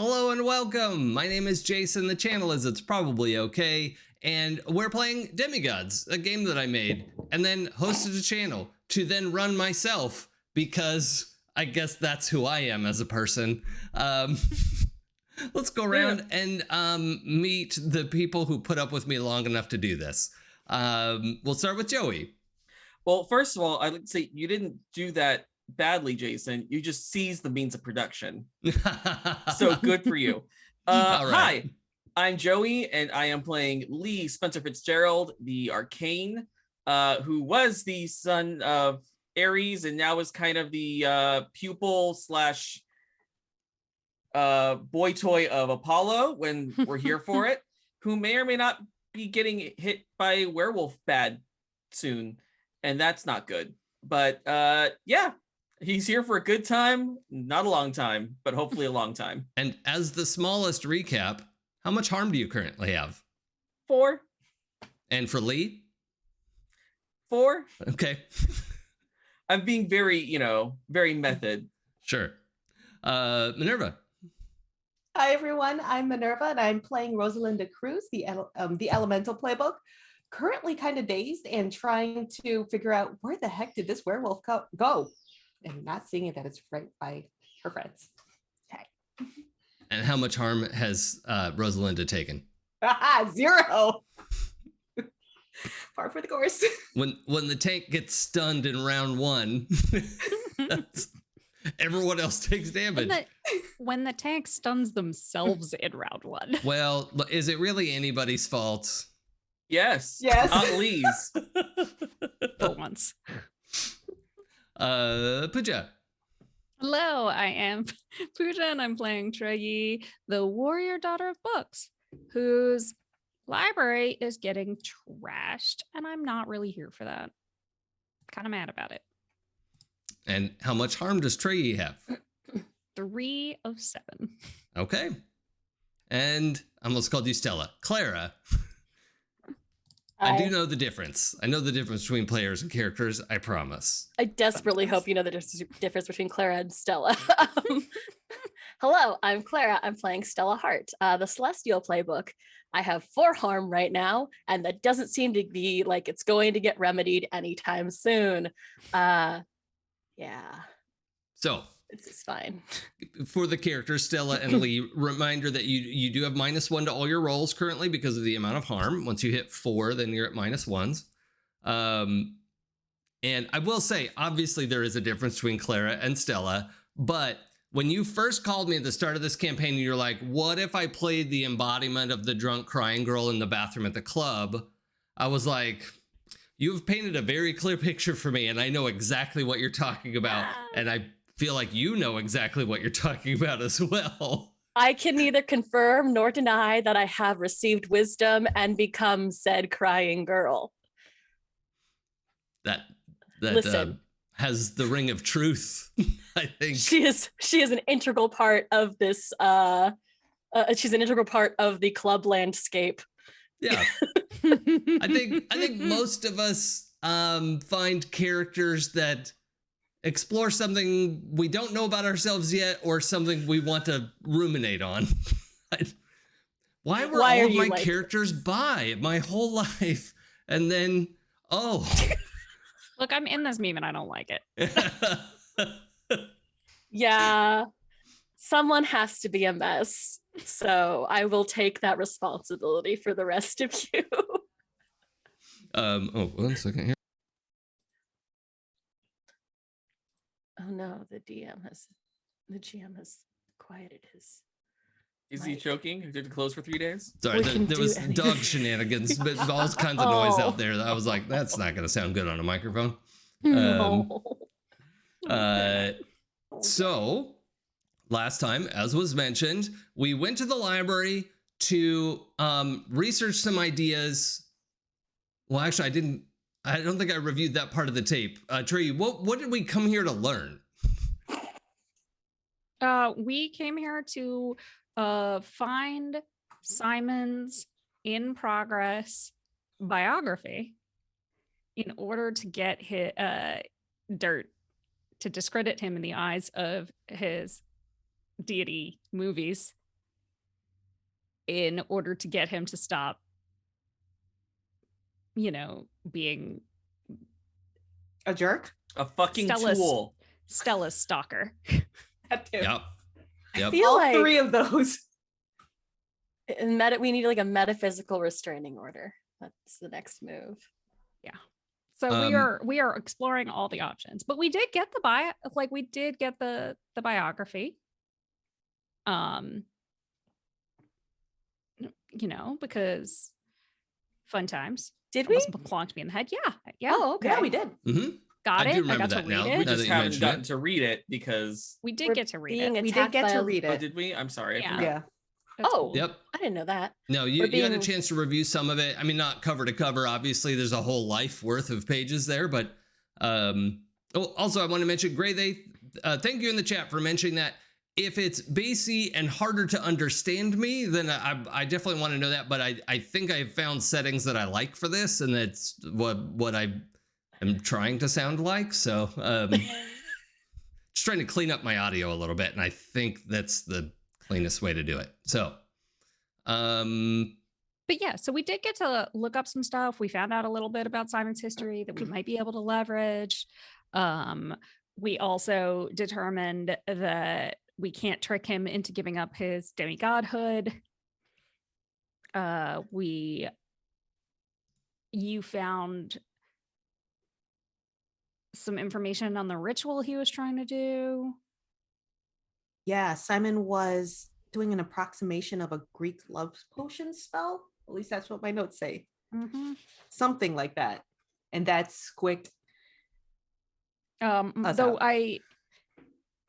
Hello and welcome. My name is Jason. The channel is It's Probably Okay. And we're playing Demigods, a game that I made and then hosted a channel to then run myself because I guess that's who I am as a person. Let's go around and meet the people who put up with me long enough to do this. We'll start with Joey. Well, first of all, I'd like to say you didn't do that badly, Jason. You just seized the means of production. So good for you. All right. Hi, I'm Joey, and I am playing Lee Spencer Fitzgerald, the Arcane, who was the son of Ares and now is kind of the pupil slash boy toy of Apollo when we're here for it, who may or may not be getting hit by werewolf bad soon, and that's not good. But yeah, he's here for a good time, not a long time, but hopefully a long time. And as the smallest recap, how much harm do you currently have? 4. And for Lee? 4. Okay. I'm being very, very method. Sure. Minerva. Hi everyone, I'm Minerva and I'm playing Rosalinda Cruz, the Elemental playbook. Currently kind of dazed and trying to figure out where the heck did this werewolf go? And not seeing it that it's right by her friends. Okay. And how much harm has Rosalinda taken? 0. Par for the course. When the tank gets stunned in round 1, everyone else takes damage. When the tank stuns themselves in round 1. Well, is it really anybody's fault? Yes. Yes. Lee's. For once. Pooja. Hello, I am Pooja and I'm playing Treyi, the warrior daughter of books, whose library is getting trashed, and I'm not really here for that. Kind of mad about it. And how much harm does Treyi have? 3 of 7. Okay. And I almost called you Stella. Clara. I do know the difference. I know the difference between players and characters, I promise. I desperately hope you know the difference between Clara and Stella. Hello, I'm Clara. I'm playing Stella Hart, the Celestial playbook. I have 4 harm right now, and that doesn't seem to be like it's going to get remedied anytime soon. Yeah. So This is fine. for the characters, Stella and Lee, reminder that you do have -1 to all your rolls currently because of the amount of harm. Once you hit 4, then you're at -1s. And I will say, obviously, there is a difference between Clara and Stella. But when you first called me at the start of this campaign, you're like, what if I played the embodiment of the drunk crying girl in the bathroom at the club? I was like, you've painted a very clear picture for me, and I know exactly what you're talking about. And I feel like you know exactly what you're talking about as well. I can neither confirm nor deny that I have received wisdom and become said crying girl. That Listen. Has the ring of truth, I think. She is an integral part of this. She's an integral part of the club landscape. Yeah. I think most of us find characters that explore something we don't know about ourselves yet, or something we want to ruminate on. Why were all of my characters bi my whole life? And then, Look, I'm in this meme and I don't like it. Yeah, someone has to be a mess. So I will take that responsibility for the rest of you. 1 second here. Oh no, the GM has quieted his. Is he choking? Did it close for 3 days? Sorry, there was dog shenanigans, but all kinds of noise out there. I was like, that's not going to sound good on a microphone. So last time, as was mentioned, we went to the library to research some ideas. Well, actually, I don't think I reviewed that part of the tape. Trey, what did we come here to learn? We came here to find Simon's in progress biography in order to get his dirt, to discredit him in the eyes of his deity movies in order to get him to stop, being A jerk. A fucking Stella's- tool. Stella's stalker. That too. Yep. Yep. feel All like 3 of those. we need like a metaphysical restraining order. That's the next move. So we are exploring all the options, but we did get the biography. Because fun times. Did It we? must belong to me in the head. Yeah. Oh, okay. Yeah, we did. hmm Got I it. do I remember got to that now. read We it. Now that just you haven't mention gotten it. to read it because. We did We're get to read being it. We did attacked get by to a- read Oh, it. did we? I'm sorry. I Yeah. forgot. Yeah. That's Oh. cool. Yep. I didn't know that. No, you We're had a being- chance to review some of it. I mean, not cover to cover. Obviously, there's a whole life worth of pages there. But also, I want to mention, Gray, thank you in the chat for mentioning that. If it's bassy and harder to understand me, then I definitely want to know that. But I think I've found settings that I like for this, and that's what I am trying to sound like. So just trying to clean up my audio a little bit, and I think that's the cleanest way to do it. So, But yeah, so we did get to look up some stuff. We found out a little bit about Simon's history that we might be able to leverage. We also determined that we can't trick him into giving up his demigodhood. You found some information on the ritual he was trying to do. Yeah, Simon was doing an approximation of a Greek love potion spell. At least that's what my notes say. Something like that. And that's quick. Us Though out.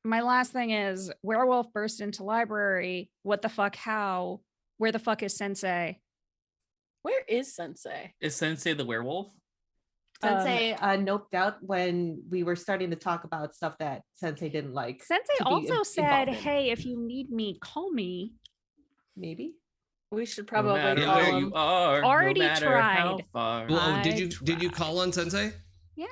my last thing is werewolf burst into library. What the fuck? How? Where the fuck is Sensei? Where is Sensei? Is Sensei the werewolf? Sensei noped out when we were starting to talk about stuff that Sensei didn't like. Sensei to be also said, involved in. "Hey, if you need me, call me." Maybe. We should No probably matter call where him. you are. Already no matter how tried. far. well, I did you tried. call on Sensei? Yeah.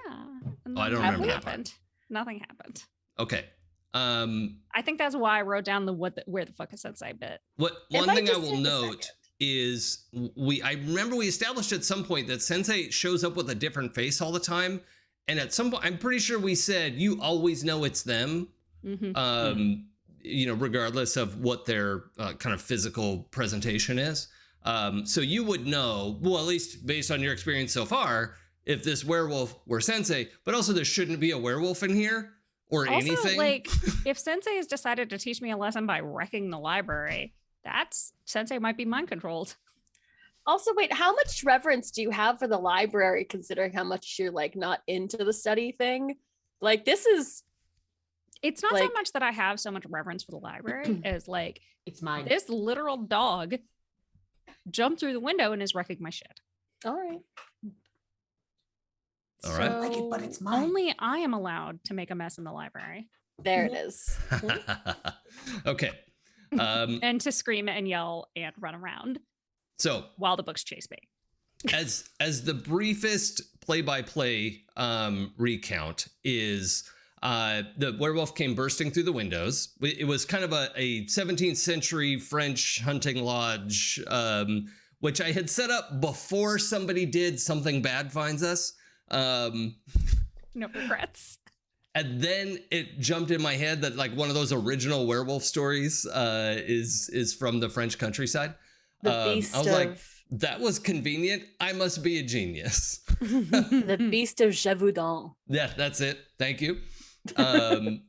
And Oh, I don't nothing remember that part. happened. Nothing happened. Okay. I think that's why I wrote down where the fuck is Sensei bit. One might thing I just will take a note second. is I remember we established at some point that Sensei shows up with a different face all the time, and at some point I'm pretty sure we said you always know it's them, regardless of what their kind of physical presentation is. So you would know, well, at least based on your experience so far, if this werewolf were Sensei, but also there shouldn't be a werewolf in here or Also, anything. like, if Sensei has decided to teach me a lesson by wrecking the library, Sensei might be mind controlled. Also, wait, how much reverence do you have for the library, considering how much you're like not into the study thing? Like, this is It's not so Like- much that I have so much reverence for the library as like It's mine. this literal dog jumped through the window and is wrecking my shit. all right. All right. I like it, but it's mine. Only I am allowed to make a mess in the library There it is. Okay. and to scream and yell and run around So while the books chase me. as the briefest play-by-play recount is the werewolf came bursting through the windows. It was kind of a 17th century French hunting lodge, which I had set up before somebody did Something Bad Finds Us. No regrets. And then it jumped in my head that like one of those original werewolf stories is from the French countryside. The beast I was of like, that was convenient. I must be a genius. the beast of Gévaudan. Yeah, that's it. Thank you. A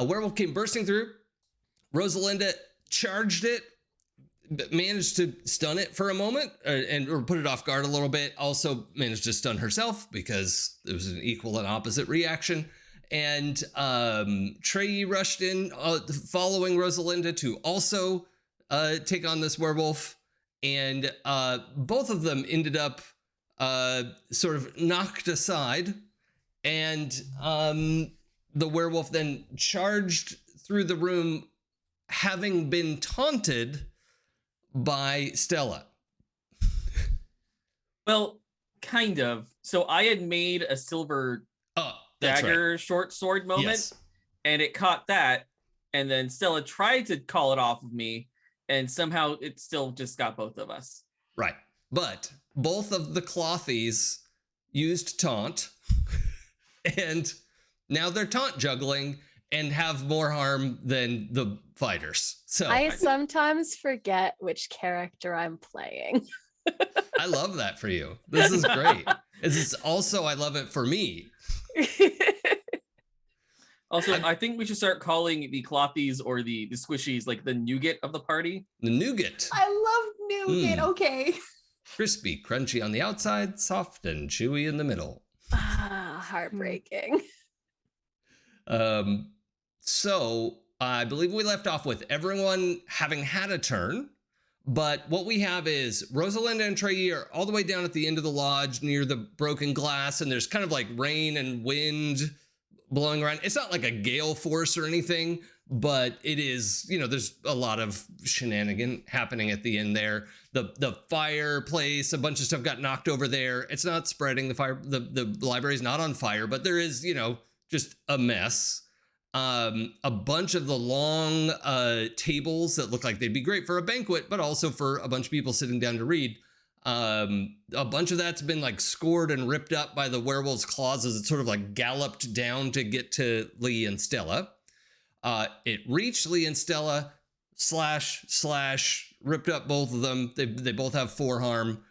werewolf came bursting through. Rosalinda charged it, but managed to stun it for a moment or put it off guard a little bit. Also managed to stun herself because it was an equal and opposite reaction. And Trey rushed in, following Rosalinda to also take on this werewolf. And both of them ended up sort of knocked aside. And the werewolf then charged through the room, having been taunted by Stella. Well, kind of. So I had made a silver Oh, that's right. dagger short sword moment, Yes. and it caught that. and then Stella tried to call it off of me, and somehow it still just got both of us. Right. But both of the clothies used taunt, and now they're taunt juggling and have more harm than the fighters. So I sometimes forget which character I'm playing. I love that for you. This is great. This is also, I love it for me. Also, I think we should start calling the clothies or the squishies like the nougat of the party. The nougat. I love nougat. Okay. Crispy, crunchy on the outside, soft and chewy in the middle. Heartbreaking. So I believe we left off with everyone having had a turn, but what we have is Rosalinda and Trey are all the way down at the end of the lodge near the broken glass, and there's kind of like rain and wind blowing around. It's not like a gale force or anything, but it is, there's a lot of shenanigan happening at the end there. The fireplace, a bunch of stuff got knocked over there. It's not spreading. The library's not on fire, but there is, just a mess. A bunch of the long tables that look like they'd be great for a banquet, but also for a bunch of people sitting down to read. A bunch of that's been like scored and ripped up by the werewolf's claws as it sort of like galloped down to get to Lee and Stella. It reached Lee and Stella, slash, ripped up both of them. They both have 4 harm,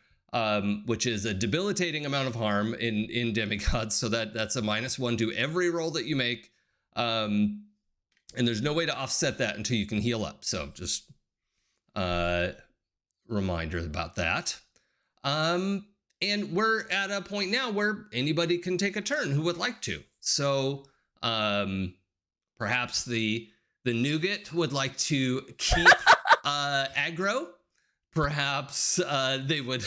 which is a debilitating amount of harm in Demigods. So that's a -1 to every roll that you make. And there's no way to offset that until you can heal up. So just reminder about that. And we're at a point now where anybody can take a turn who would like to. So perhaps the nougat would like to keep aggro. Perhaps they would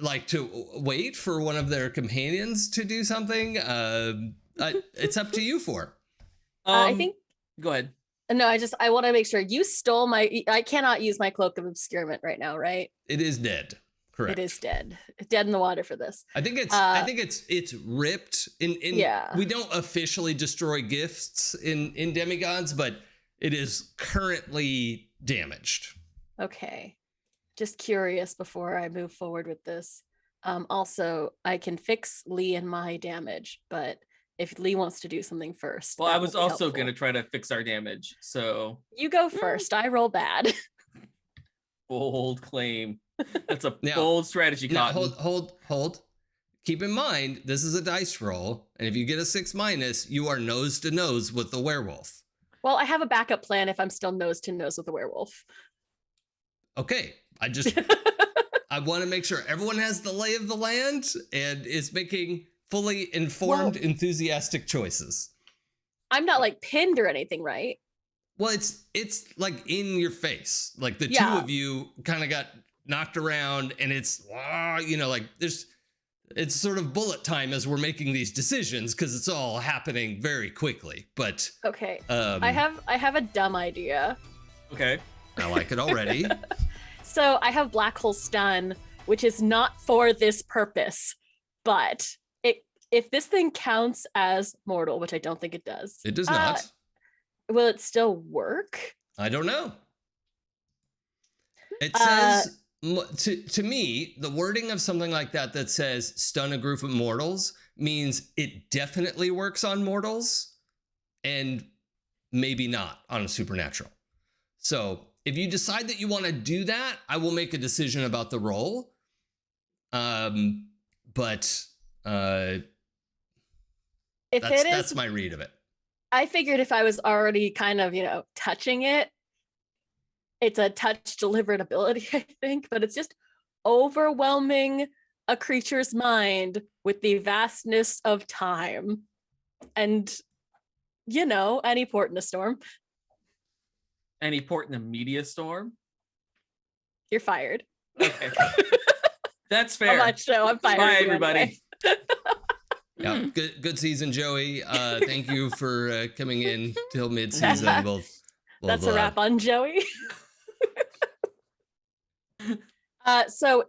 like to wait for one of their companions to do something. It's up to you 4. I think. Go ahead. No, I want to make sure you stole I cannot use my cloak of obscurement right now, right? It is dead. Correct. It is dead. Dead in the water for this. I think it's ripped in yeah. We don't officially destroy gifts in Demigods, but it is currently damaged. Okay. Just curious before I move forward with this. Also, I can fix Lee and my damage, but if Lee wants to do something first. Well, I was also going to try to fix our damage. So you go first. I roll bad. Bold claim. That's a bold strategy, Cotton. Hold. Keep in mind, this is a dice roll, and if you get a 6-, you are nose to nose with the werewolf. Well, I have a backup plan if I'm still nose to nose with the werewolf. Okay, I want to make sure everyone has the lay of the land and is making fully informed, enthusiastic choices. I'm not like pinned or anything, right? Well, it's like in your face. Like the two of you kind of got knocked around, and it's like it's sort of bullet time as we're making these decisions because it's all happening very quickly. But okay, I have a dumb idea. Okay, I like it already. So I have black hole stun, which is not for this purpose, but if this thing counts as mortal, which I don't think it does. It does not. Will it still work? I don't know. It says, to me, the wording of something like that says stun a group of mortals means it definitely works on mortals and maybe not on a supernatural. So if you decide that you want to do that, I will make a decision about the roll. But that's my read of it. I figured if I was already kind of, touching it, it's a touch delivered ability, I think, but it's just overwhelming a creature's mind with the vastness of time. And, any port in a storm. Any port in a media storm? You're fired. Okay. That's fair. I'm fired. Bye, everybody. Yeah, good season, Joey. Thank you for coming in till mid-season. That's a wrap on Joey. So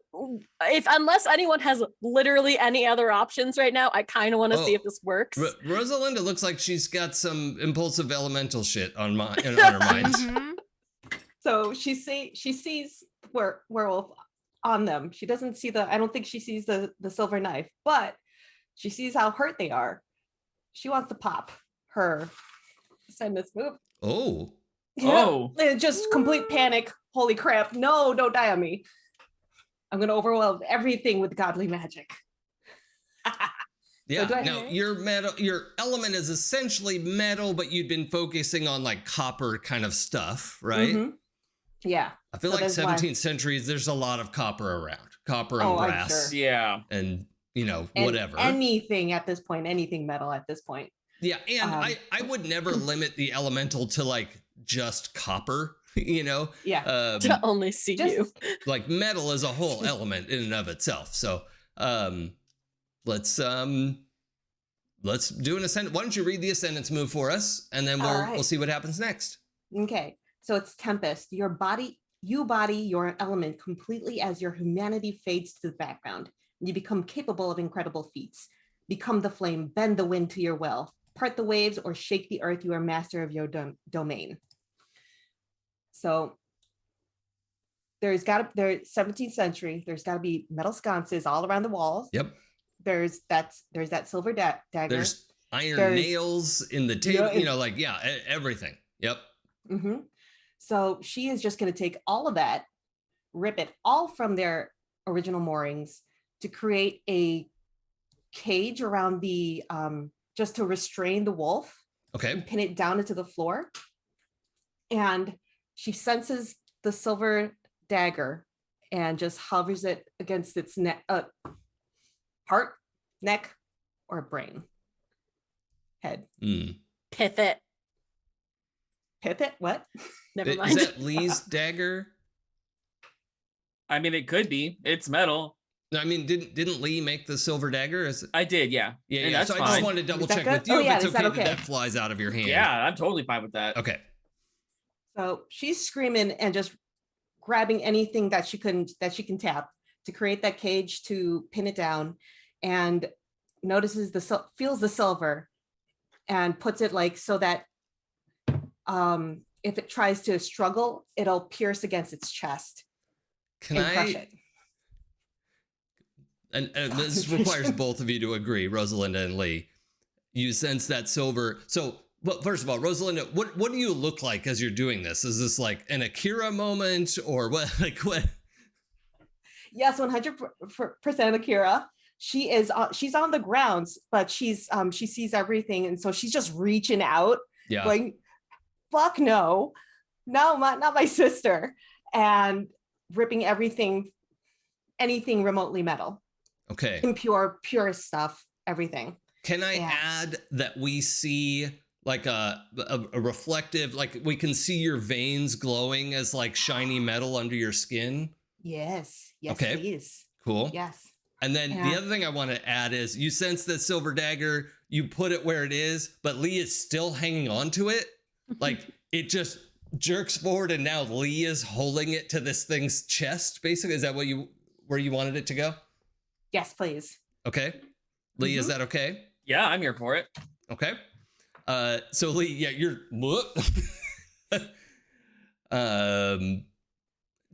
if unless anyone has literally any other options right now, I kind of want to see if this works. Rosalinda looks like she's got some impulsive elemental shit on her mind. Mhm. So she sees werewolf on them. She doesn't see I don't think she sees the silver knife, but she sees how hurt they are. She wants to pop her send this move. Oh. Oh. And just complete panic. Holy crap. No, don't die on me. I'm going to overwhelm everything with godly magic. Yeah. do I Now hit? your element is essentially metal, but you'd been focusing on like copper kind of stuff, right? Mhm. Yeah. I feel So like that's why- 17th centuries, there's a lot of copper around. Copper and Oh, I'm brass. sure. Yeah. And And whatever. anything at this point, anything metal at this point. Yeah, and I would never limit the elemental to like just copper, Yeah. To only see Just- you. like metal is a whole element in and of itself. So let's do an ascendant. Why don't you read the ascendance move for us, and then All right. we'll see what happens next. Okay. So it's Tempest. You body your element completely as your humanity fades to the background. You become capable of incredible feats. Become the flame, bend the wind to your will, part the waves, or shake the earth. You are master of your domain. So there's 17th century. There's got to be metal sconces all around the walls. Yep. There's that silver dagger. There's iron There's- nails in the table. Yeah, Everything. Yep. Mm-hmm. So she is just going to take all of that, rip it all from their original moorings to create a cage around the just to restrain the wolf Okay. and pin it down into the floor. And she senses the silver dagger and just hovers it against its neck, heart, neck, or brain. Head. Mm. Pith it. Pith it? What? Never Is mind. that Lee's dagger? I mean, it could be. It's metal. No, I mean, didn't Lee make the silver dagger? I did, yeah. Yeah, And yeah. that's So I fine. just wanted to double Is that check good? with you Oh, if yeah, it's is that okay that okay? that flies out of your hand. Yeah, I'm totally fine with that. Okay. So she's screaming and just grabbing anything that she can tap to create that cage to pin it down, and notices feels the silver and puts it like so that if it tries to struggle, it'll pierce against its chest Can and crush I? it. And this requires both of you to agree, Rosalinda and Lee. You sense that silver. So, well, first of all, Rosalinda, what do you look like as you're doing this? Is this like an Akira moment or what? Like what? Yes, 100% Akira. She's on the grounds, but she sees everything, and so she's just reaching out, Yeah. going, "Fuck no, not my sister," and ripping anything remotely metal, Okay. and pure stuff, everything. Can I Yeah. add that we see like a reflective, like we can see your veins glowing as like shiny metal under your skin? Yes, Okay. please, Cool. yes. And then the Yeah. other thing I want to add is you sense that silver dagger, you put it where it is, but Lee is still hanging on to it. Like it just jerks forward and now Lee is holding it to this thing's chest, basically. Is that where you wanted it to go? Yes, please. Okay. Lee, is Mhm. that okay? Yeah, I'm here for it. Okay. So Lee, yeah, you're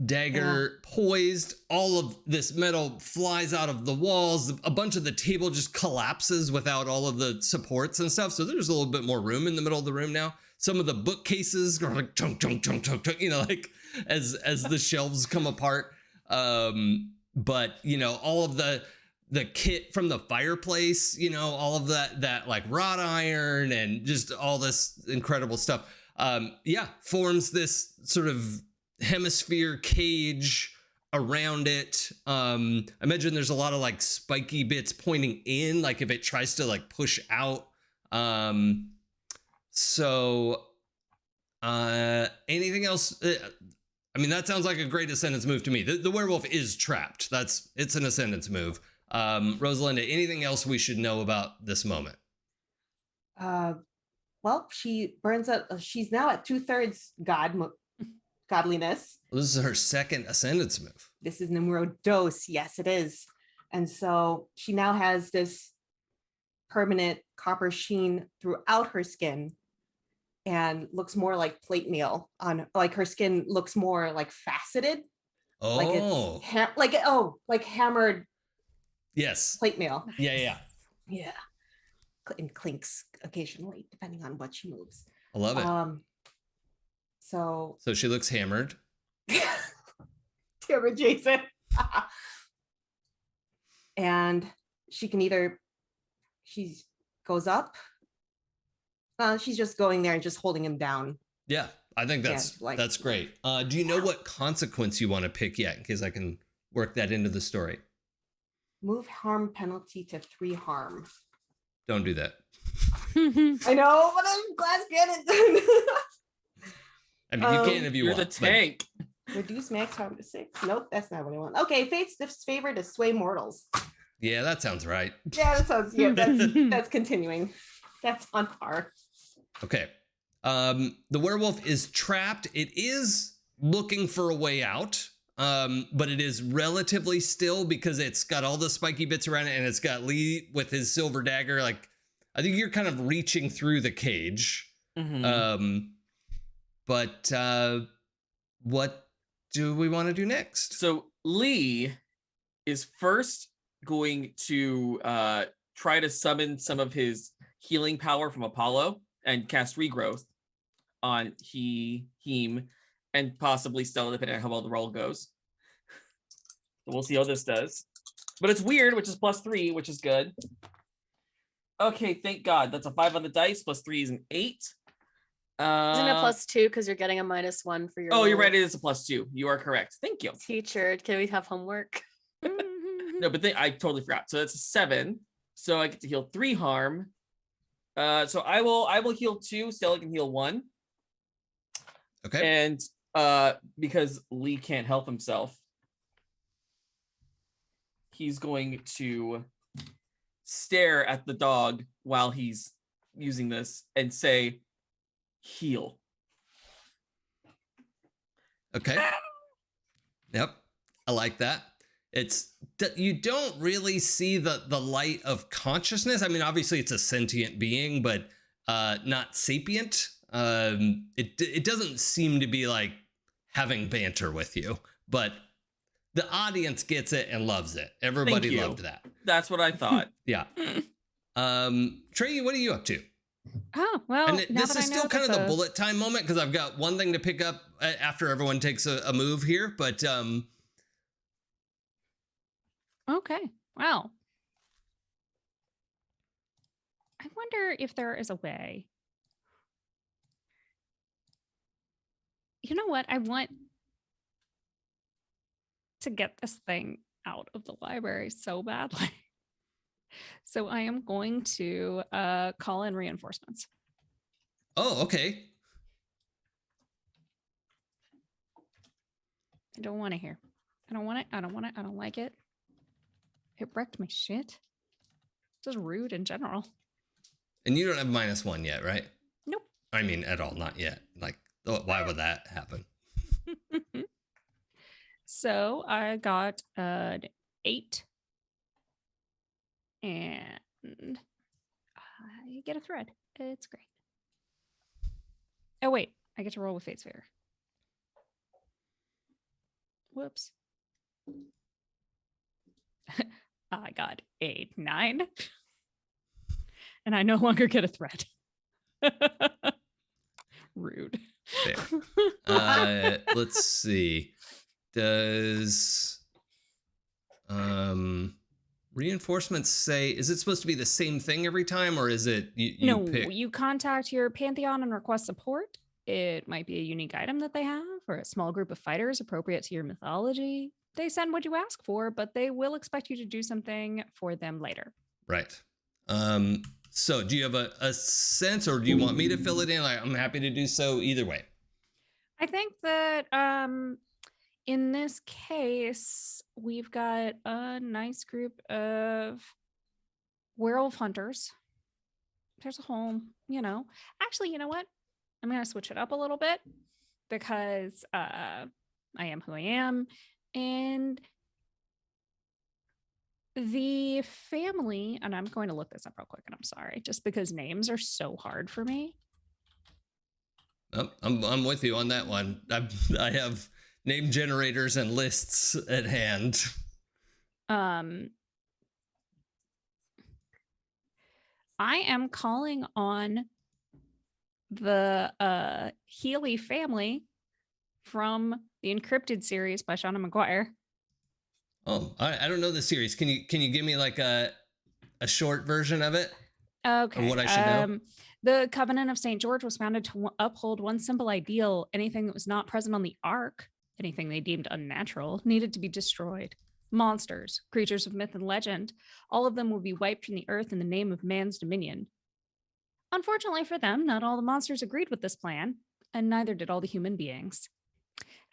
dagger poised, all of this metal flies out of the walls, a bunch of the table just collapses without all of the supports and stuff, so there's a little bit more room in the middle of the room now. Some of the bookcases go like chunk chunk chunk chunk chunk, like as the shelves come apart. But all of the kit from the fireplace, all of that like wrought iron and just all this incredible stuff forms this sort of hemisphere cage around it. I imagine there's a lot of like spiky bits pointing in, like if it tries to like push out. Anything else? I mean, that sounds like a great ascendance move to me. The werewolf is trapped. It's an ascendance move. Rosalinda, anything else we should know about this moment? Well, she burns up. She's now at 2/3 god godliness. Well, this is her second ascendance move. This is numero dos. Yes, it is. And so she now has this permanent copper sheen throughout her skin and looks more like plate mail on, like her skin looks more like faceted. Oh, Like it's like hammered yes. plate mail. Yeah. Yeah. And clinks occasionally, depending on what she moves. I love it. So she looks hammered. Hammered Jason. And she can either, she goes up. She's just going there and just holding him down. Yeah, I think that's great. Do you know what consequence you want to pick yet, in case I can work that into the story? Move harm penalty to 3 harm. Don't do that. I know, but I'm glass cannon. I mean, you can if you You're want. the tank. Reduce max harm to 6. Nope, that's not what I want. Okay, fate's favor to sway mortals. Yeah, that sounds right. Yeah, that sounds, yeah, that's continuing. That's on par. Okay. The werewolf is trapped. It is looking for a way out, but it is relatively still because it's got all the spiky bits around it, and it's got Lee with his silver dagger. Like, I think you're kind of reaching through the cage. Mm-hmm. But what do we want to do next? So Lee is first going to try to summon some of his healing power from Apollo and cast regrowth on him and possibly Stella, depending on how well the roll goes. So we'll see how this does. But it's weird, which is +3, which is good. Okay, thank God. That's a 5 on the dice. +3 is an 8. Isn't it +2 because you're getting a -1 for your? Oh, you're roll? right. It is a +2. You are correct. Thank you. Teacher, can we have homework? No, but I totally forgot. So that's a 7. So I get to heal 3 harm. So I will heal 2. Stella can heal 1. Okay. And because Lee can't help himself, he's going to stare at the dog while he's using this and say, heal. Okay. Yep. I like that. It's you don't really see the light of consciousness. I mean, obviously it's a sentient being, but not sapient. It doesn't seem to be like having banter with you, but the audience gets it and loves it. Everybody loved that. That's what I thought. Yeah. Trey, what are you up to? Oh, well, And this is still kind of the bullet time moment because I've got one thing to pick up after everyone takes a move here, but Okay. Well, I wonder if there is a way. You know what? I want to get this thing out of the library so badly. So I am going to call in reinforcements. Oh, okay. I don't want to hear. I don't want it. I don't want it. I don't like it. It wrecked my shit. Just rude in general. And you don't have -1 yet, right? Nope. I mean, at all, not yet. Like, why would that happen? So I got an 8. And I get a thread. It's great. Oh, wait. I get to roll with Fate's Favor. Whoops. I got a 9. And I no longer get a thread. Rude. Fair. Let's see. Does reinforcements say, is it supposed to be the same thing every time, or is it you pick? You contact your Pantheon and request support. It might be a unique item that they have, or a small group of fighters appropriate to your mythology. They send what you ask for, but they will expect you to do something for them later. Right. So do you have a sense, or do you want me to fill it in? Like, I'm happy to do so either way. I think that in this case, we've got a nice group of werewolf hunters. There's a whole, Actually, you know what? I'm going to switch it up a little bit. because I am who I am. And the family, and I'm going to look this up real quick, and I'm sorry, just because names are so hard for me. Oh, I'm with you on that one. I have name generators and lists at hand. I am calling on the Healy family from the Encrypted series by Shauna McGuire. Oh, I don't know the series. Can you give me like a short version of it? Okay. Of what I should know? The Covenant of St. George was founded to uphold one simple ideal. Anything that was not present on the Ark, anything they deemed unnatural, needed to be destroyed. Monsters, creatures of myth and legend, all of them will be wiped from the earth in the name of man's dominion. Unfortunately for them, not all the monsters agreed with this plan, and neither did all the human beings.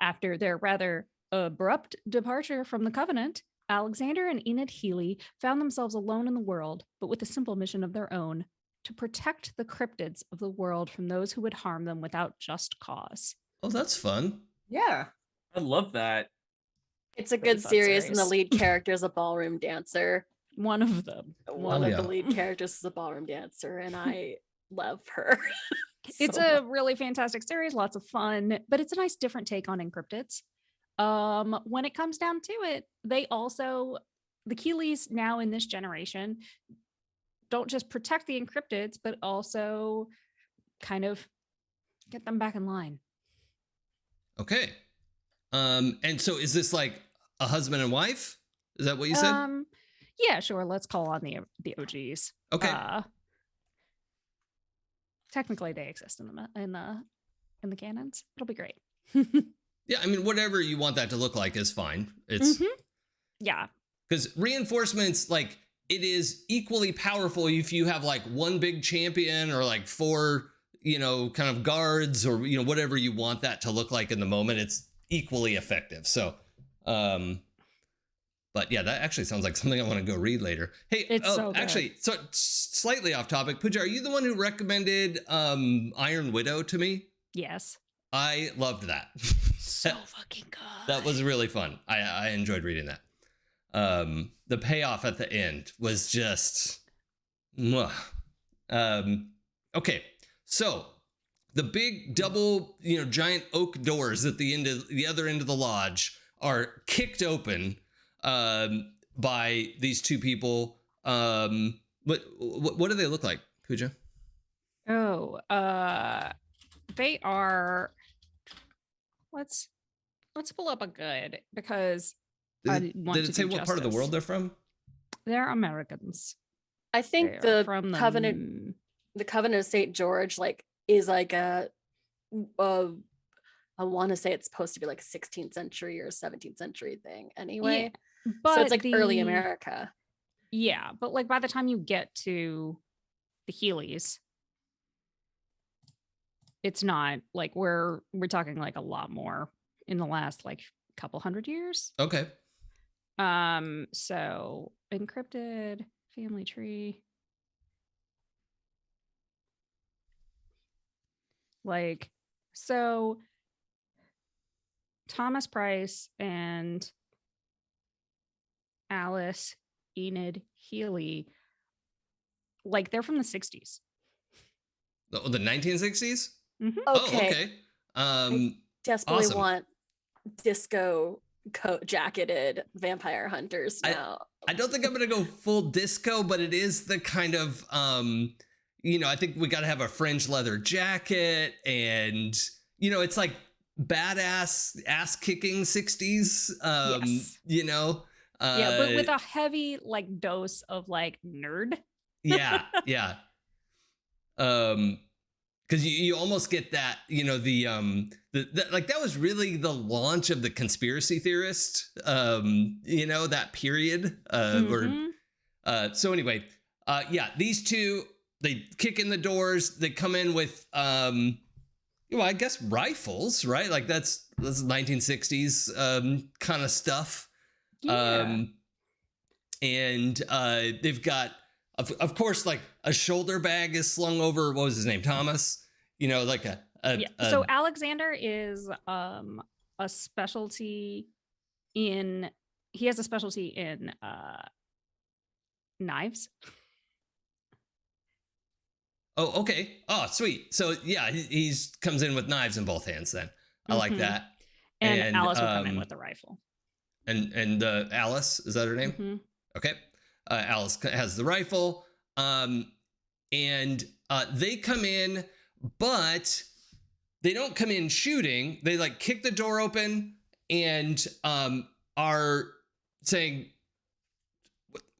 After their rather abrupt departure from the Covenant, Alexander and Enid Healy found themselves alone in the world, but with a simple mission of their own: to protect the cryptids of the world from those who would harm them without just cause. Oh, that's fun. Yeah. I love that. It's a Really good fun series, and the series. lead character is a ballroom dancer. One of them. One Oh, of yeah. the lead characters is a ballroom dancer, and I love her. It's so a much. really fantastic series, lots of fun, but it's a nice different take on Encryptids. When it comes down to it, they also, the Keeleys now in this generation, don't just protect the Encryptids, but also kind of get them back in line. Okay. And so is this like a husband and wife? Is that what you said? Yeah, sure. Let's call on the OGs. Okay. Technically, they exist in the canons. It'll be great. Yeah, I mean, whatever you want that to look like is fine. It's Yeah. because reinforcements, like, it is equally powerful if you have like one big champion or like four, kind of guards or, whatever you want that to look like in the moment. It's equally effective. So, but yeah, that actually sounds like something I want to go read later. Hey, It's so good. actually, so slightly off topic, Pooja, are you the one who recommended Iron Widow to me? Yes. I loved that. So fucking good. That was really fun. I enjoyed reading that. The payoff at the end was just mwah. Okay, so the big double, giant oak doors at the other end of the lodge are kicked open by these two people. What do they look like, Pooja? Oh, they are. Let's pull up a good, because Did it say what part of the world they're from? They're Americans. I think They're the from Covenant of St. George is like I want to say it's supposed to be like a 16th century or 17th century thing anyway. Yeah, but so it's like early America. Yeah, but like by the time you get to the Heelys, it's not like we're talking like a lot more in the last like couple hundred years. Okay. So encrypted family tree. Like, so Thomas Price and Alice Enid Healy, like they're from the 60s. The 1960s? Mm-hmm. Oh, okay. Desperately awesome. want disco coat jacketed vampire hunters now. I don't think I'm gonna go full disco, but it is the kind of I think we gotta have a fringe leather jacket, and it's like badass ass kicking 60s. Yes. Yeah, but with a heavy like dose of like nerd. yeah. Because you almost get that, the like that was really the launch of the conspiracy theorist, that period. So anyway, these two, they kick in the doors, they come in with, I guess rifles, right? Like that's 1960s kind of stuff. Yeah. And they've got, of course, like a shoulder bag is slung over, what was his name, Thomas? Like So Alexander is a specialty in. He has a specialty in knives. Oh, okay. Oh, sweet. So yeah, he's comes in with knives in both hands. Then I like that. And Alice will come in with a rifle. And Alice, is that her name? Mm-hmm. Okay. Alice has the rifle. And they come in, but they don't come in shooting. They like kick the door open and are saying,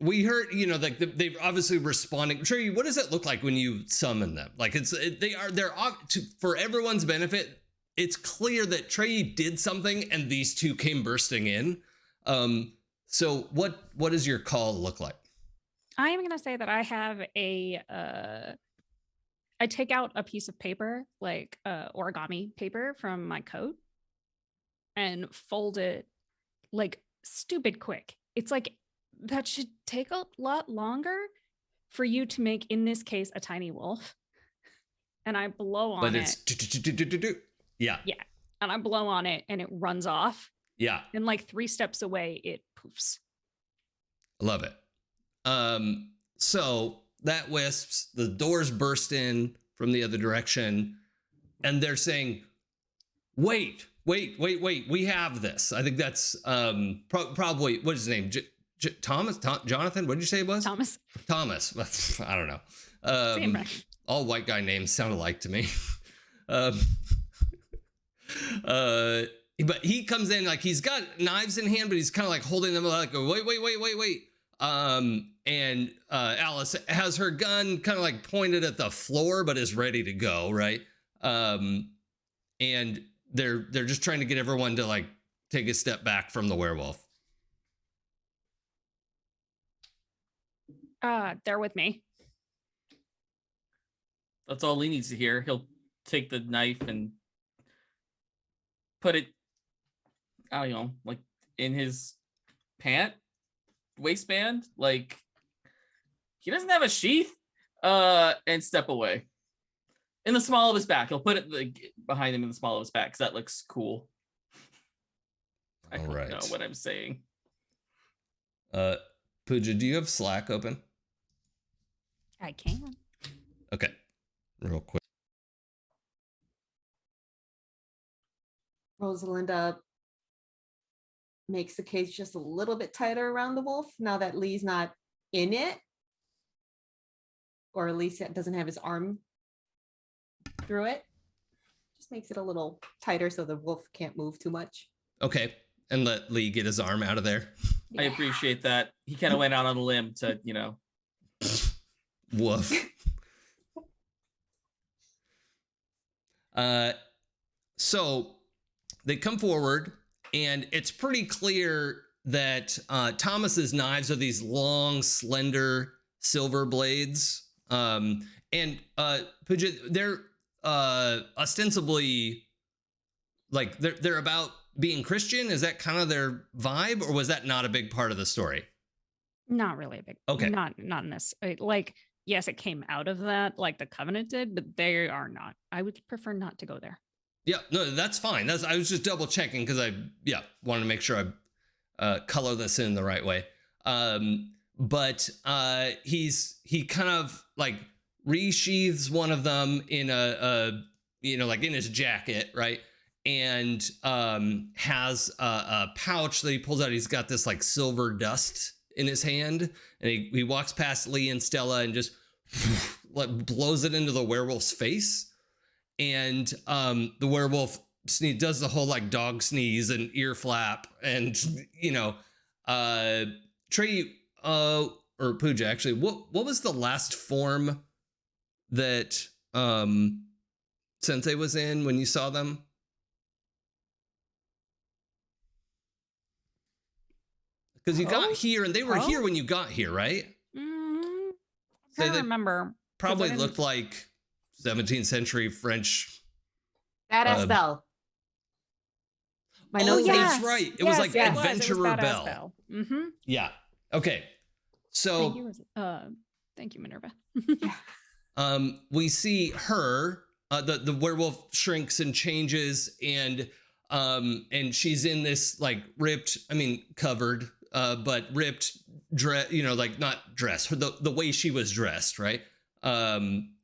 we heard, like they're obviously responding. Trey, what does it look like when you summon them? Like they're for everyone's benefit. It's clear that Trey did something and these two came bursting in. So what does your call look like? I am going to say that I have I take out a piece of paper, like origami paper from my coat and fold it like stupid quick. It's like, that should take a lot longer for you to make, in this case, a tiny wolf. And I blow on it. But it's yeah. Yeah. And I blow on it and it runs off. Yeah. And like 3 steps away, it poofs. I love it. So that wisps, the doors burst in from the other direction, and they're saying, wait, we have this. I think that's probably, what is his name? Jonathan? What did you say it was? Thomas. I don't know. Same, right? All white guy names sound alike to me. But he comes in like he's got knives in hand, but he's kind of like holding them like, wait. And Alice has her gun kind of like pointed at the floor, but is ready to go, right? And they're just trying to get everyone to like take a step back from the werewolf. They're with me. That's all he needs to hear. He'll take the knife and put it, I don't know, like in his waistband. Like, he doesn't have a sheath. And step away. In the small of his back. He'll put it behind him in the small of his back because that looks cool. I don't know what I'm saying. Pooja, do you have Slack open? I can. Okay. Real quick. Rosalinda makes the cage just a little bit tighter around the wolf now that Lee's not in it. Or at least it doesn't have his arm through it. Just makes it a little tighter so the wolf can't move too much. Okay. And let Lee get his arm out of there. I appreciate that. He kind of went out on a limb to, Woof. So they come forward, and it's pretty clear that Thomas's knives are these long, slender silver blades. And Pooja, they're ostensibly like they're about being Christian. Is that kind of their vibe, or was that not a big part of the story? Not really a big. Okay. Not in this. Like, yes, it came out of that, like the Covenant did, but they are not. I would prefer not to go there. Yeah, no, that's fine. I was just double checking because I wanted to make sure I color this in the right way. But he kind of like resheathes one of them in like in his jacket, right? And has a pouch that he pulls out. He's got this like silver dust in his hand, and he walks past Lee and Stella and just blows it into the werewolf's face. And the werewolf does the whole like dog sneeze and ear flap, and Trey or Pooja, actually, what was the last form that Sensei was in when you saw them? Because you got here, and they were here when you got here, right? I So don't they remember. probably looked like 17th century French. Badass Belle. My Oh, nose that's right. It was like It Adventurer was Badass Belle. Belle. Mm-hmm. Yeah. Okay. So Thank you, Minerva. we see her the werewolf shrinks and changes, and she's in this like ripped, I mean covered, but ripped dress, you know, like not dress, the way she was dressed, right?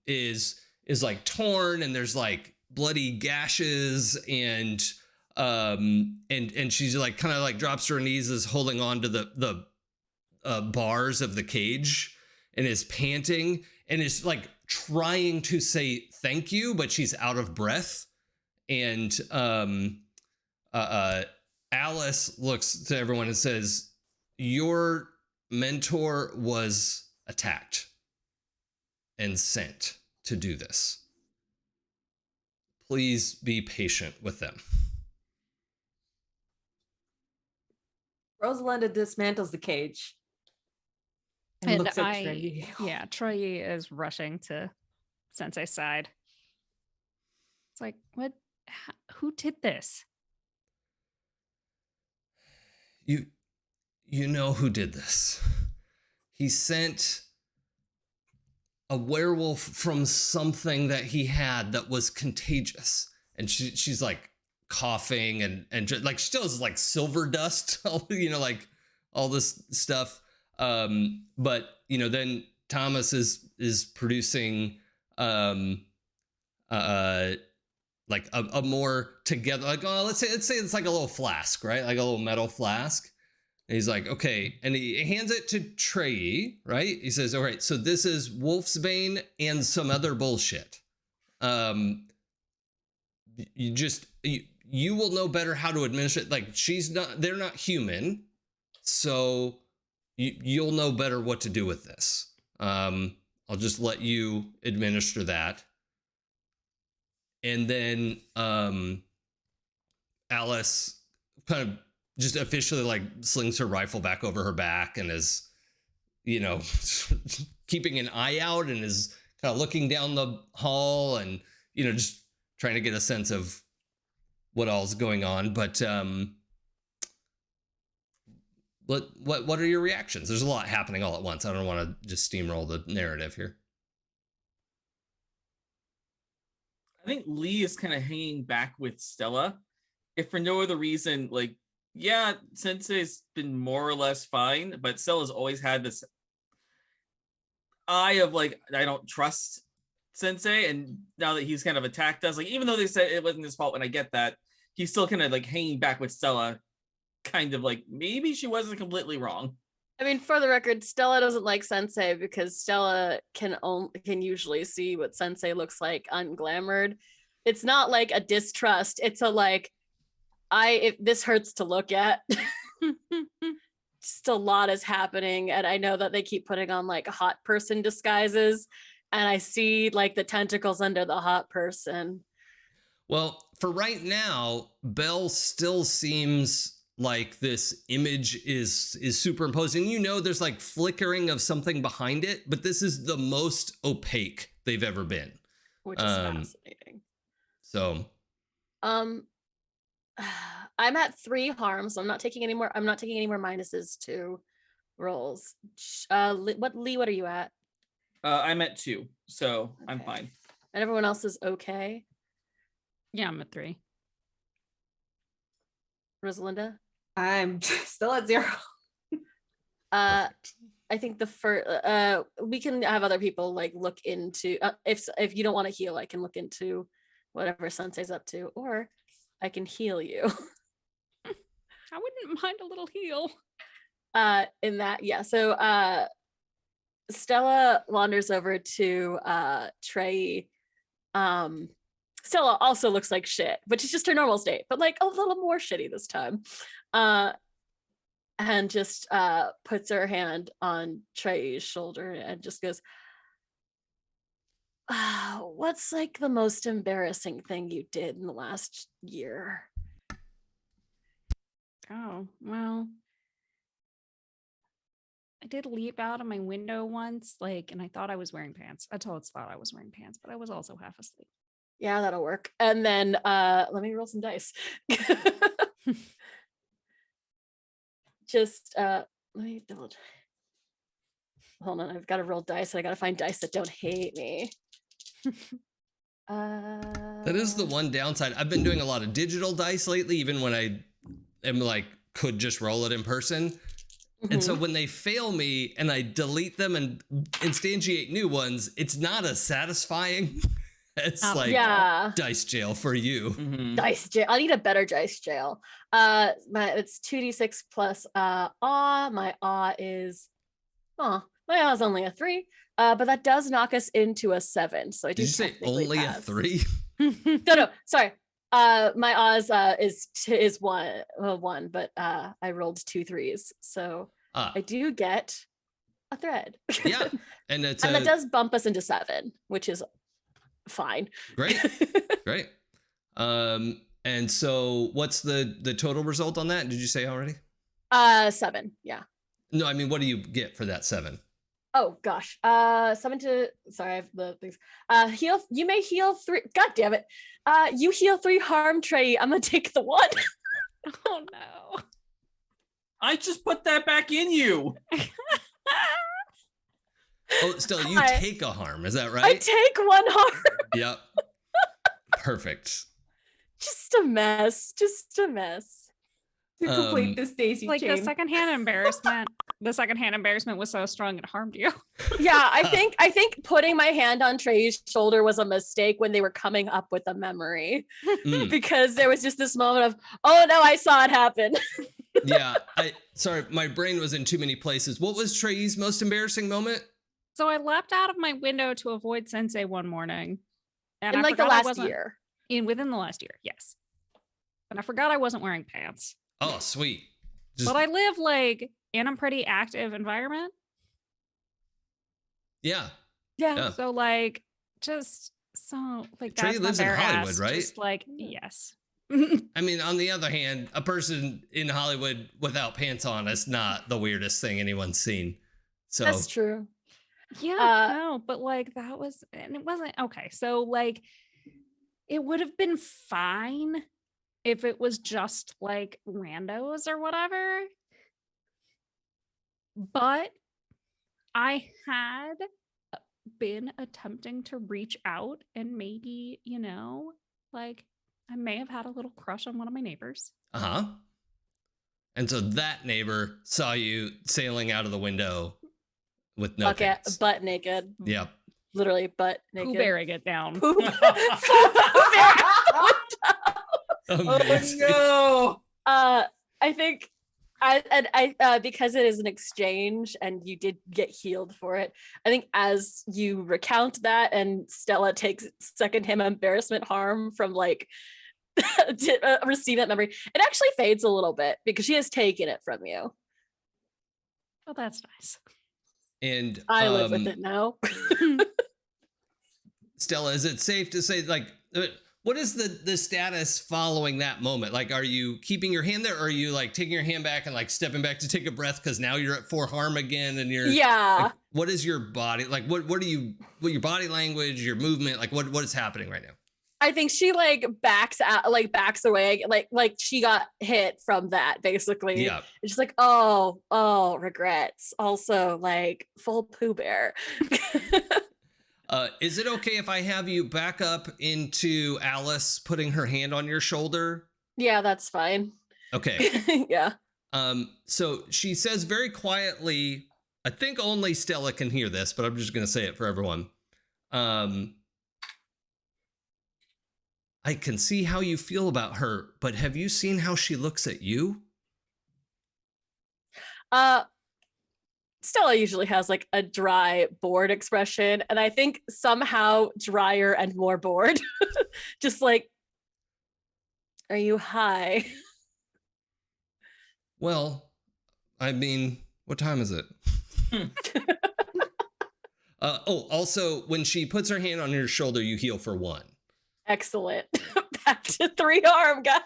Is like torn, and there's like bloody gashes, and she's like kind of like drops to her knees, is holding on to the bars of the cage, and is panting, and is like trying to say thank you, but she's out of breath. And Alice looks to everyone and says, your mentor was attacked and sent to do this. Please be patient with them. Rosalinda dismantles the cage and looks at Trey. Yeah, Trey is rushing to Sensei's side. It's like, what? Who did this? You know who did this. He sent a werewolf from something that he had that was contagious. And she's like coughing and like she still has like silver dust, you know, like all this stuff. But you know, then Thomas is producing like a more together, like, oh, let's say it's like a little flask, right? Like a little metal flask. And he's like, okay. And he hands it to Trey, right? He says, all right, so this is Wolfsbane and some other bullshit. You will know better how to administer it. Like they're not human. So you'll know better what to do with this. I'll just let you administer that. And then Alice kind of just officially like slings her rifle back over her back and is, you know, keeping an eye out, and is kind of looking down the hall and, you know, just trying to get a sense of what all's going on. But what are your reactions? There's a lot happening all at once. I don't want to just steamroll the narrative here. I think Lee is kind of hanging back with Stella, if for no other reason. Like, yeah, Sensei's been more or less fine, but Stella's always had this eye of like, I don't trust Sensei, and now that he's kind of attacked us, like, even though they said it wasn't his fault, and I get that, he's still kind of like hanging back with Stella, kind of like maybe she wasn't completely wrong. I mean, for the record, Stella doesn't like Sensei because Stella can usually see what Sensei looks like unglamored. It's not like a distrust. It's a like, this hurts to look at. Just a lot is happening, and I know that they keep putting on like hot person disguises, and I see like the tentacles under the hot person. Well, for right now, Belle still seems like this image is superimposed, and you know there's like flickering of something behind it, but this is the most opaque they've ever been, which is fascinating. So I'm at 3 harm, so I'm not taking any more minuses to rolls. What are you at? I'm at 2, so okay. I'm fine. And everyone else is okay? Yeah, I'm at 3. Rosalinda? I'm still at 0. I think the first we can have other people like look into if you don't want to heal, I can look into whatever Sensei's up to, or I can heal you. I wouldn't mind a little heal. In that, yeah. So Stella wanders over to Trey. Stella also looks like shit, which is just her normal state, but like a little more shitty this time. And just puts her hand on Trey's shoulder and just goes, what's like the most embarrassing thing you did in the last year? Oh, well, I did leap out of my window once, like, and I thought I was wearing pants. I thought I was wearing pants, but I was also half asleep. Yeah, that'll work. And then let me roll some dice. Just let me double. Hold on, I've got to roll dice, and I got to find dice that don't hate me. That is the one downside. I've been doing a lot of digital dice lately, even when I am like, could just roll it in person. And so when they fail me and I delete them and instantiate new ones, it's not as satisfying. It's like dice jail for you. Dice jail. I need a better dice jail. It's 2d6 plus awe. My awe is only a 3. But that does knock us into a 7. So I do. Did you say only pass. a 3? No, sorry. My Oz is 1, but I rolled 2 3s, so I do get a thread. Yeah, and it's and that does bump us into 7, which is fine. Great. And so what's the total result on that? Did you say already? 7. Yeah. No, I mean, what do you get for that 7? Oh gosh. 7 to. Sorry, I have the things. Heal. You may heal 3. God damn it. You heal 3 harm, Trey. I'm gonna take the 1. Oh no. I just put that back in you. Oh, still, you take a harm. Is that right? I take 1 harm. Yep. Perfect. Just a mess. To complete this daisy Like chain. the secondhand embarrassment. The secondhand embarrassment was so strong it harmed you. Yeah, I think putting my hand on Trey's shoulder was a mistake when they were coming up with a memory. Because there was just this moment of, oh no, I saw it happen. Yeah, sorry, my brain was in too many places. What was Trey's most embarrassing moment? So I leapt out of my window to avoid Sensei one morning. And In I like the forgot I last wasn't- year. Within the last year, yes. And I forgot I wasn't wearing pants. Oh, sweet. But I live like in a pretty active environment. Yeah. So like just so like Trey that's lives in Hollywood, right? Just like yes. I mean, on the other hand, a person in Hollywood without pants on is not the weirdest thing anyone's seen. So That's true. Yeah, no, but like that was, and it wasn't okay. So like it would have been fine if it was just like randos or whatever. But I had been attempting to reach out and maybe, like I may have had a little crush on one of my neighbors. And so that neighbor saw you sailing out of the window with no pants. Butt naked. Yep. Literally butt naked. Pooh bearing it down. Pooh Amazing. Oh no. I think I because it is an exchange and you did get healed for it. I think as you recount that and Stella takes secondhand embarrassment harm from like receive that memory, it actually fades a little bit because she has taken it from you. Oh, that's nice. And I live with it now. Stella, is it safe to say, like, what is the status following that moment? Like, are you keeping your hand there, or are you like taking your hand back and like stepping back to take a breath because now you're at 4 harm again and you're like, what is your body like? What your body language, your movement, like what is happening right now? I think she like backs away, like she got hit from that basically. Yeah. It's just like, oh, regrets. Also, like full Pooh Bear. Is it okay if I have you back up into Alice putting her hand on your shoulder? Yeah, that's fine. Okay. Yeah. So she says very quietly, I think only Stella can hear this, but I'm just going to say it for everyone. I can see how you feel about her, but have you seen how she looks at you? Stella usually has like a dry, bored expression, and I think somehow drier and more bored. Just like, are you high? Well, I mean, what time is it? Also, when she puts her hand on your shoulder, you heal for 1. Excellent. Back to 3 harm, guys.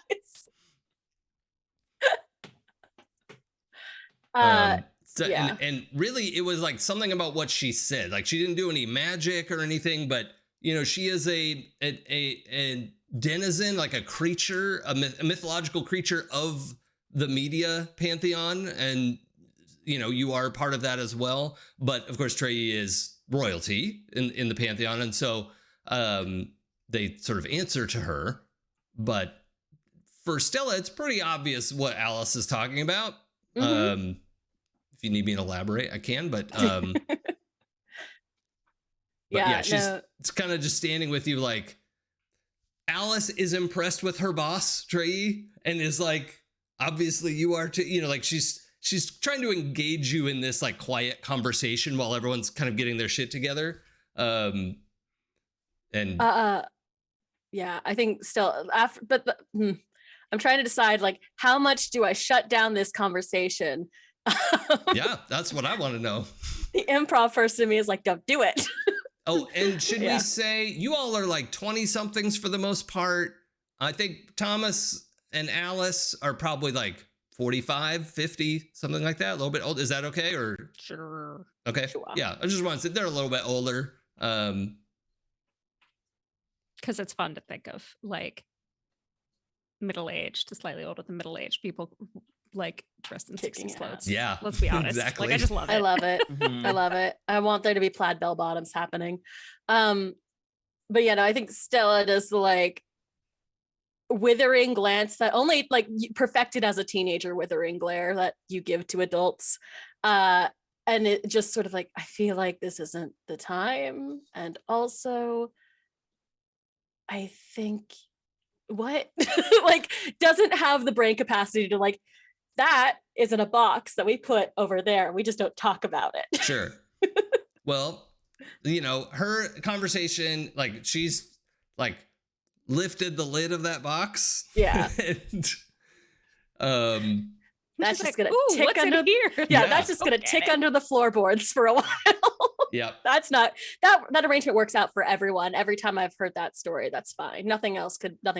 Yeah. And really, it was like something about what she said. Like she didn't do any magic or anything, but she is a denizen, like a creature, a mythological creature of the media pantheon, and you are part of that as well. But of course, Trey is royalty in the pantheon, and so they sort of answer to her. But for Stella, it's pretty obvious what Alice is talking about. Mhm. If you need me to elaborate, I can. But Yeah, it's kind of just standing with you, like Alice is impressed with her boss Trey, and is like, obviously you are too. You know, like she's trying to engage you in this like quiet conversation while everyone's kind of getting their shit together. And yeah, I think still after, but I'm trying to decide like how much do I shut down this conversation? yeah, that's what I want to know. The improv person in me is like, don't do it. Oh, and should Yeah. we say you all are like 20 somethings for the most part? I think Thomas and Alice are probably like 45, 50, something like that. A little bit old. Is that okay? Or Sure. okay. Sure. Yeah. I just want to say they're a little bit older. Because it's fun to think of like middle-aged to slightly older than middle-aged people like dressed in Kicking 60s clothes. ass. Yeah. Let's be honest. Exactly. Like I just love it. I love it. Mhm. I love it. I want there to be plaid bell bottoms happening. But yeah, no, I think Stella does the like withering glance that only like perfected as a teenager withering glare that you give to adults. And it just sort of like, I feel like this isn't the time. And also, I think what like doesn't have the brain capacity to like, that is in a box that we put over there. We just don't talk about it. Sure. Well, you know, her conversation, like she's like lifted the lid of that box. Yeah. And That's She's just like, gonna "Ooh, tick what's in under here?" Yeah, Yeah. that's just gonna Okay. tick under the floorboards for a while. yeah. That's not that arrangement works out for everyone. Every time I've heard that story, that's fine. Nothing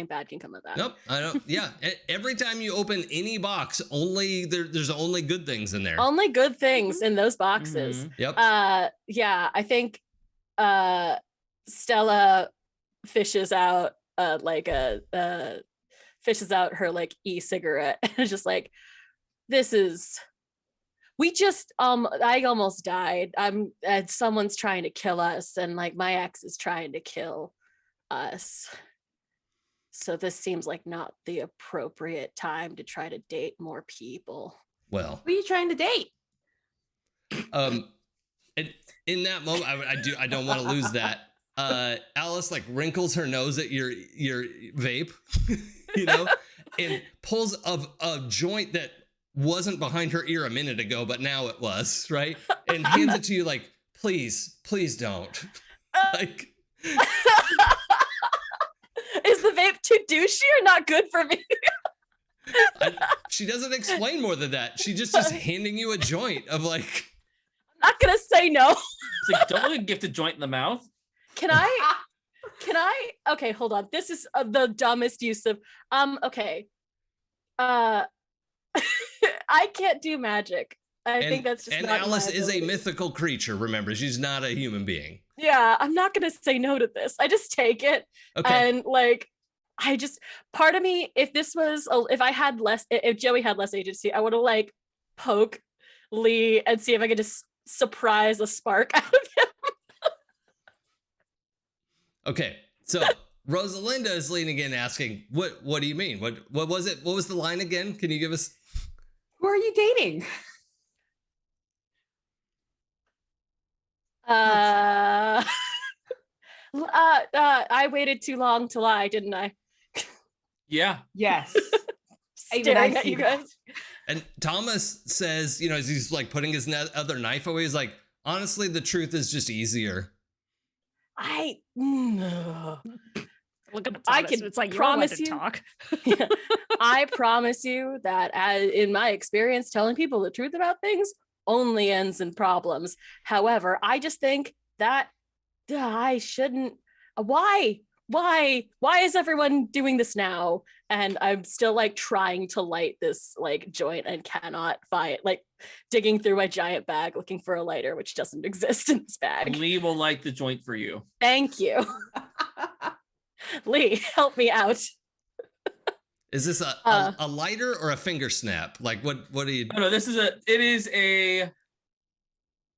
bad can come of that. Nope. I don't. Yeah. Every time you open any box, there's only good things in there. Only good things in those boxes. Mhm. Yep. Yeah, I think Stella fishes out fishes out her like e-cigarette and is just like, this is I almost died. And someone's trying to kill us, and like my ex is trying to kill us. So this seems like not the appropriate time to try to date more people. Well, Who are you trying to date? and in that moment, I don't want to lose that. Alice like wrinkles her nose at your vape, you know, and pulls a joint that wasn't behind her ear a minute ago, but now it was, right? And hands it to you like, please don't. Like, Is the vape too douchey or not good for me? she doesn't explain more than that. She just is handing you a joint of like, I'm not gonna say no. It's like, don't let a gift a joint in the mouth. Can I? Okay, hold on. This is the dumbest use of okay. I can't do magic. I think that's just and not Alice my is a ability. mythical creature. Remember, she's not a human being. Yeah, I'm not gonna say no to this. I just take it. Okay. And like, I just, part of me, if Joey had less agency, I would have like poke Lee and see if I could just surprise a spark out of him. Okay. So Rosalinda is leaning in asking, what do you mean? What was it? What was the line again? Can you give us? Who are you dating? I waited too long to lie, didn't I? Yeah. Yes. Even Staring I at see you that. guys. And Thomas says, you know, as he's like putting his other knife away, he's like, honestly, the truth is just easier. Look at the I Thomas, can it's like promise you're you- allowed to talk. Yeah. I promise you that in my experience, telling people the truth about things only ends in problems. However, I just think that I shouldn't. Why is everyone doing this now? And I'm still like trying to light this like joint and cannot find, like digging through my giant bag looking for a lighter, which doesn't exist in this bag. Lee will light the joint for you. Thank you. Lee, help me out. Is this a lighter or a finger snap? Like what do you? No, it is a,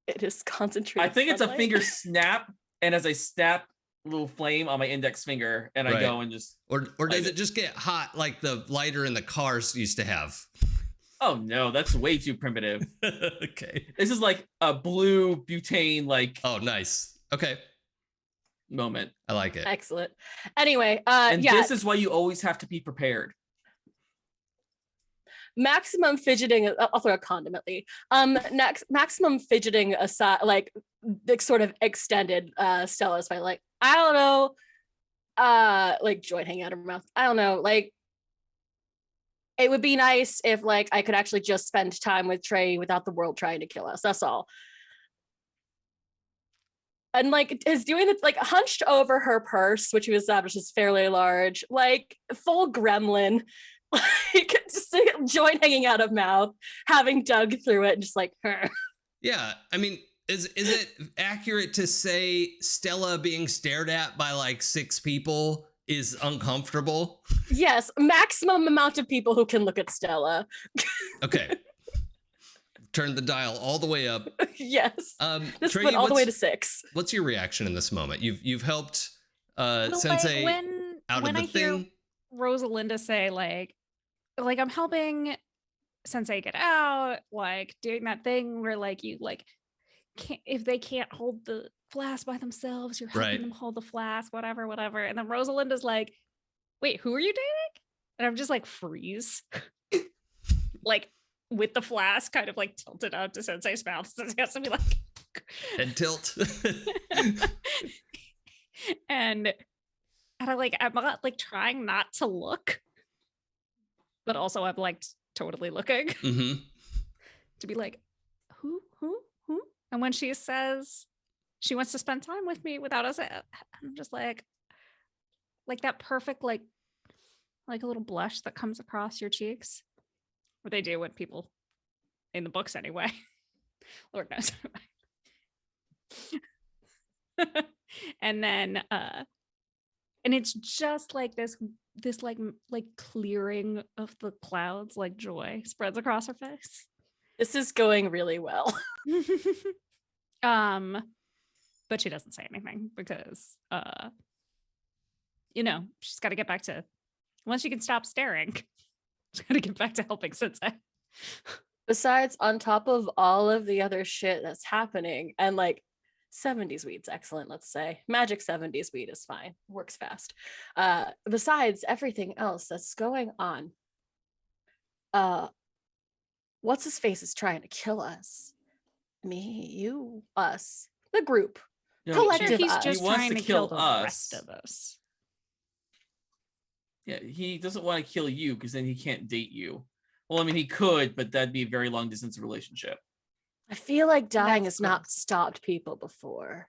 It is concentrated. I think it's a sunlight. finger snap. And as I snap, little flame on my index finger, and I Right. go and just. Or light does it it. just get hot like the lighter in the cars used to have? Oh no, that's way too primitive. Okay. This is like a blue butane like Oh, nice. Okay. moment. I like it. Excellent. Anyway, And yeah, this is why you always have to be prepared. maximum fidgeting. I'll throw a condom at Lee. Next, maximum fidgeting aside, like the sort of extended Stella's fight. Like, I don't know, like joint hanging out of her mouth. I don't know, like. It would be nice if like I could actually just spend time with Trey without the world trying to kill us. That's all. And like is doing it like hunched over her purse, which we established is fairly large, like full gremlin, like just a joint hanging out of mouth, having dug through it, and just like her. Yeah, I mean, is it accurate to say Stella being stared at by like 6 people is uncomfortable? Yes, maximum amount of people who can look at Stella. Okay. Turn the dial all the way up. Yes. This Trey, went all the way to 6. What's your reaction in this moment? You've helped Well, Sensei when out when of I the hear thing. Rosalinda say like I'm helping Sensei get out, like doing that thing where like you like can't, if they can't hold the flask by themselves, you're helping Right. them hold the flask, whatever. And then Rosalinda's like, wait, who are you dating? And I'm just like, freeze. Like with the flask kind of like tilted out to Sensei's mouth. Sensei has to be like Head tilt. and I'm not like trying not to look, but also I'm like totally looking Mm-hmm. to be like, who? And when she says she wants to spend time with me without us, I'm just like that perfect like a little blush that comes across your cheeks. What they do when people in the books anyway. Lord knows. And then and it's just like this like clearing of the clouds, like joy spreads across her face. This is going really well. But she doesn't say anything because she's got to get back to, once she can stop staring, she's got to get back to helping Sensei. Besides, on top of all of the other shit that's happening, and like 70s weed's excellent, let's say. Magic 70s weed is fine. Works fast. Besides everything else that's going on, what's his face is trying to kill us. Me, you, us, the group. You know, Collective He's us. just He wants trying to to kill the us. rest of us. Yeah, he doesn't want to kill you because then he can't date you. Well, I mean, he could, but that'd be a very long distance relationship. I feel like dying That's has not stopped people before.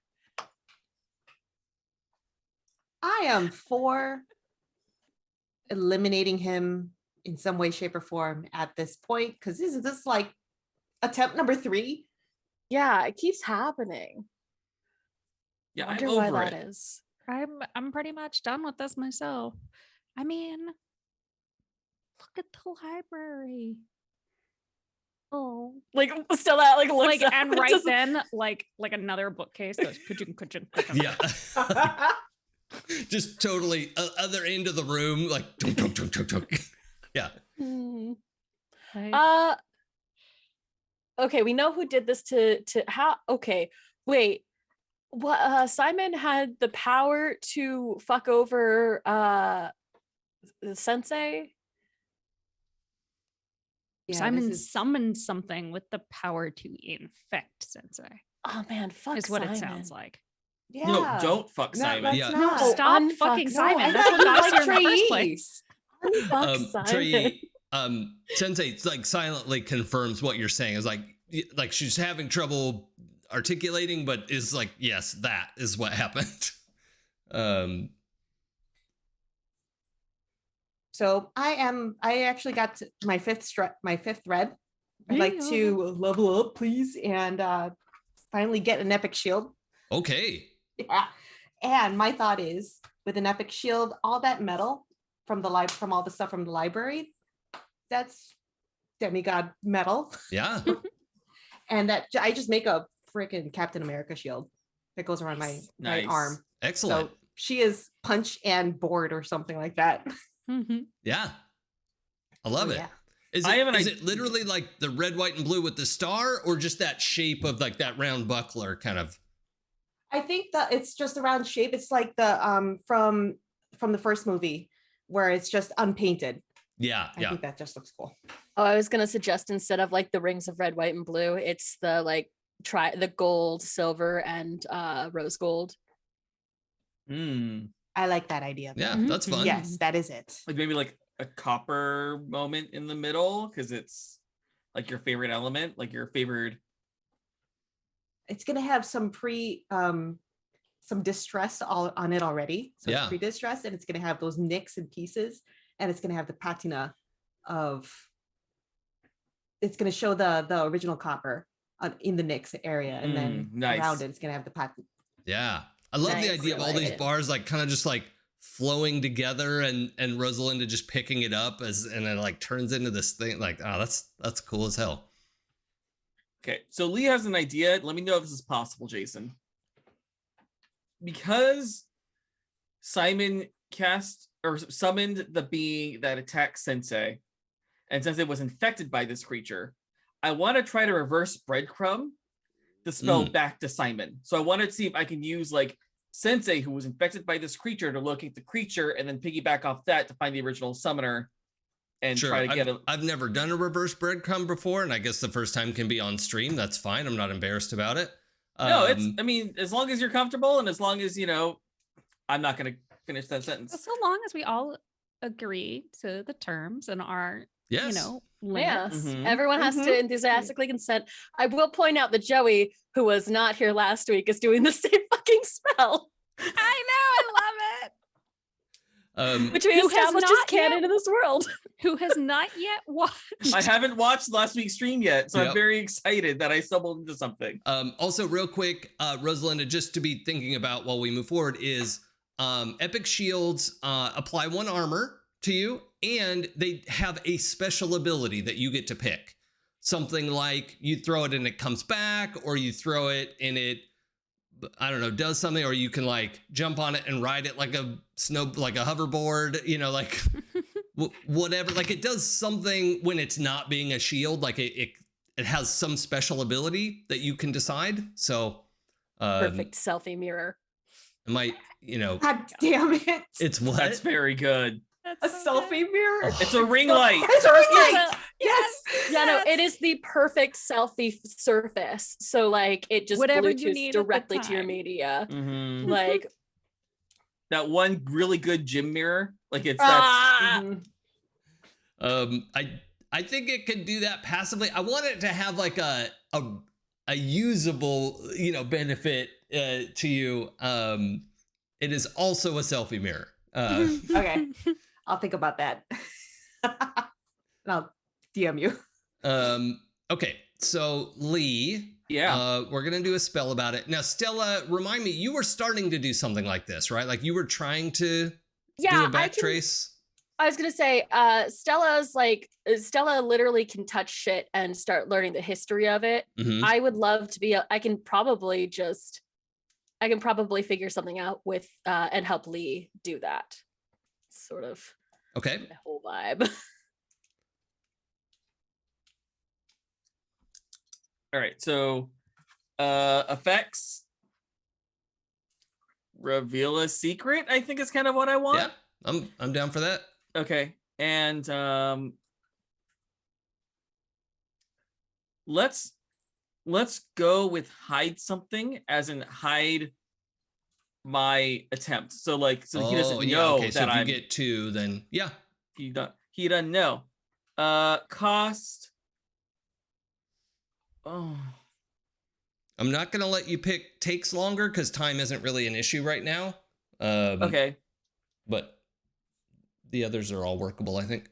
I am for eliminating him in some way, shape, or form at this point, because isn't this like attempt number 3? Yeah, it keeps happening. Yeah, I wonder I'm why over that it. is. I'm pretty much done with this myself. I mean, look at the library. Oh, like Stella like looks Like up and and right just- then, like another bookcase goes kuching. Yeah. Just totally other end of the room, like tunk, tunk, tunk, tunk, tunk. Yeah. Hmm. Like, Okay, we know who did this to how. Okay, wait. What Simon had the power to fuck over the Sensei? Simon summoned something with the power to infect Sensei. Oh man, fuck Is what Simon. it sounds like. Yeah. No, don't fuck No, Simon. let's Yeah. No, not. stop unfuck fucking Simon. Simon. I That's thought what you got us liked here in the first Trey. place. Unfuck Simon. Trey, Sensei like silently confirms what you're saying. Is like she's having trouble articulating, but is like, yes, that is what happened. So I actually got to my fifth thread. I'd like to level up, please, and finally get an epic shield. Okay. Yeah. And my thought is, with an epic shield, all that metal from from all the stuff from the library, that's demigod metal. Yeah. And that I just make a freaking Captain America shield that goes around my Nice. arm. Excellent. So she is punch and board or something like that. Mhm. Yeah. I love Oh, it. yeah. Is I have an is idea. it literally like the red, white, and blue with the star, or just that shape of like that round buckler kind of? I think that it's just a round shape. It's like the from the first movie where it's just unpainted. Yeah, I yeah. think that just looks cool. Oh, I was gonna suggest instead of like the rings of red, white, and blue, it's the like the gold, silver, and rose gold. I like that idea. Yeah, Mhm. that's fun. Yes, that is it. Like maybe like a copper moment in the middle because it's like your favorite element, like your favorite. It's gonna have some some distress all on it already. So Yeah. it's pre-distressed, and it's gonna have those nicks and pieces, and it's gonna have the patina of. It's gonna show the original copper in the nicks area, and then nice. around it, it's gonna have the patina. Yeah. I love the Nice, idea I of all like these it. bars like kind of just like flowing together and Rosalinda just picking it up and it like turns into this thing. Like, oh, that's cool as hell. Okay, so Lee has an idea. Let me know if this is possible, Jason. Because Simon cast or summoned the being that attacked Sensei, and Sensei was infected by this creature, I want to try to reverse breadcrumb the spell back to Simon. So I wanted to see if I can use like Sensei, who was infected by this creature, to locate the creature and then piggyback off that to find the original summoner and Sure. try to get a. I've never done a reverse breadcrumb before, and I guess the first time can be on stream. That's fine. I'm not embarrassed about it. No, it's. I mean, as long as you're comfortable and as long as I'm not going to finish that sentence. So long as we all agree to the terms and are, yes. Yeah, limits. everyone has to enthusiastically consent. I will point out that Joey, who was not here last week, is doing the same fucking spell, I know, I love it. which we Who has established is not canon yet- in this world. Who has not yet watched? I haven't watched last week's stream yet, so Yep. I'm very excited that I stumbled into something. Also, real quick, Rosalinda, just to be thinking about while we move forward is epic shields apply 1 armor to you, and they have a special ability that you get to pick. Something like you throw it and it comes back, or you throw it and it, I don't know, does something, or you can like jump on it and ride it like a hoverboard, like whatever. Like it does something when it's not being a shield. Like it has some special ability that you can decide. So Perfect selfie mirror. it might, God damn it! it's what? That's very good. A selfie mirror. Oh. It's a ring light. It's a ring It's light. a- Yes. Yeah, no, it is the perfect selfie surface. So like it just Whatever you Bluetooths need at the directly to your time. media. Mhm. Like That one really good gym mirror. Like it's ah! Mhm. I think it could do that passively. I want it to have like a usable, benefit to you. It is also a selfie mirror. Okay. I'll think about that. And I'll DM you. Okay, so Lee, yeah. we're gonna do a spell about it. Now, Stella, remind me, you were starting to do something like this, right? Like you were trying to do Yeah, a back trace. I was gonna say, Stella literally can touch shit and start learning the history of it. Mhm. I would love to be. I can probably figure something out with and help Lee do that. Sort of Okay. my whole vibe. All right. So effects. Reveal a secret, I think is kind of what I want. Yeah, I'm down for that. Okay. And let's go with hide something, as in hide my attempt. So he doesn't know okay, so that if you I'm get 2, then yeah. he doesn't know. Cost. Oh, I'm not gonna let you pick takes longer because time isn't really an issue right now. okay. But the others are all workable, I think.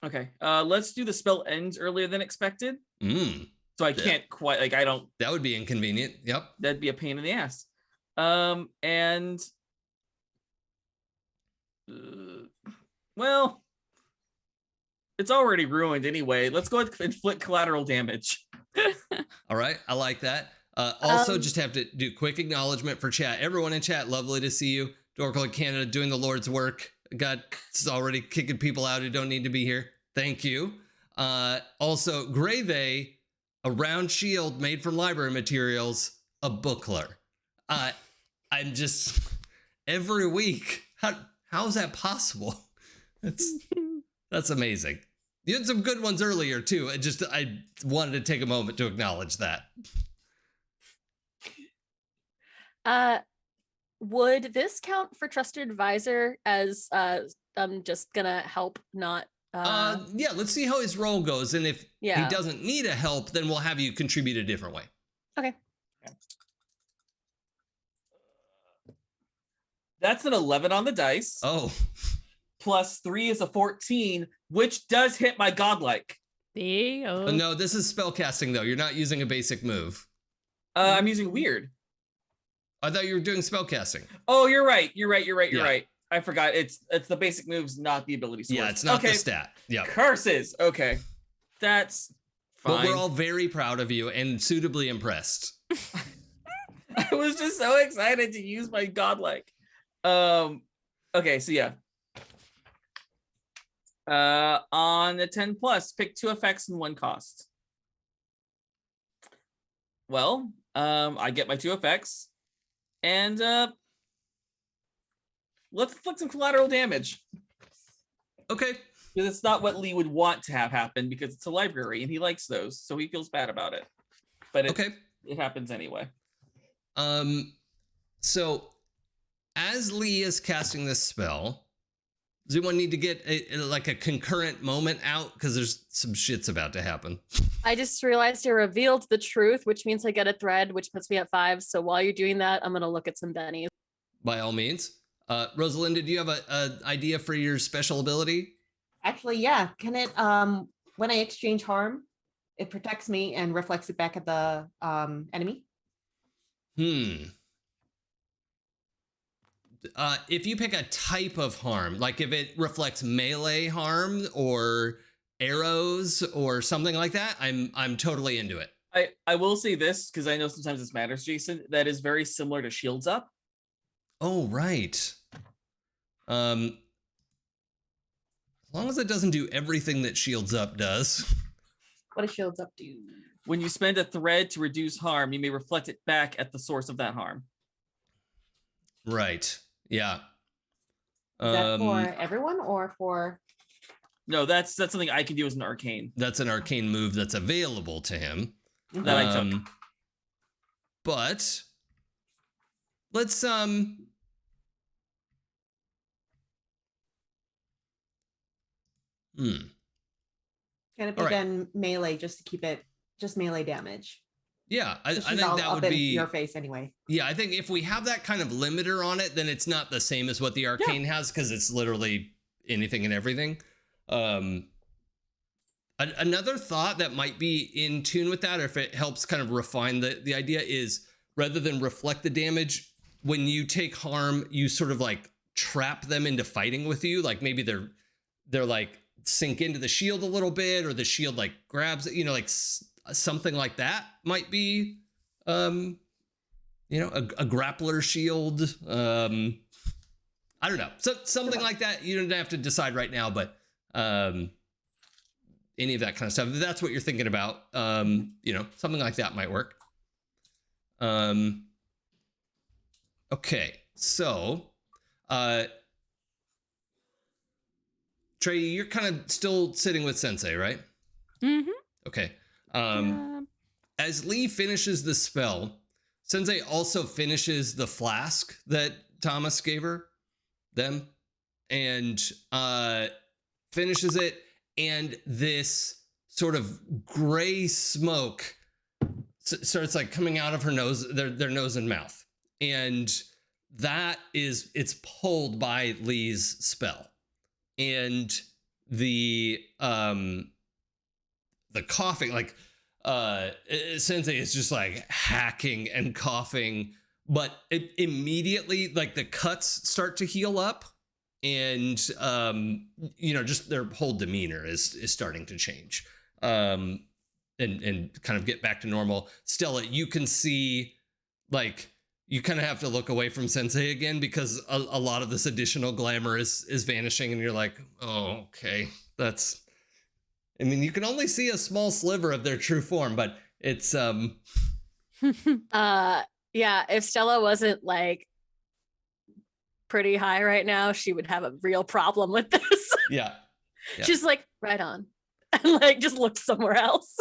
Okay. Let's do the spell ends earlier than expected. So I Yeah. can't quite I don't. That would be inconvenient. Yep. That'd be a pain in the ass. And well, it's already ruined anyway. Let's go with inflict collateral damage. All right, I like that. Also, Um, just have to do quick acknowledgement for chat. Everyone in chat, lovely to see you. Oracle of Canada doing the Lord's work. It's already kicking people out who don't need to be here. Thank you. Also, Grave, a round shield made from library materials, a bookler. I'm just every week. How is that possible? That's amazing. You had some good ones earlier too. I wanted to take a moment to acknowledge that. Would this count for trusted advisor as I'm just gonna help not Yeah, let's see how his role goes. And if he doesn't need a help, then we'll have you contribute a different way. Okay. That's an 11 on the dice. Oh. Plus 3 is a 14, which does hit my godlike. No, this is spellcasting though. You're not using a basic move. I'm using weird. I thought you were doing spellcasting. Oh, you're right. You're right. I forgot. It's the basic moves, not the ability source. Yeah, it's not the stat. Yeah. Curses. Okay. That's fine. But we're all very proud of you and suitably impressed. I was just so excited to use my godlike. Okay, so yeah. On the 10 plus, pick 2 effects and 1 cost. Well, I get my 2 effects, and let's inflict some collateral damage. Okay. Because it's not what Lee would want to have happen because it's a library and he likes those, so he feels bad about it. But it happens anyway. So as Lee is casting this spell, does anyone need to get a concurrent moment out? Because there's some shit's about to happen. I just realized I revealed the truth, which means I get a thread, which puts me at 5. So while you're doing that, I'm going to look at some bennies. By all means. Rosalinda, do you have an idea for your special ability? Actually, yeah. Can it, when I exchange harm, it protects me and reflects it back at the enemy? If you pick a type of harm, like if it reflects melee harm or arrows or something like that, I'm totally into it. I will say this, because I know sometimes this matters, Jason, that is very similar to Shields Up. Oh, right. As long as it doesn't do everything that Shields Up does. What does Shields Up do? When you spend a thread to reduce harm, you may reflect it back at the source of that harm. Right. Yeah. Is that for everyone or for? No, that's something I can do as an arcane. That's an arcane move that's available to him. That I took. But let's Can it be done melee just to keep it just melee damage? Yeah, I think that would be your face anyway. Yeah, I think if we have that kind of limiter on it, then it's not the same as what the arcane has because it's literally anything and everything. Another thought that might be in tune with that, or if it helps kind of refine the idea, is rather than reflect the damage, when you take harm, you sort of like trap them into fighting with you. Like maybe they're like sink into the shield a little bit, or the shield like grabs it, like something like that might be, a grappler shield. I don't know. So something like that. You don't have to decide right now, but any of that kind of stuff. If that's what you're thinking about, something like that might work. Okay, so Trey, you're kind of still sitting with Sensei, right? Mm-hmm. Okay. As Lee finishes the spell, Sensei also finishes the flask that Thomas gave them, and finishes it, and this sort of gray smoke starts like coming out of her nose, their nose and mouth, and it's pulled by Lee's spell, and the coughing, like Sensei is just like hacking and coughing, but it immediately, like, the cuts start to heal up, and just their whole demeanor is starting to change, and kind of get back to normal. Stella, you can see, like, you kind of have to look away from Sensei again because a lot of this additional glamour is vanishing, and you're like, oh, okay, that's. I mean, you can only see a small sliver of their true form, but it's Yeah, if Stella wasn't like pretty high right now, she would have a real problem with this. yeah. Yeah. She's like, right on. And like just look somewhere else.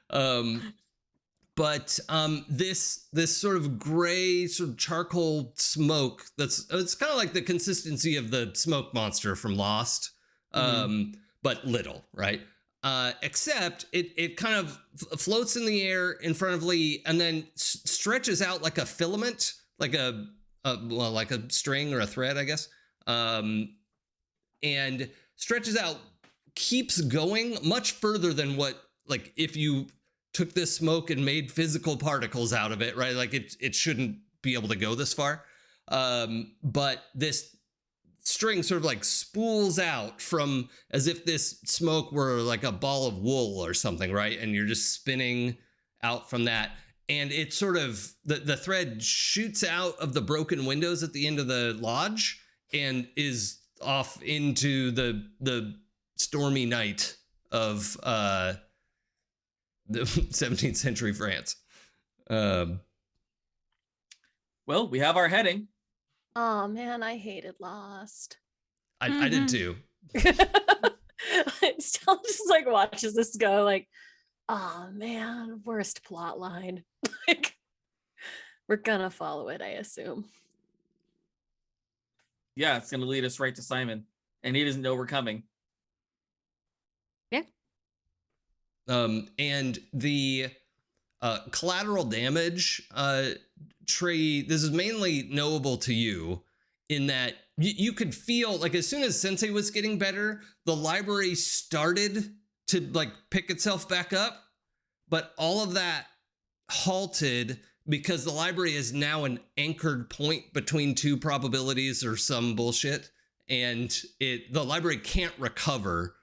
But this sort of gray sort of charcoal smoke it's kind of like the consistency of the smoke monster from Lost, but little, right? Except it kind of floats in the air in front of Lee and then stretches out like a filament, like a string or a thread, I guess, and stretches out, keeps going much further than what, like, if you took this smoke and made physical particles out of it, right? Like it shouldn't be able to go this far. But this string sort of like spools out from as if this smoke were like a ball of wool or something, right? And you're just spinning out from that. And it sort of, the thread shoots out of the broken windows at the end of the lodge and is off into the stormy night of the 17th century France. Well, we have our heading. Oh man, I hated Lost. I did too. Stella just like watches this go like, oh man, worst plot line. Like, we're gonna follow it, I assume. Yeah, it's going to lead us right to Simon, and he doesn't know we're coming. Yeah. And the collateral damage tree, this is mainly knowable to you in that you could feel, like, as soon as Sensei was getting better, the library started to like pick itself back up, but all of that halted because the library is now an anchored point between two probabilities or some bullshit, and the library can't recover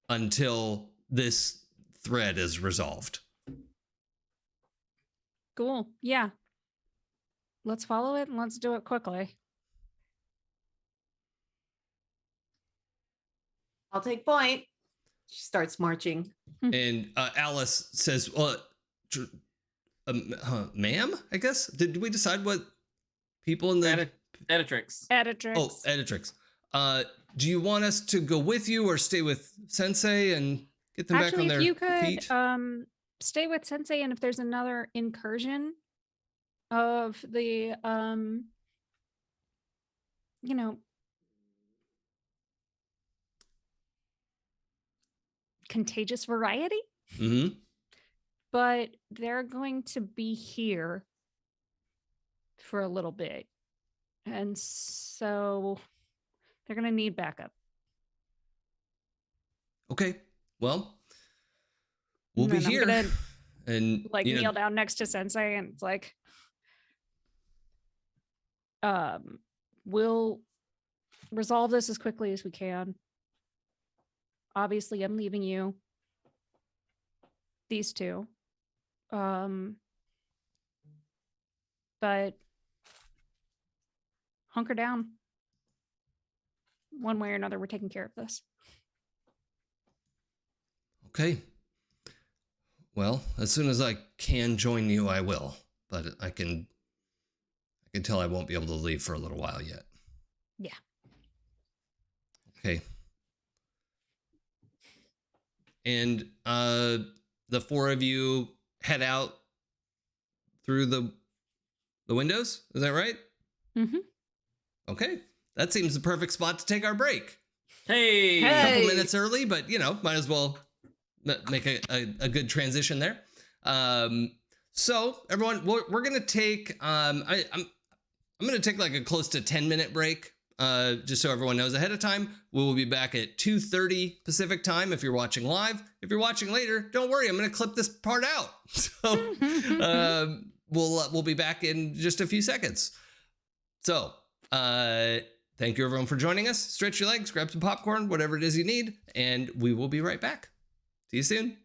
until this thread is resolved. Cool. Yeah. Let's follow it and let's do it quickly. I'll take point. She starts marching. And Alice says, well, ma'am, I guess? Did we decide what people in the... Editrix. Editrix. Oh, Editrix. Do you want us to go with you or stay with Sensei and get them back on their if you could, feet? stay with Sensei, and if there's another incursion of the, contagious variety, Mm-hmm. but they're going to be here for a little bit. And so they're going to need backup. Okay. Well, we'll be And I'm here. gonna, And like, kneel down next to Sensei, and it's like, we'll resolve this as quickly as we can. Obviously, I'm leaving you these two. But hunker down. One way or another, we're taking care of this. Okay. Well, as soon as I can join you, I will. But I can tell I won't be able to leave for a little while yet. Yeah. Okay. And the four of you head out through the windows. Is that right? Mm-hmm. Okay. That seems the perfect spot to take our break. Hey. A couple Hey. minutes early, but might as well make a good transition there. So everyone, we're gonna take I'm gonna take like a close to 10-minute break. Just so everyone knows ahead of time. We will be back at 2:30 Pacific time if you're watching live. If you're watching later, don't worry, I'm gonna clip this part out. So we'll be back in just a few seconds. So thank you everyone for joining us. Stretch your legs, grab some popcorn, whatever it is you need, and we will be right back. See you soon.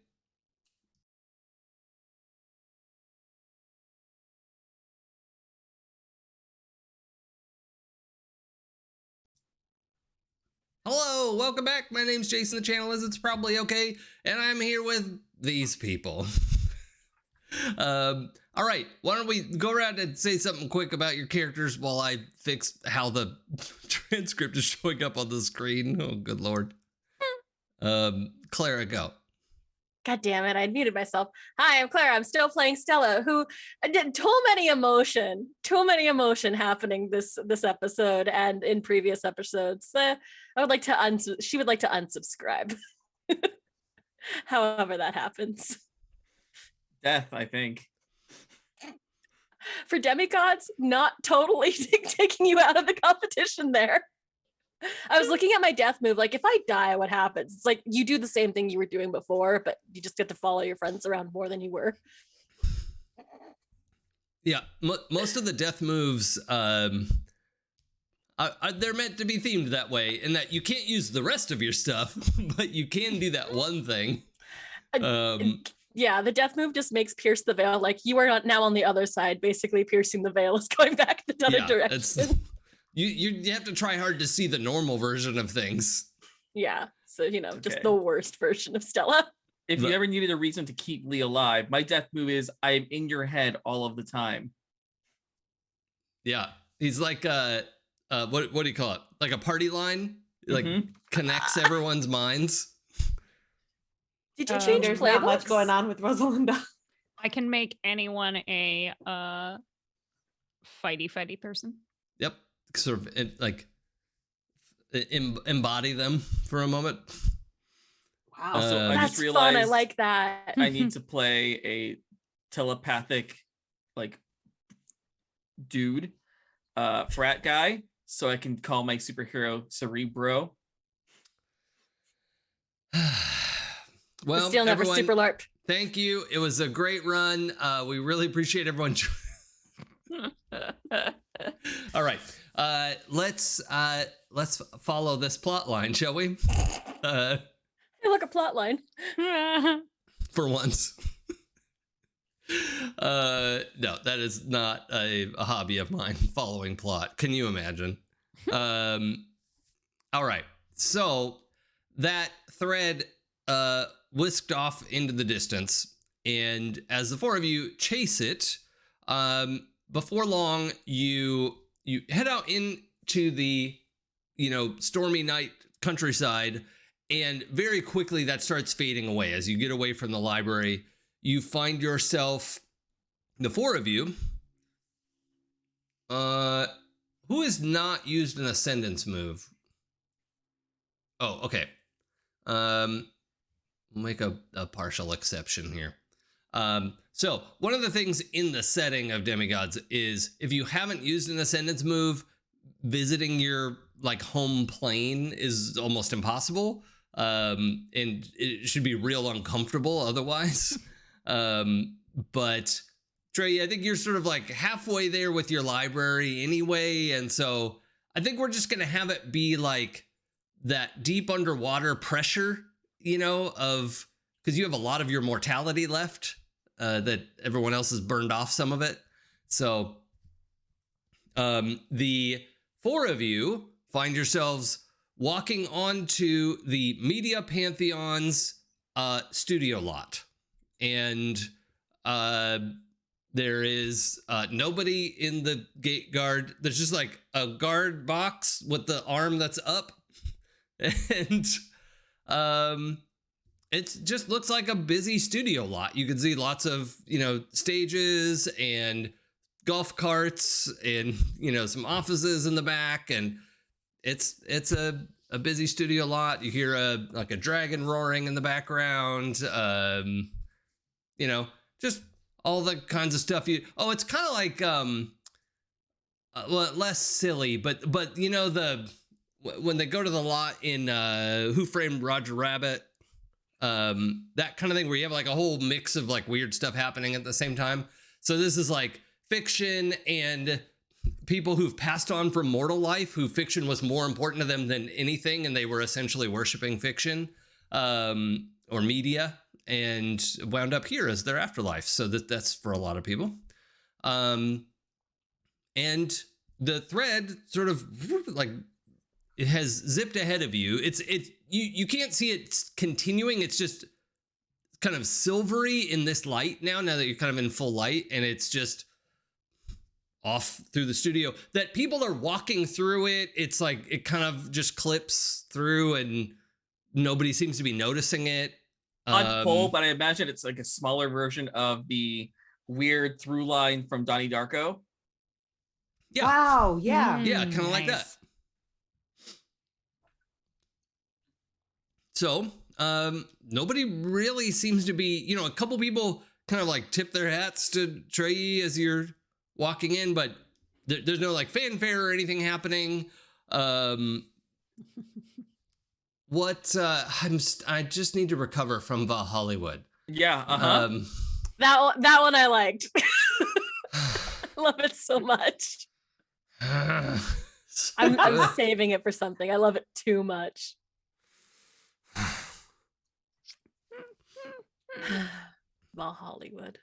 Hello, welcome back. My name's Jason, the channel is It's Probably Okay, and I'm here with these people. All right, why don't we go around and say something quick about your characters while I fix how the transcript is showing up on the screen. Oh, good lord. Clara, go. God damn it, I muted myself. Hi, I'm Clara. I'm still playing Stella, who did too many emotion happening this episode and in previous episodes. I would like to she would like to unsubscribe. However that happens. Death, I think. For Demigods, not totally taking you out of the competition there. I was looking at my death move, like if I die, what happens? It's like you do the same thing you were doing before, but you just get to follow your friends around more than you were. Yeah, most of the death moves, they're meant to be themed that way, in that you can't use the rest of your stuff, but you can do that one thing. Yeah, the death move just makes pierce the veil. Like you are not now on the other side, basically piercing the veil is going back the other direction. You have to try hard to see the normal version of things. Yeah, so just Okay. the worst version of Stella. If you ever needed a reason to keep Lee alive, my death move is I'm in your head all of the time. Yeah, he's like what do you call it? Like a party line, like connects everyone's minds. Did you change There's playbooks? not much going on with Rosalinda. I can make anyone a fighty person. Yep, sort of like embody them for a moment. Wow. Also, I That's just realized fun. I like that. I need to play a telepathic, like, dude, frat guy, so I can call my superhero Cerebro. Well, Still never everyone, super LARP. thank you. It was a great run. We really appreciate everyone. All right, let's follow this plot line, shall we? Hey, look, a plot line. For once. No, that is not a hobby of mine, following plot. Can you imagine? All right, so that thread whisked off into the distance, and as the four of you chase it, before long you head out into the stormy night countryside, and very quickly that starts fading away. As you get away from the library, you find yourself, the four of you, who has not used an ascendance move? Oh, okay. We'll make a partial exception here. So one of the things in the setting of Demigods is if you haven't used an ascendance move, visiting your home plane is almost impossible. And it should be real uncomfortable otherwise. But Trey, I think you're sort of halfway there with your library anyway. And so I think we're just going to have it be like that deep underwater pressure, because you have a lot of your mortality left, that everyone else has burned off some of it. So the four of you find yourselves walking onto the Media Pantheon's studio lot. And there is nobody in the gate guard. There's just a guard box with the arm that's up. And it just looks like a busy studio lot. You can see lots of, stages and golf carts and, some offices in the back. And it's a busy studio lot. You hear a dragon roaring in the background. Just all the kinds of stuff it's kind of like less silly, but when they go to the lot in Who Framed Roger Rabbit, that kind of thing where you have a whole mix of weird stuff happening at the same time. So this is fiction and people who've passed on from mortal life, who fiction was more important to them than anything, and they were essentially worshiping fiction or media, and wound up here as their afterlife. So that's for a lot of people. And the thread sort of it has zipped ahead of you. You can't see it continuing. It's just kind of silvery in this light now that you're kind of in full light, and it's just off through the studio. That people are walking through it. It's like it kind of just clips through, and nobody seems to be noticing it. Odd pull, but I imagine it's like a smaller version of the weird through line from Donnie Darko. Yeah. Wow. Yeah. Yeah, kind of like that. Nice. So, nobody really seems to be, a couple people kind of like tip their hats to Trey as you're walking in, but there's no like fanfare or anything happening. I just need to recover from Hollywood. Yeah. That one I liked. I love it so much. I'm saving it for something. I love it too much. Well, Hollywood.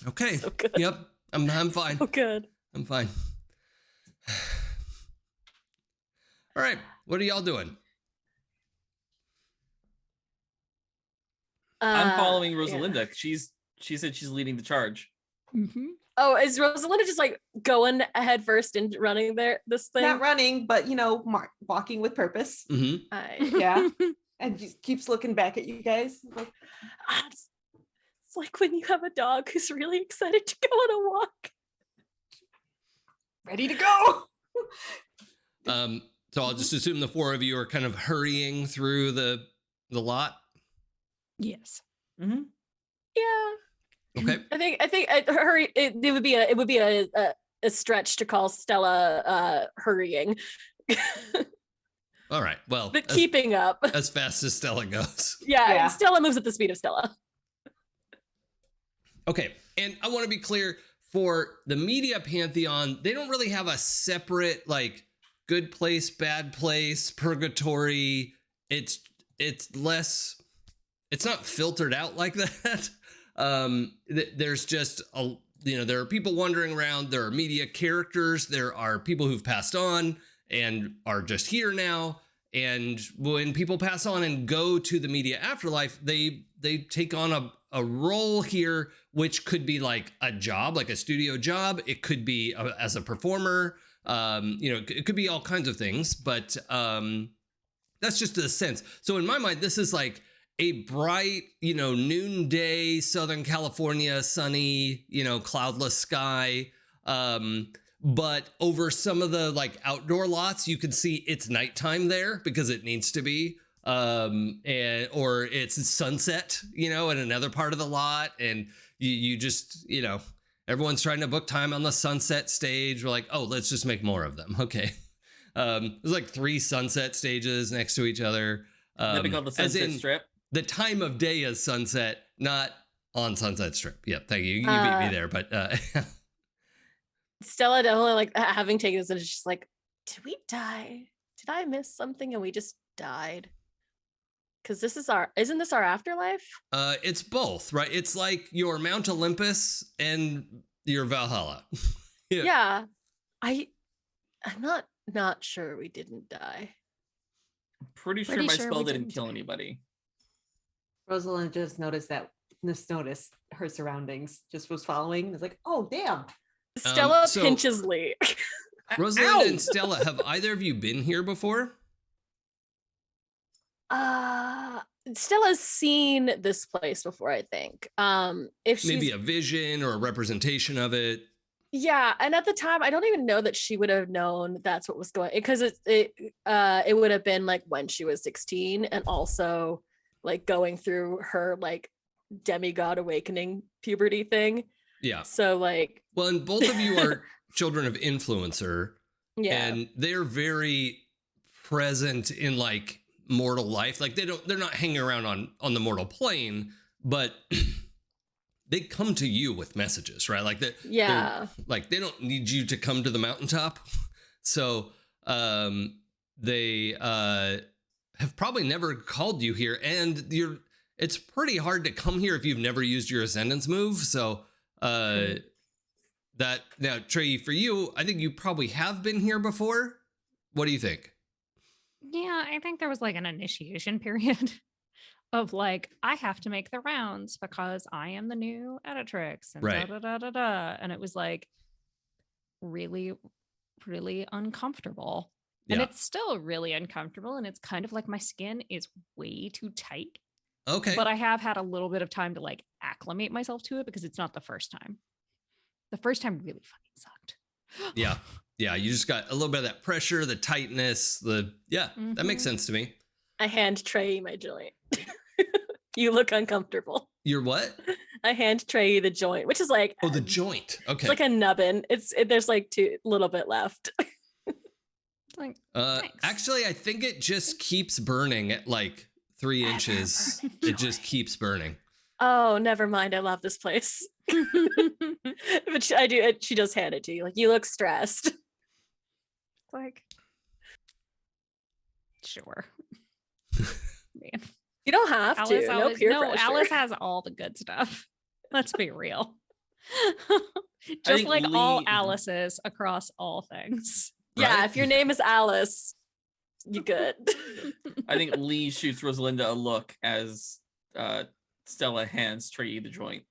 Okay. So good. Yep. I'm fine. So good. I'm fine. All right. What are y'all doing? I'm following Yeah. Rosalinda. She said she's leading the charge. Mm-hmm. Oh, is Rosalinda just like going ahead first and running this thing? Not running, but walking with purpose. Mm-hmm. Yeah. And just keeps looking back at you guys. Like, It's like when you have a dog who's really excited to go on a walk. ready to go. So I'll just assume the four of you are kind of hurrying through the lot. Yes. Mm-hmm. Yeah. Okay. I think hurry. It would be a stretch to call Stella hurrying, All right. Well, but keeping up. as fast as Stella goes. Yeah, Stella moves at the speed of Stella. Okay. And I want to be clear, for the media pantheon, they don't really have a separate like good place, bad place, purgatory. It's less, it's not filtered out like that. There's just there are people wandering around. There are media characters. There are people who've passed on and are just here now. And when people pass on and go to the media afterlife, they take on a role here, which could be like a job, like a studio job. It could be as a performer. It could be all kinds of things, but that's just a sense. So in my mind, this is like a bright, noonday Southern California, sunny, cloudless sky. But over some of the like outdoor lots, you can see it's nighttime there because it needs to be, or it's sunset, in another part of the lot. And you just, everyone's trying to book time on the sunset stage. We're like, oh, let's just make more of them. Okay. There's like 3 sunset stages next to each other. That'd be called the Sunset Strip. The time of day is sunset, not on Sunset Strip. Yeah, thank you. You beat me there, but Stella definitely like having taken this and it's just like, did we die? Did I miss something and we just died? Because isn't this our afterlife? It's both, right? It's like your Mount Olympus and your Valhalla. Yeah. I'm not sure we didn't die. Pretty sure my spell didn't kill anybody. Rosalind just noticed her surroundings, just was following. It's like, oh, damn. Stella pinches Lee. Rosalind and Stella, have either of you been here before? Stella's seen this place before, I think. If she's maybe a vision or a representation of it. Yeah, and at the time, I don't even know that she would have known that's what was going, because it would have been like when she was 16, and also like going through her like demigod awakening puberty thing. Yeah. So like, well, and both of you are children of influencer. Yeah. And they're very present in like mortal life. Like they're not hanging around on the mortal plane, but they come to you with messages, right? Like that. Yeah. Like they don't need you to come to the mountaintop. So they have probably never called you here, and it's pretty hard to come here if you've never used your ascendance move. So that now, Trey, for you, I think you probably have been here before. What do you think? Yeah, I think there was like an initiation period of like, I have to make the rounds because I am the new editrix and Right. da da da da da. And it was like really, really uncomfortable. And Yeah. it's still really uncomfortable. And it's kind of like my skin is way too tight. Okay. But I have had a little bit of time to like acclimate myself to it because it's not the first time. The first time really fucking sucked. Yeah. Yeah. You just got a little bit of that pressure, the tightness, that makes Mhm. sense to me. I hand Trey my joint. You look uncomfortable. You're what? I hand Trey the joint, which is like Oh, the joint. Okay. it's like a nubbin. There's like too little bit left. Like, Actually, I think it just keeps burning at like 3 inches. It just keeps burning. Oh, never mind. I love this place. But she does hand it to you. Like, you look stressed. like, sure. Man. You don't have Alice to. always, No peer no, pressure. Alice has all the good stuff. Let's be real. Just think like all Lee- Alice's across all things. Yeah, Right? if your name is Alice, you good. I think Lee shoots Rosalinda a look as Stella hands Trey the joint.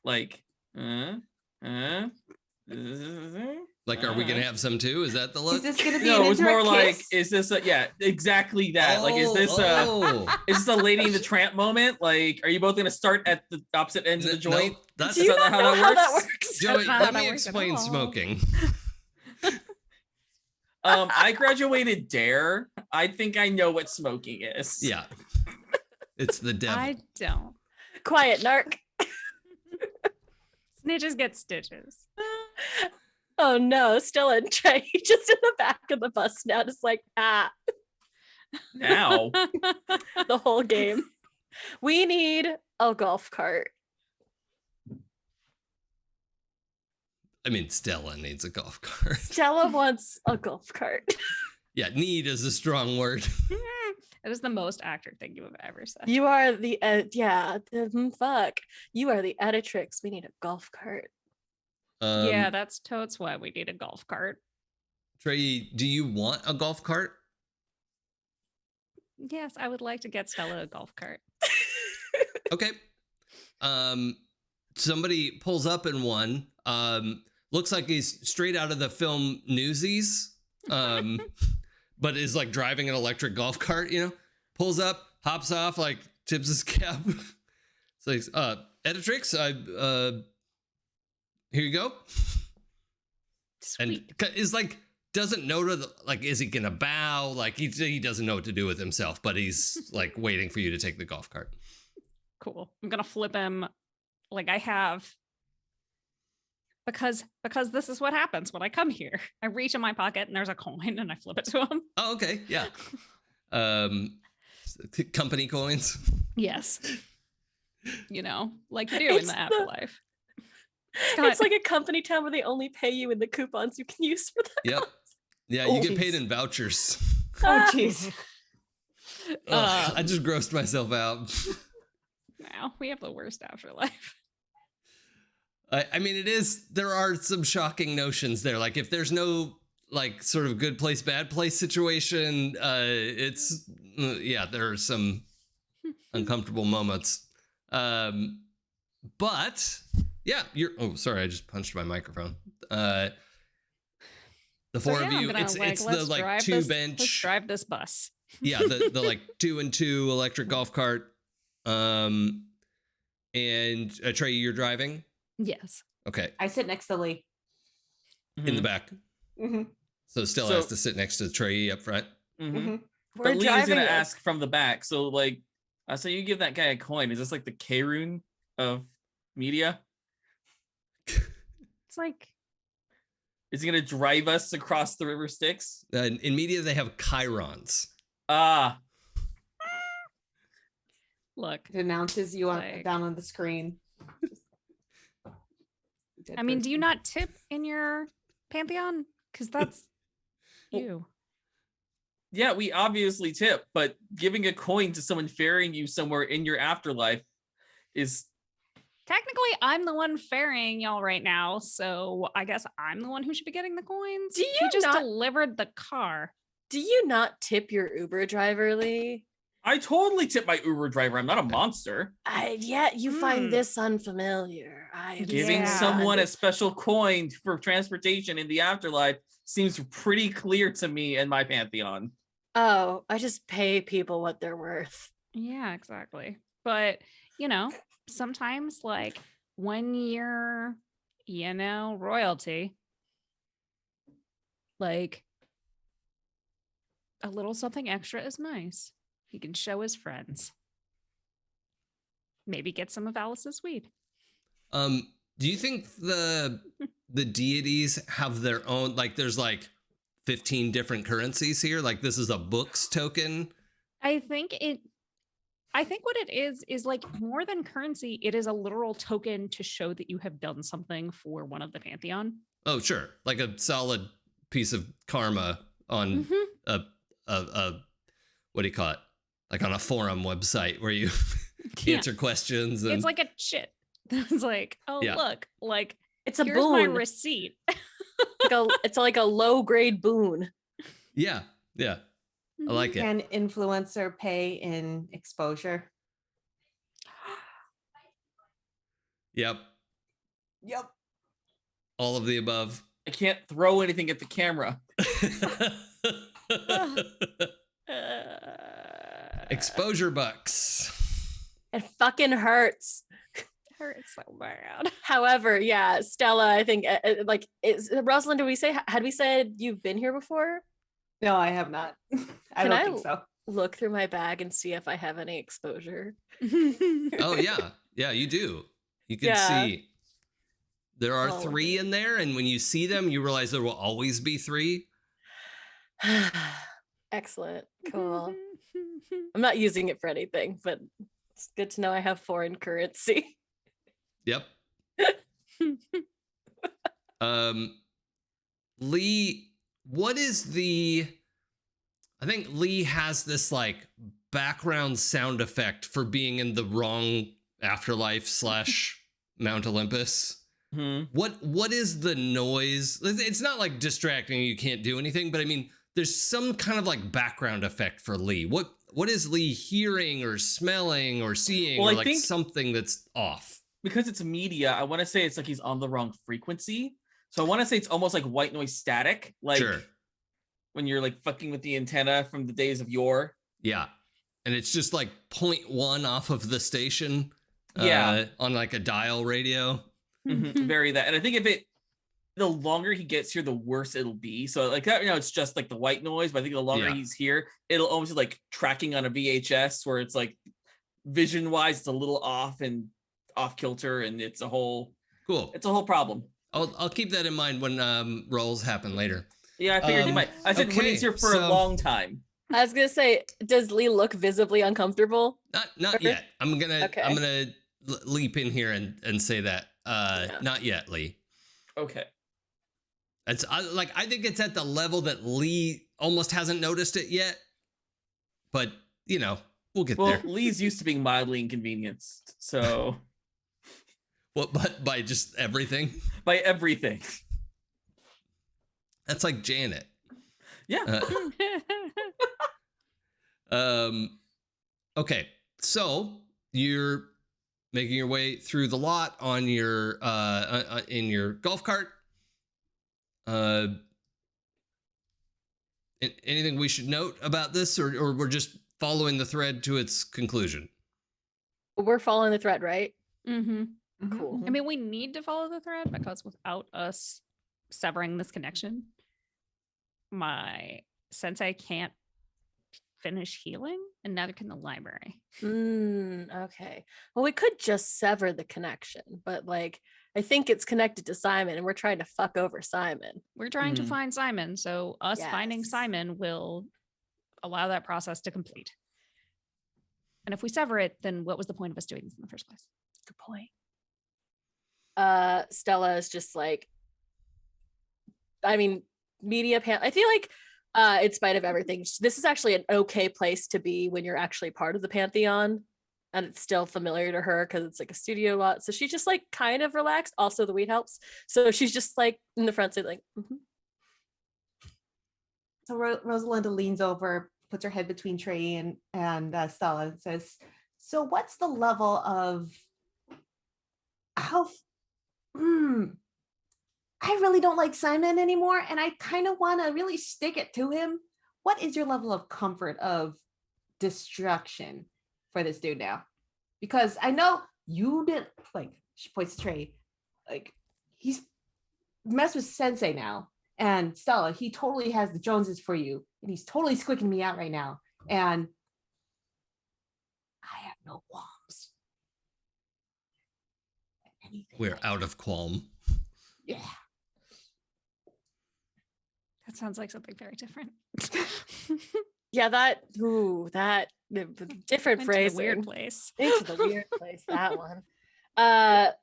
Like, Like, are we gonna have some too? Is that the Is look? this going to be No, an it was more indirect like, kiss? is this exactly that? Like, is this Oh. is this a Lady in the Tramp moment? Like, are you both gonna start at the opposite ends of the joint? No, that's Do you that not how know that how that works? works? Joey, not let how that me works at explain all. smoking. I graduated Dare. I think I know what smoking is. Yeah. It's the devil. I don't. Quiet, narc. Snitches get stitches. Oh no, Stella and Trey just in the back of the bus now, just like Now, the whole game. We need a golf cart. I mean, Stella needs a golf cart. Stella wants a golf cart. Yeah, need is a strong word. That is the most actor thing you have ever said. You are the fuck. You are the editrix. We need a golf cart. Yeah, that's totes why we need a golf cart. Trey, do you want a golf cart? Yes, I would like to get Stella a golf cart. Okay. Somebody pulls up in one. Looks like he's straight out of the film Newsies. But is like driving an electric golf cart, you know? Pulls up, hops off, like tips his cap. It's like, editrix, here you go. Sweet. And is like, doesn't know to like, is he gonna bow? Like he doesn't know what to do with himself, but he's like waiting for you to take the golf cart. Cool. I'm gonna flip him like I have. Because this is what happens when I come here. I reach in my pocket and there's a coin and I flip it to him. Oh, okay, yeah. Company coins. Yes. You know, like you do in It's the the- afterlife. It's like a company town where they only pay you in the coupons you can use for that. Yep. Yeah, you get paid in vouchers. Oh, jeez. Ugh, I just grossed myself out. Now we have the worst afterlife. I mean, there are some shocking notions there. Like if there's no like sort of good place, bad place situation, there are some uncomfortable moments. But yeah, sorry, I just punched my microphone. The four of you, it's the let's like drive two this- bench. Let's drive this bus. Yeah, the like 2-and-2 electric golf cart. And Trey, you're driving. Yes. Okay, I sit next to Lee. in the back. Mm-hmm. So Stella So- has to sit next to Trey up front. Mm-hmm. We're But Lee's driving gonna it. ask from the back. So like, so you give that guy a coin. Is this like the K rune of media? It's like Is he gonna drive us across the river Styx? In media, they have chirons. Ah, look. It announces you Like- down on the screen. I mean, do you not tip in your pantheon? Because that's Well, you. yeah, we obviously tip, but giving a coin to someone ferrying you somewhere in your afterlife is Technically, I'm the one ferrying y'all right now, so I guess I'm the one who should be getting the coins. Do you He just not- delivered the car. Do you not tip your Uber driver, Lee? I totally tip my Uber driver. I'm not a monster. Yet you find Hmm. this unfamiliar. Giving Yeah. someone a special coin for transportation in the afterlife seems pretty clear to me and my pantheon. Oh, I just pay people what they're worth. Yeah, exactly. But, sometimes like when you're, royalty, like a little something extra is nice. He can show his friends. Maybe get some of Alice's weed. Do you think the deities have their own, like there's like 15 different currencies here? Like this is a books token? I think what it is like more than currency, it is a literal token to show that you have done something for one of the pantheon. Oh, sure. Like a solid piece of karma on Mhm. a what do you call it? Like on a forum website where you Yeah. answer questions. And It's like a chit. It's like, oh, Yeah. look, like It's a here's my boon. receipt. It's like a low grade boon. yeah. I like it. Can influencer pay in exposure? Yep. Yep. All of the above. I can't throw anything at the camera. Exposure bucks. It fucking hurts. Hurts so bad. However, yeah, Stella, I think like is Rosalind, had we said you've been here before? No, I have not. I Can don't I- think so. Look through my bag and see if I have any exposure. Oh yeah, you do. You can Yeah. see there are Oh. 3 in there, and when you see them, you realize there will always be 3. Excellent. Cool. I'm not using it for anything, but it's good to know I have foreign currency. Yep. Lee, what is I think Lee has this like background sound effect for being in the wrong afterlife / Mount Olympus. What is the noise? It's not like distracting, you can't do anything, but I mean, there's some kind of like background effect for Lee. What is Lee hearing or smelling or seeing, Well, or I like think- something that's off? Because it's media, I want to say it's like he's on the wrong frequency. So I want to say it's almost like white noise static. Like Sure. when you're like fucking with the antenna from the days of yore. Yeah. And it's just like 0.1 off of the station. Yeah. On like a dial radio. Very that. And I think the longer he gets here, the worse it'll be. So like that, it's just like the white noise, but I think the longer Yeah. he's here, it'll almost be like tracking on a VHS where it's like vision wise, it's a little off and off kilter, and it's a whole Cool. problem. I'll keep that in mind when rolls happen later. Yeah, I figured you might. I said when okay, he's here for a so- long time. I was gonna say, does Lee look visibly uncomfortable? Not Okay. yet. I'm gonna leap in here and say that. Yeah. Not yet, Lee. Okay. I think it's at the level that Lee almost hasn't noticed it yet. But we'll get Well, there. Lee's used to being mildly inconvenienced, so But by just everything. by everything. That's like Janet. Yeah. Okay, so you're making your way through the lot on your in your golf cart. Anything we should note about this, or we're just following the thread to its conclusion? We're following the thread, right? Mm-hmm. Cool. I mean, we need to follow the thread because without us severing this connection, my sensei can't finish healing, and neither can the library. Okay. Well, we could just sever the connection, but like, I think it's connected to Simon, and we're trying to fuck over Simon. We're trying to Mhm. find Simon, so us finding Yes. Simon will allow that process to complete. And if we sever it, then what was the point of us doing this in the first place? Good point. Stella is just like, I mean, I feel like in spite of everything, this is actually an okay place to be when you're actually part of the Pantheon. and it's still familiar to her because it's like a studio lot. So she just like kind of relaxed. Also, the weed helps. So she's just like in the front seat, like, mhm. So Rosalinda leans over, puts her head between Trey and Stella, and says, "So what's the level of how? I really don't like Simon anymore, and I kind of want to really stick it to him. What is your level of comfort of destruction for this dude now? Because I know you didn't like." She points to Trey, like he's messed with Sensei now. And Stella, he totally has the Joneses for you. And he's totally squicking me out right now. And I have no qualms. Anything. We're out of qualm. Yeah. That sounds like something very different. Yeah, that the different Went to phrase. the weird place. Into the weird place. That one. I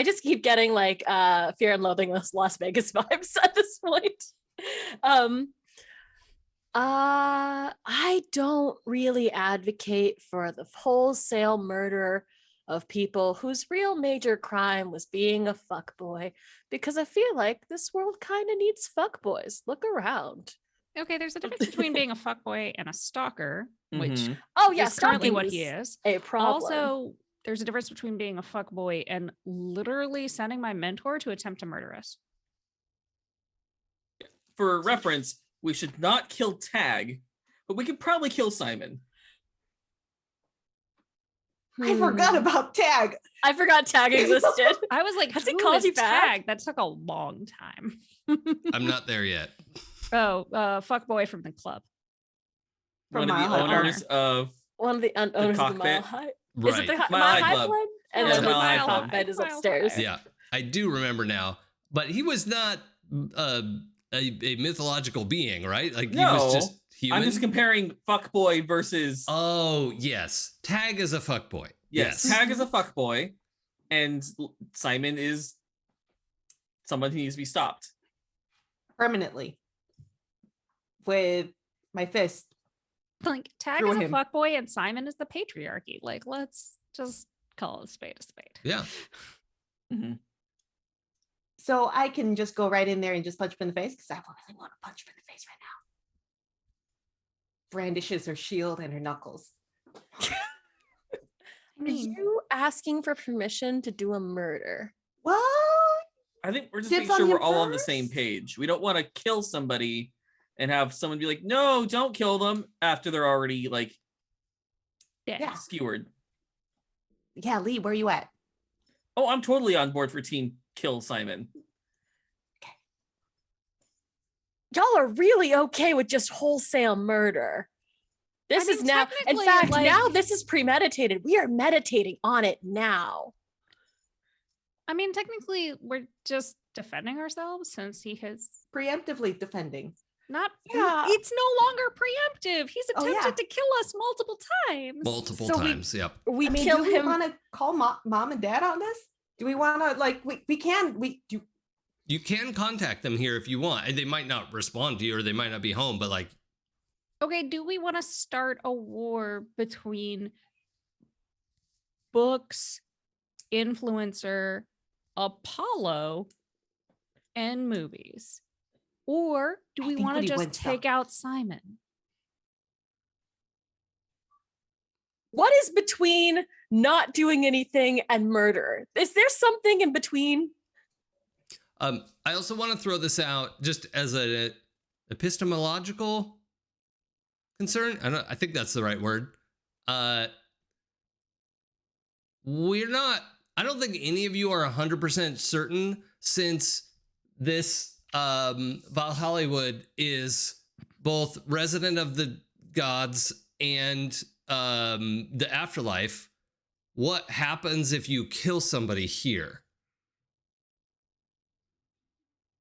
just keep getting like Fear and Loathing Las Vegas vibes at this point. I don't really advocate for the wholesale murder of people whose real major crime was being a fuckboy, because I feel like this world kind of needs fuckboys. Look around. Okay, there's a difference between being a fuckboy and a stalker, which Mhm. Oh yeah, is currently stalking what he is is. a problem. Also, there's a difference between being a fuckboy and literally sending my mentor to attempt to murder us. For reference, we should not kill Tag, but we could probably kill Simon. I forgot about Tag. I forgot Tag existed. I was like, Has it who called is you back? Tag? That took a long time. I'm not there yet. Oh, fuckboy from the club. From One of the Mile High owners of One of the owners of the Mile cockpit? High. Right. Is it the Mile High High Club. Club? And Yeah, then the the Mile High Mile Club. High is Mile upstairs. High. Yeah, I do remember now, but he was not a mythological being, right? Like he was No, just human. I'm just comparing fuckboy versus Oh yes, Tag is a fuckboy. yes, Tag is a fuckboy, and Simon is someone who needs to be stopped. Permanently. With my fist. Like Tag Through is a him. fuckboy and Simon is the patriarchy. Like, let's just call a spade a spade. Yeah. So I can just go right in there and just punch him in the face because I really want to punch him in the face right now. Brandishes her shield and her knuckles. Are you asking for permission to do a murder? What? I think we're just Dibs making on sure you we're all on the first? same page. We don't want to kill somebody and have someone be like, "No, don't kill them," after they're already like Yeah. skewered. Yeah, Lee, where you at? Oh, I'm totally on board for Team Kill Simon. Y'all are really okay with just wholesale murder. This I is mean, now, in technically, fact, like- now this is premeditated. We are meditating on it now. I mean, technically, we're just defending ourselves since he has Preemptively defending. not. Yeah. It's no longer preemptive. He's Oh, attempted yeah. to kill us multiple times. Multiple So we- times. Yep. We I mean, kill do we him. want to call mom and dad on this? Do we want to like we can we do? You can contact them here if you want. And they might not respond to you or they might not be home, but like Okay, do we want to start a war between books, influencer, Apollo, and movies? Or do I we think want to Woody just wins some. take out Simon? What is between not doing anything and murder? Is there something in between? I also want to throw this out just as an epistemological concern. I think that's the right word. I don't think any of you are 100% certain, since this Val Hollywood is both resident of the gods and the afterlife. What happens if you kill somebody here?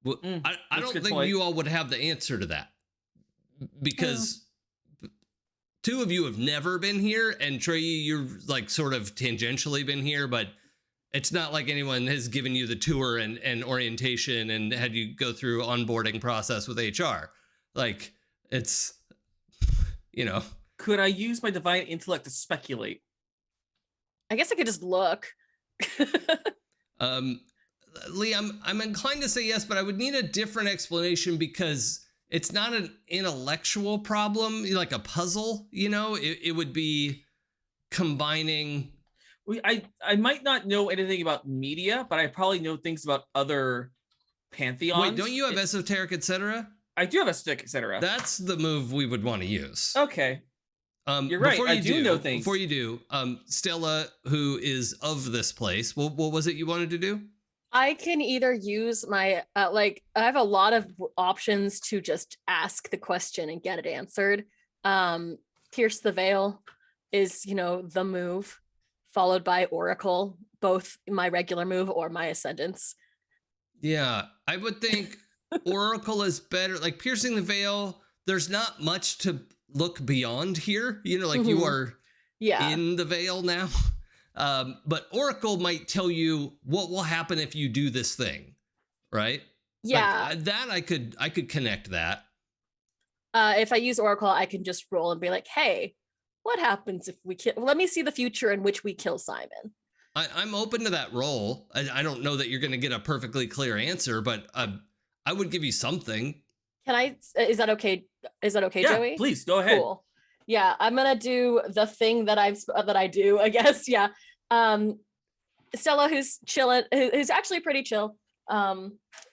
Well, I that's a don't good think point. you all would have the answer to that, because two of you have never been here, and Trey, you're like sort of tangentially been here, but it's not like anyone has given you the tour and orientation and had you go through onboarding process with HR. Like it's, Could I use my divine intellect to speculate? I guess I could just look. Lee, I'm inclined to say yes, but I would need a different explanation because it's not an intellectual problem, like a puzzle. It would be combining. I might not know anything about media, but I probably know things about other pantheons. Wait, don't you have esoteric, etc.? I do have a stick, etc. That's the move we would want to use. Okay. You're right. I do know things. Before you do, Stella, who is of this place, what was it you wanted to do? I can either use my I have a lot of options to just ask the question and get it answered. Pierce the Veil is, the move, followed by Oracle, both my regular move or my Ascendance. Yeah, I would think Oracle is better. Like Piercing the Veil, there's not much to look beyond here. You are in the veil now. But Oracle might tell you what will happen if you do this thing, right? Yeah, that I could connect that. If I use Oracle, I can just roll and be like, "Hey, what happens if we kill? Let me see the future in which we kill Simon." I'm open to that roll. I don't know that you're going to get a perfectly clear answer, but I would give you something. Can I? Is that okay? Is that okay, Yeah, Joey? please go ahead. Cool. Yeah, I'm gonna do the thing that I do, I guess. Yeah. Stella, who's chilling, who's actually pretty chill.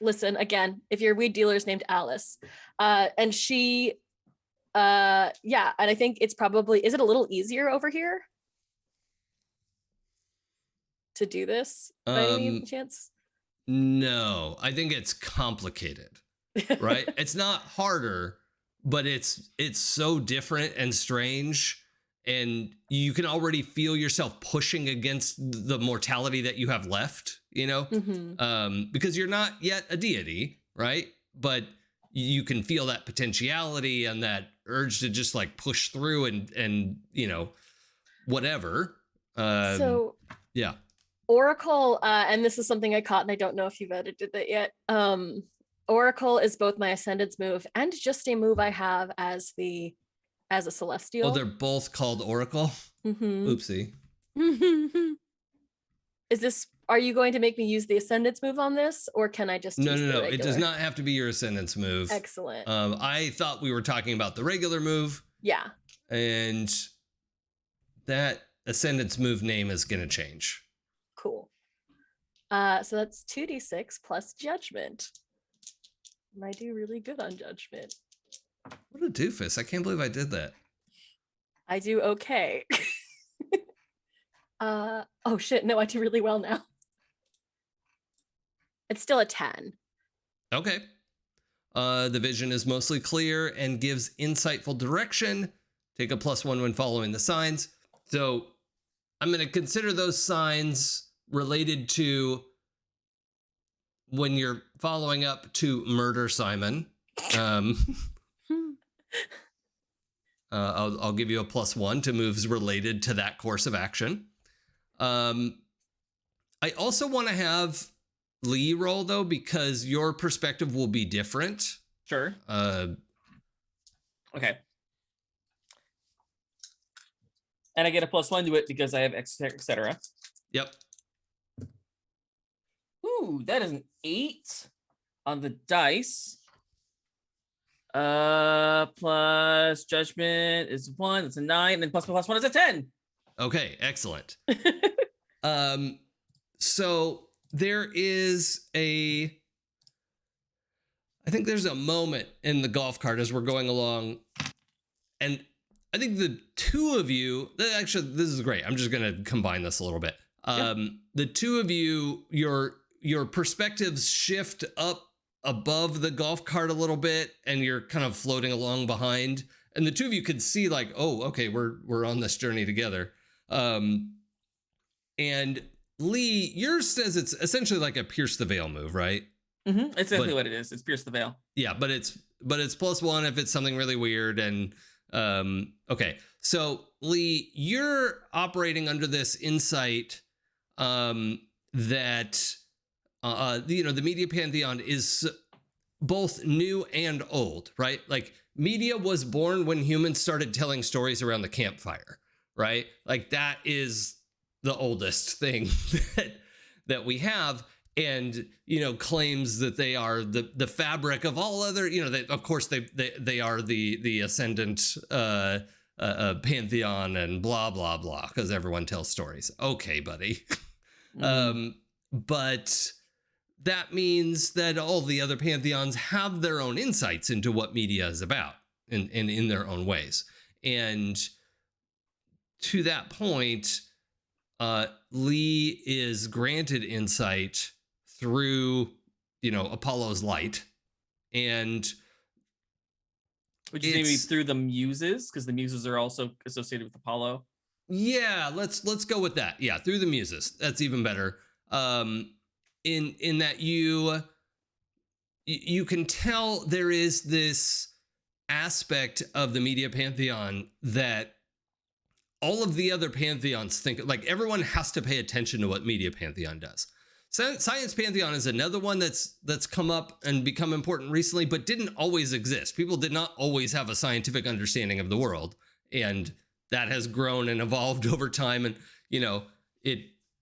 Listen, again, if your weed dealer is named Alice, and she, and I think it's probably, is it a little easier over here to do this by any chance? No, I think it's complicated, right? It's not harder, but it's so different and strange, and you can already feel yourself pushing against the mortality that you have left, because you're not yet a deity, right? But you can feel that potentiality and that urge to just like push through and whatever. So yeah. Oracle, and this is something I caught, and I don't know if you've edited it yet. Oracle is both my Ascendance move and just a move I have as a Celestial. Oh, they're both called Oracle? Oopsie. Are you going to make me use the Ascendance move on this, or can I just use No. It does not have to be your Ascendance move. Excellent. I thought we were talking about the regular move. Yeah. And that Ascendance move name is going to change. Cool. So that's 2d6 plus Judgment. And I do really good on Judgment. What a doofus. I can't believe I did that. I do okay. Oh shit, no, I do really well now. It's still a 10. Okay. The vision is mostly clear and gives insightful direction. Take a +1 when following the signs. So I'm going to consider those signs related to when you're following up to murder Simon. I'll give you a +1 to moves related to that course of action. I also want to have Lee roll though, because your perspective will be different. Sure. Okay. And I get a +1 to it because I have etc. Yep. Ooh, that is an 8 on the dice. Plus Judgment is 1. It's a 9, and plus +1 is a 10. Okay, excellent. So there is I think there's a moment in the golf cart as we're going along, and I think the two of you, actually, this is great. I'm just going to combine this a little bit. The two of you, your perspectives shift up above the golf cart a little bit, and you're kind of floating along behind. And the two of you could see like, oh, okay, we're on this journey together. And Lee, yours says it's essentially like a pierce the veil move, right? It's exactly what it is. It's pierce the veil. Yeah, but it's +1 if it's something really weird. And okay, so Lee, you're operating under this insight that the media pantheon is both new and old, right? Like media was born when humans started telling stories around the campfire, right? Like that is the oldest thing that we have, and claims that they are the fabric of all other, of course they are the ascendant pantheon and blah blah blah, because everyone tells stories. Okay, buddy. But that means that all the other pantheons have their own insights into what media is about in their own ways. And to that point, Lee is granted insight through, Apollo's light. And which is maybe through the muses, because the muses are also associated with Apollo. Yeah, let's go with that. Yeah, through the muses. That's even better. In that you can tell there is this aspect of the media pantheon that all of the other pantheons think, like everyone has to pay attention to what media pantheon does. Science pantheon is another one that's come up and become important recently, but didn't always exist. People did not always have a scientific understanding of the world, and that has grown and evolved over time. And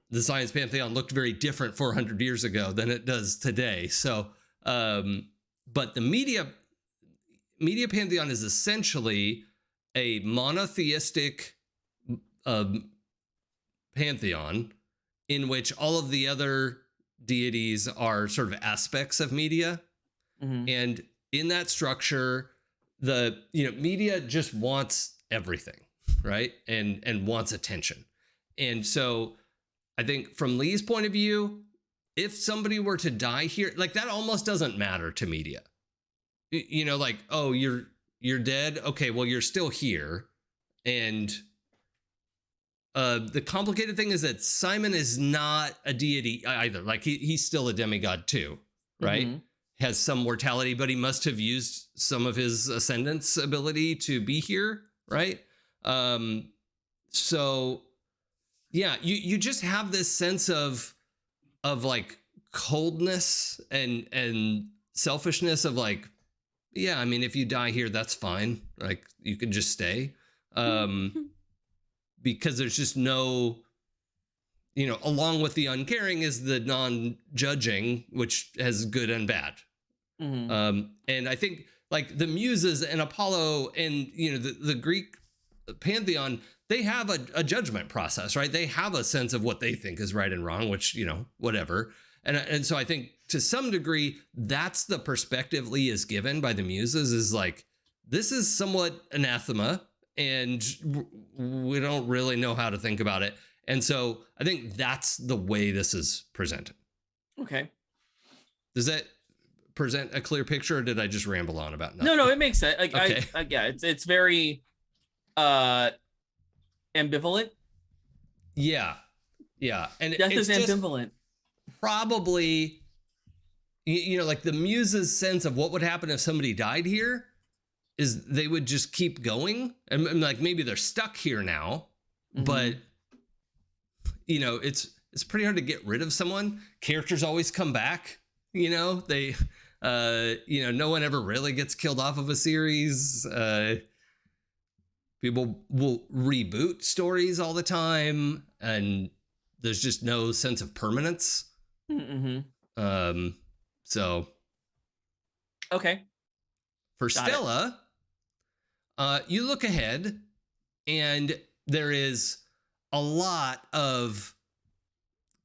the science pantheon looked very different 400 years ago than it does today. So, but the media pantheon is essentially a monotheistic pantheon in which all of the other deities are sort of aspects of media. Mm-hmm. And in that structure, the media just wants everything, right? And wants attention. And so I think from Lee's point of view, if somebody were to die here, like that almost doesn't matter to media. Like, oh, you're dead. Okay, well, you're still here. And the complicated thing is that Simon is not a deity either. Like he's still a demigod too, right? Mm-hmm. Has some mortality, but he must have used some of his ascendance ability to be here, right? So yeah, you just have this sense of like coldness and selfishness of like, yeah, I mean, if you die here, that's fine. Like you can just stay. Because there's just no, along with the uncaring is the non-judging, which has good and bad. Mm-hmm. And I think like the muses and Apollo and, the Greek pantheon, they have a judgment process, right? They have a sense of what they think is right and wrong, which, whatever. And so I think to some degree, that's the perspective Lee is given by the muses, is like, this is somewhat anathema and we don't really know how to think about it. And so I think that's the way this is presented. Okay. Does that present a clear picture, or did I just ramble on about nothing? No, it makes sense. Like, okay. It's very ambivalent. Yeah. And Death is just ambivalent. Probably, like the muse's sense of what would happen if somebody died here is they would just keep going. And like maybe they're stuck here now, Mm-hmm. but it's pretty hard to get rid of someone. Characters always come back. They no one ever really gets killed off of a series. People will reboot stories all the time, and there's just no sense of permanence. Mm-hmm. So okay. For Stella, you look ahead, and there is a lot of,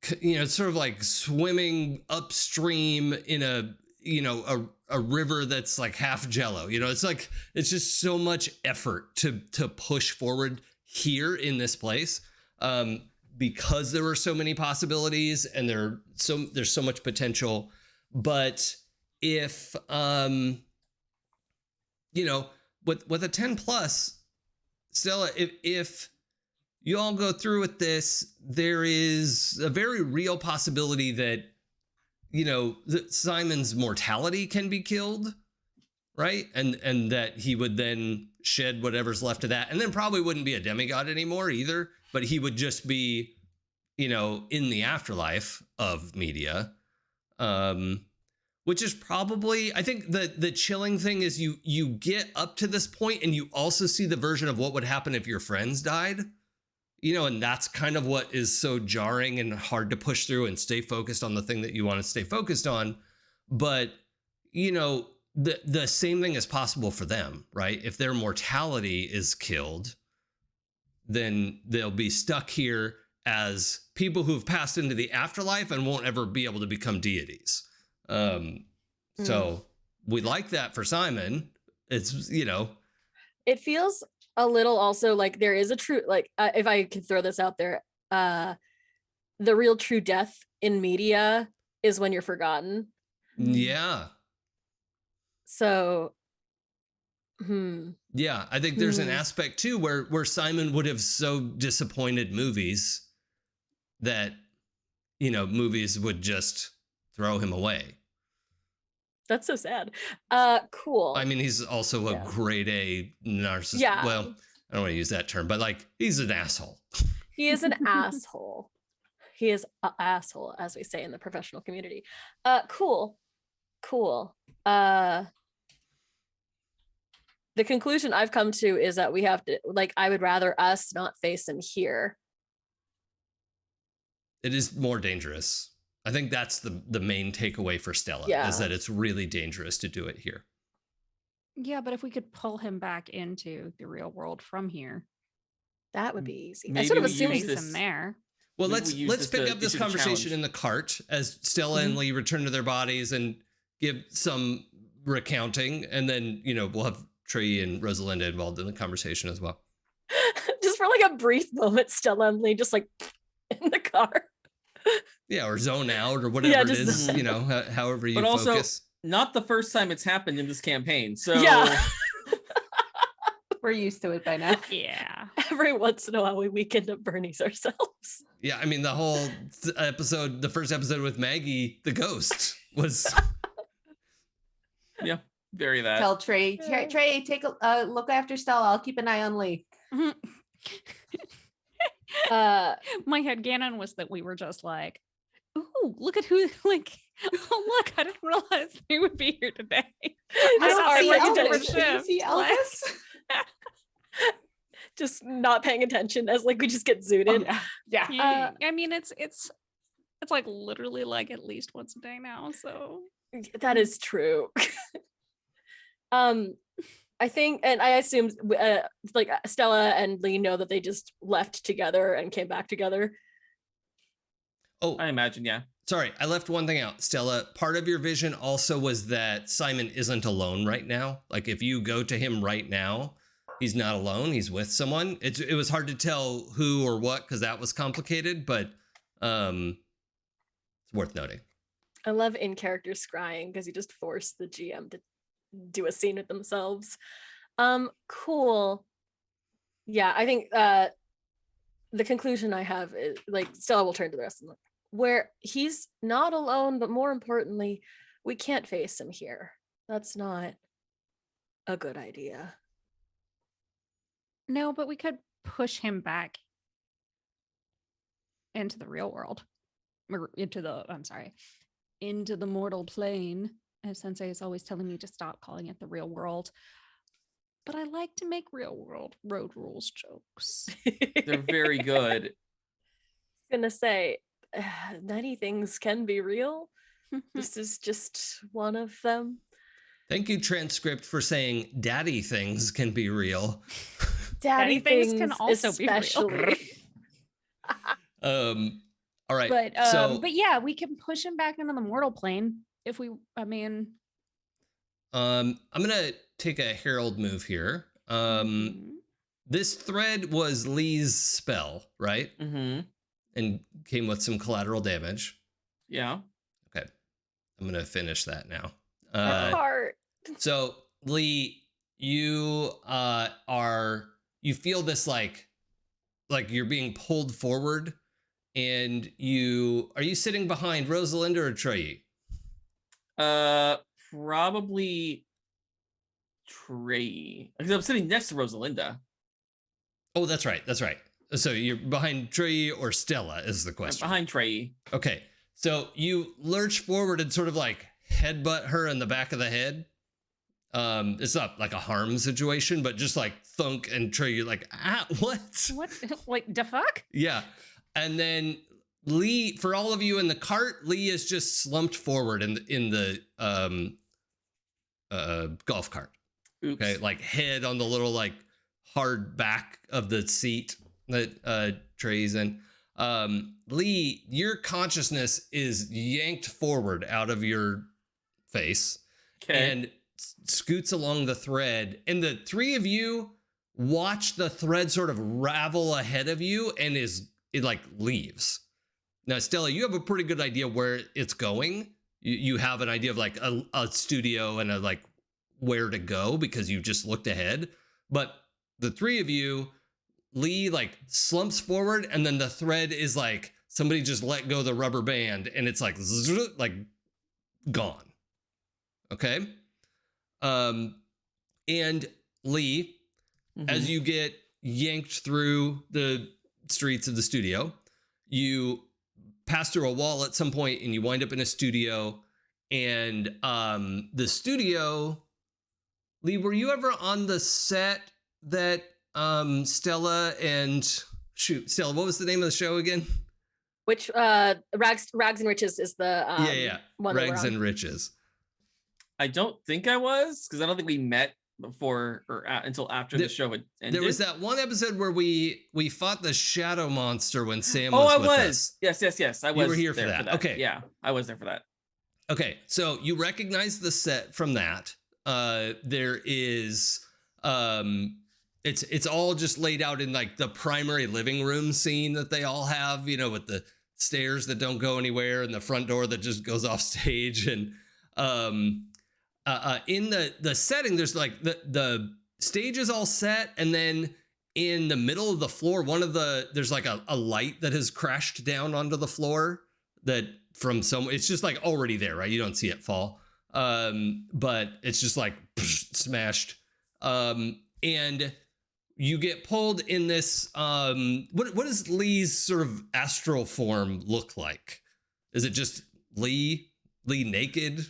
sort of like swimming upstream in a river that's like half jello. It's just so much effort to push forward here in this place, because there were so many possibilities and there's so much potential. But if with a 10 plus, Stella, if you all go through with this, there is a very real possibility that, that Simon's mortality can be killed, right? And that he would then shed whatever's left of that, and then probably wouldn't be a demigod anymore either, but he would just be, in the afterlife of media. Which is probably, I think the chilling thing is you get up to this point and you also see the version of what would happen if your friends died. You know, and that's kind of what is so jarring and hard to push through and stay focused on the thing that you want to stay focused on. But, you know, the same thing is possible for them, right? If their mortality is killed, then they'll be stuck here as people who've passed into the afterlife and won't ever be able to become deities. So we like that for Simon. It's, you know, It feels a little also like there is a true, like, if I can throw this out there, the real true death in media is when you're forgotten. yeah. So, Yeah, I think there's an aspect too where Simon would have so disappointed movies that, you know, movies would just throw him away. that's so sad. Cool. I mean, he's also a grade A narcissist. Yeah. Well, I don't want to use that term, but like he's an asshole. He is an asshole. He is an asshole, as we say in the professional community. Cool. The conclusion I've come to is that we have to, like, I would rather us not face him here. It is more dangerous. I think that's the main takeaway for Stella, Yeah. is that it's really dangerous to do it here. Yeah, but if we could pull him back into the real world from here, That would be easy. I Maybe sort of we assumed use face this- him there. Well, Maybe we use let's this pick to up this issue the conversation challenge. in the cart as Stella and Lee return to their bodies and give some recounting, and then, you know, we'll have Trey and Rosalinda involved in the conversation as well. just for like a brief moment, Stella and Lee just like in the car. Yeah, or zone out or whatever it just- is, you know, however you But also, focus. not the first time it's happened in this campaign. So Yeah. We're used to it by now. Yeah. Every once in a while we weekend at Bernie's ourselves. Yeah, I mean, the whole episode, the first episode with Maggie, the ghost, was yeah, very that. Tell Trey, Trey, take a look after Stella. I'll keep an eye on Lee. Uh My headcanon was that we were just like, ooh, look at who, like, oh, look, I didn't realize they would be here today. I I don't thought see they were Elvis. different Did you shifts. see Like, Elvis? just not paying attention as like we just get Oh, zooted. yeah. yeah, I mean, it's like literally like at least once a day now. So That is true. I think, and I assume like Stella and Lee know that they just left together and came back together. oh, I imagine, yeah. sorry, I left one thing out. Stella, part of your vision also was that Simon isn't alone right now. Like if you go to him right now, he's not alone. He's with someone. It was hard to tell who or what because that was complicated, but it's worth noting. I love in character scrying because you just force the GM to do a scene with themselves. Cool. Yeah, I think the conclusion I have is like Stella will turn to the rest of them where he's not alone, but more importantly, we can't face him here. That's not a good idea. no, but we could push him back into the real world, or into the mortal plane. As Sensei is always telling me to stop calling it the real world. But I like to make real world road rules jokes. They're very good. Gonna say many things can be real. This is just one of them. Thank you, transcript, for saying daddy things can be real. Daddy things things can also be real. especially. All right. But yeah, we can push him back into the mortal plane if we, I mean, I'm gonna take a herald move here. This thread was Lee's spell, right? Mm-hmm. And came with some collateral damage. Yeah. Okay, I'm gonna finish that now. Heart. So Lee, you you feel this like you're being pulled forward, and are you sitting behind Rosalinda or Trey? Probably Trey. Because I'm sitting next to Rosalinda. Oh, that's right. That's right. So you're behind Trey or Stella is the I'm question. behind Trey. Okay. So you lurch forward and sort of like headbutt her in the back of the head. It's not like a harm situation, but just like thunk and Trey, you're like, what? What? Like, the fuck? Yeah. And then Lee, for all of you in the cart, Lee is just slumped forward in the golf cart. Oops. Okay, like head on the little like hard back of the seat that Trey's in. Lee, your consciousness is yanked forward out of your face and scoots along the thread, and the three of you watch the thread sort of ravel ahead of you, and it like leaves. Now, Stella, you have a pretty good idea where it's going. You have an idea of like a studio and a like where to go because you just looked ahead. But the three of you, Lee like slumps forward, and then the thread is like somebody just let go the rubber band, and it's like gone. Okay. And Lee, as you get yanked through the streets of the studio, you pass through a wall at some point, and you wind up in a studio. And the studio, Lee, were you ever on the set that Stella and Stella, what was the name of the show again? Which Rags and Riches is the one Rags and Riches. I don't think I was, because I don't think we met before or until after the show had ended. There was that one episode where we fought the shadow monster when Sam was was with with us. Yes. I was. You were here for there that. Okay. Yeah, I was there for that. Okay, so you recognize the set from that. There is it's all just laid out in like the primary living room scene that they all have, you know, with the stairs that don't go anywhere and the front door that just goes off stage. And in the setting, there's like the stage is all set, and then in the middle of the floor, there's like a light that has crashed down onto the floor that from some, it's just like already there, right? You don't see it fall. But it's just like smashed. And you get pulled in this, what does Lee's sort of astral form look like? Is it just Lee naked?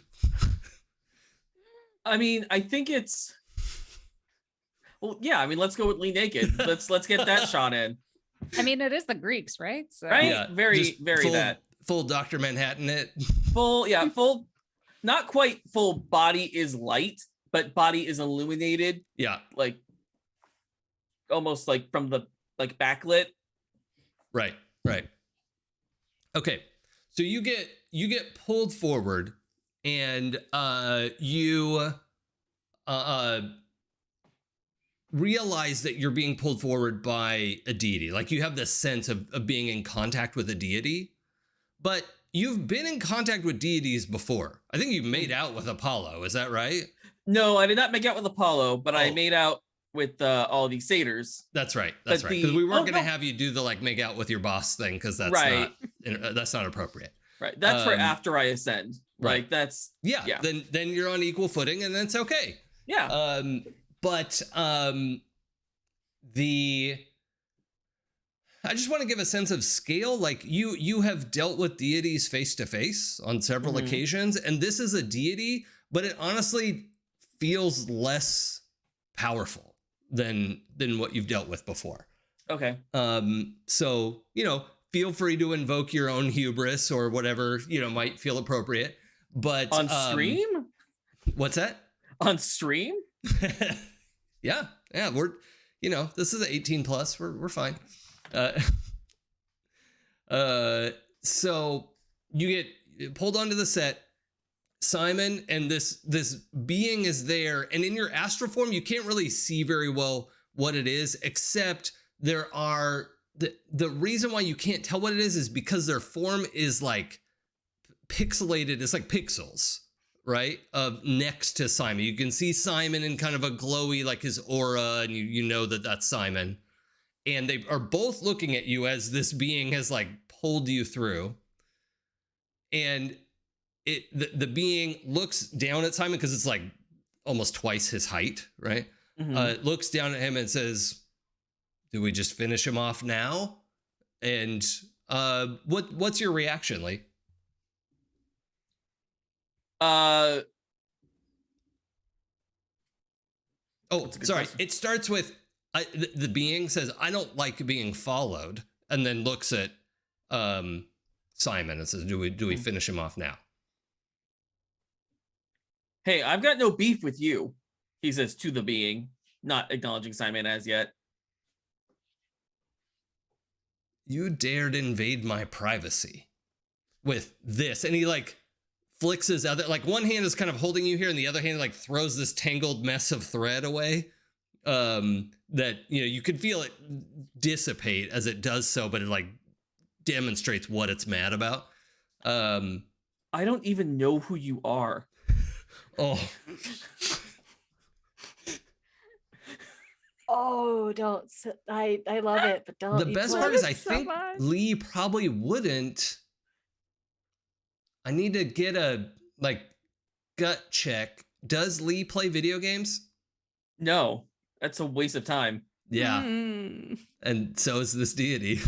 I mean, I think it's, well, yeah, I mean, let's go with Lee naked. Let's get that shot in. I mean, it is the Greeks, right? So. Right? Yeah, very full Dr. Manhattan it. Full, not quite full body is light, but body is illuminated. Yeah. Like almost like from the like backlit. Right. Okay. So you get pulled forward, and you realize that you're being pulled forward by a deity. Like you have this sense of being in contact with a deity, but you've been in contact with deities before. I think you made out with Apollo. Is that right? No, I did not make out with Apollo, but I made out with all these satyrs. That's right. Because we weren't going to have you do the like make out with your boss thing, because that's right. That's not appropriate. Right. That's for after I ascend. Right. Like that's yeah. Then you're on equal footing, and that's okay. Yeah. But I just want to give a sense of scale. Like you have dealt with deities face to face on several occasions, and this is a deity, but it honestly feels less powerful than what you've dealt with before. Okay. So, you know, feel free to invoke your own hubris or whatever, you know, might feel appropriate. But on stream? What's that? On stream? Yeah. We're, you know, this is 18 plus. We're fine. So you get pulled onto the set, Simon, and this being is there, and in your astral form you can't really see very well what it is, except there are the reason why you can't tell what it is because their form is like pixelated. It's like pixels, right? Next to Simon, you can see Simon in kind of a glowy, like his aura, and you know that that's Simon, and they are both looking at you as this being has like pulled you through, and the being looks down at Simon because it's like almost twice his height, right? Looks down at him and says, "Do we just finish him off now?" And what's your reaction, Lee? Uh, Oh, That's a good sorry. question. It starts with the being says, "I don't like being followed," and then looks at Simon and says, "Do we finish him off now?" hey, I've got no beef with you, he says to the being, not acknowledging Simon as yet. You dared invade my privacy with this, and he like flicks his other, like one hand is kind of holding you here, and the other hand like throws this tangled mess of thread away. That you can feel it dissipate as it does so, but it like demonstrates what it's mad about. I don't even know who you are. Oh, Oh, don't. I love it, but don't. the you best don't. part is it I so think much. Lee probably wouldn't. I need to get a like gut check. Does Lee play video games? No, that's a waste of time. Yeah. Hmm. And so is this deity.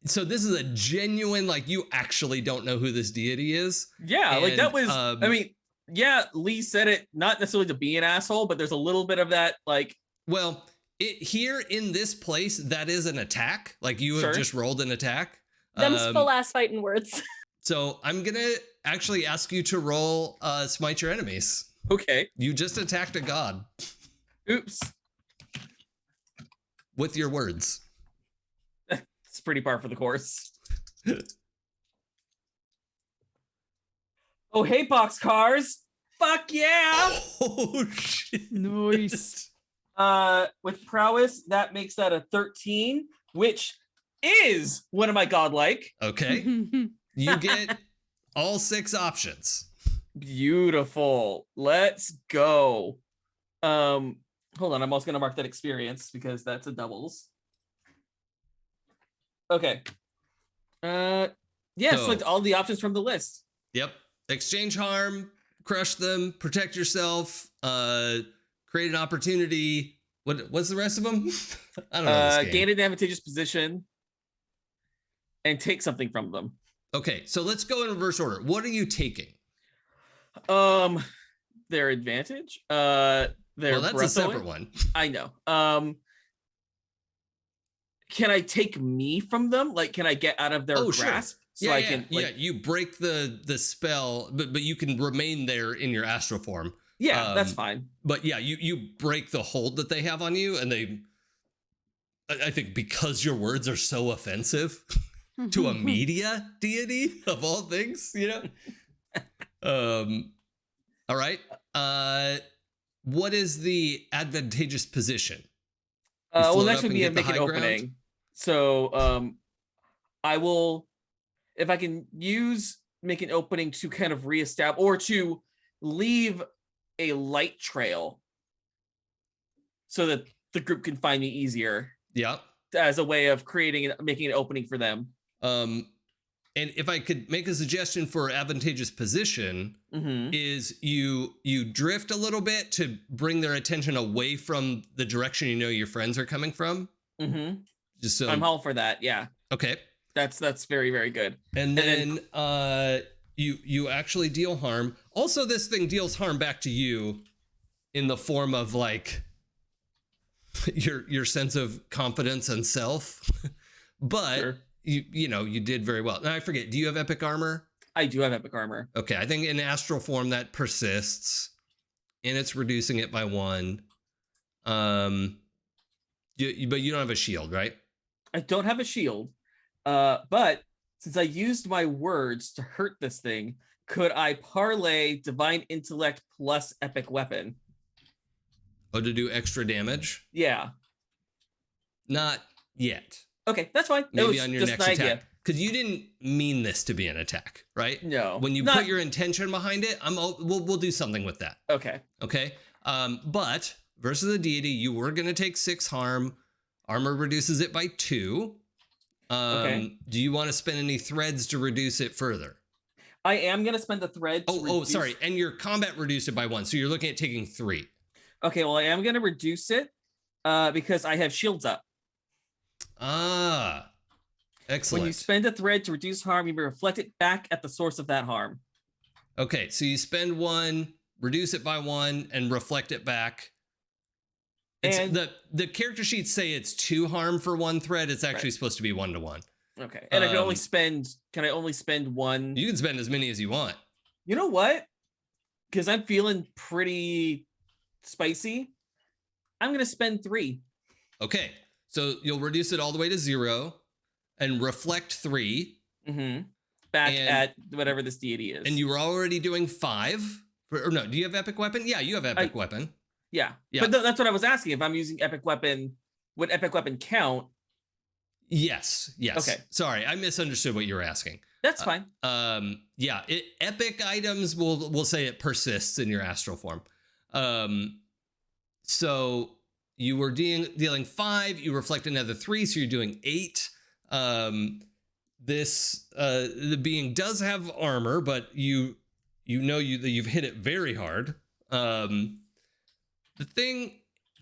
So this is a genuine, like, you actually don't know who this deity is. Yeah, like that And, was. I mean, yeah, Lee said it not necessarily to be an asshole, but there's a little bit of that, like. Well, here in this place, that is an attack. Like, you have Sure. just rolled an attack. Them's full ass fighting words. So I'm gonna actually ask you to roll smite your enemies. Okay. You just attacked a god Oops. with your words. It's pretty par for the course. Oh, hey, boxcars. Fuck yeah. Oh shit. Nice. With prowess, that makes that a 13, which is one of my godlike. Okay. You get all 6 options. Beautiful. Let's go. Hold on, I'm also gonna mark that experience because that's a doubles. Okay. Yeah, So- select all the options from the list. Yep. Exchange harm, crush them, protect yourself, create an opportunity. What's the rest of them? I don't know. This game. Gain an advantageous position and take something from them. Okay, so let's go in reverse order. What are you taking? Their advantage. Their Well, that's a breath separate away. one. I know. Can I take me from them? Like, can I get out of their Oh, sure. grasp? So Yeah, I yeah, can, like, yeah. You break the spell, but you can remain there in your astral form. yeah, that's Um, fine. But yeah, you break the hold that they have on you, and I think because your words are so offensive to a media deity of all things, All right. What is the advantageous position? Well, float next up would and be get a the make an high ground? opening. So, I will, if I can use make an opening to kind of reestablish or to leave a light trail so that the group can find me easier Yeah. as a way of making an opening for them. And if I could make a suggestion for advantageous position, is you drift a little bit to bring their attention away from the direction you know your friends are coming from. Just so I'm all for that. Yeah, okay. that's very, very good. And then you actually deal harm. Also, this thing deals harm back to you in the form of like your sense of confidence and self. But Sure. you did very well. Now I forget, do you have epic armor? I do have epic armor. Okay, I think in astral form that persists, and it's reducing it by 1. But you don't have a shield, right? I don't have a shield, but since I used my words to hurt this thing, could I parlay divine intellect plus epic weapon? Oh, to do extra damage? Yeah. Not yet. Okay, that's fine. It Maybe was on your just next an attack. idea. Because you didn't mean this to be an attack, right? No. When you not- put your intention behind it, we'll do something with that. Okay. Okay. But versus the deity, you were gonna take 6 harm. Armor reduces it by 2. Okay. Do you want to spend any threads to reduce it further? I am gonna spend the thread. To reduce- Sorry. And your combat reduced it by 1, so you're looking at taking 3. Okay, well, I am gonna reduce it because I have shields up. Ah. Excellent. When you spend a thread to reduce harm, you may reflect it back at the source of that harm. Okay, so you spend 1, reduce it by 1, and reflect it back. It's And the character sheets say it's 2 harm for 1 thread. It's actually supposed to be 1 to 1. okay, and I can only spend. Can I only spend 1? You can spend as many as you want. You know what? Because I'm feeling pretty spicy. I'm gonna spend 3. Okay, so you'll reduce it all the way to 0 and reflect 3. Mm-hmm. Back And- at whatever this deity is. And you were already doing 5. Or no, do you have epic weapon? Yeah, you have epic weapon. Yeah. Yeah. But that's what I was asking. If I'm using epic weapon, would epic weapon count? Yes. Okay. Sorry, I misunderstood what you were asking. That's fine. Yeah, epic items will say it persists in your astral form. So you were dealing 5, you reflect another 3, so you're doing 8. The being does have armor, but you've hit it very hard. The thing,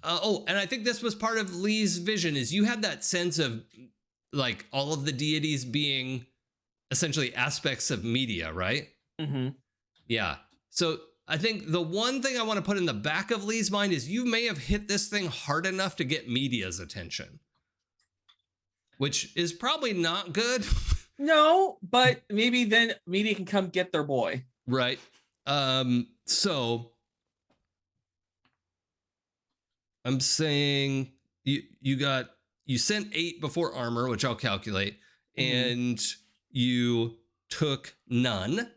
and I think this was part of Lee's vision, is you had that sense of like all of the deities being essentially aspects of media, right? Mm-hmm. Yeah. So I think the one thing I want to put in the back of Lee's mind is you may have hit this thing hard enough to get media's attention, which is probably not good. No, but maybe then media can come get their boy. Right. So I'm saying you sent 8 before armor, which I'll calculate, and you took none.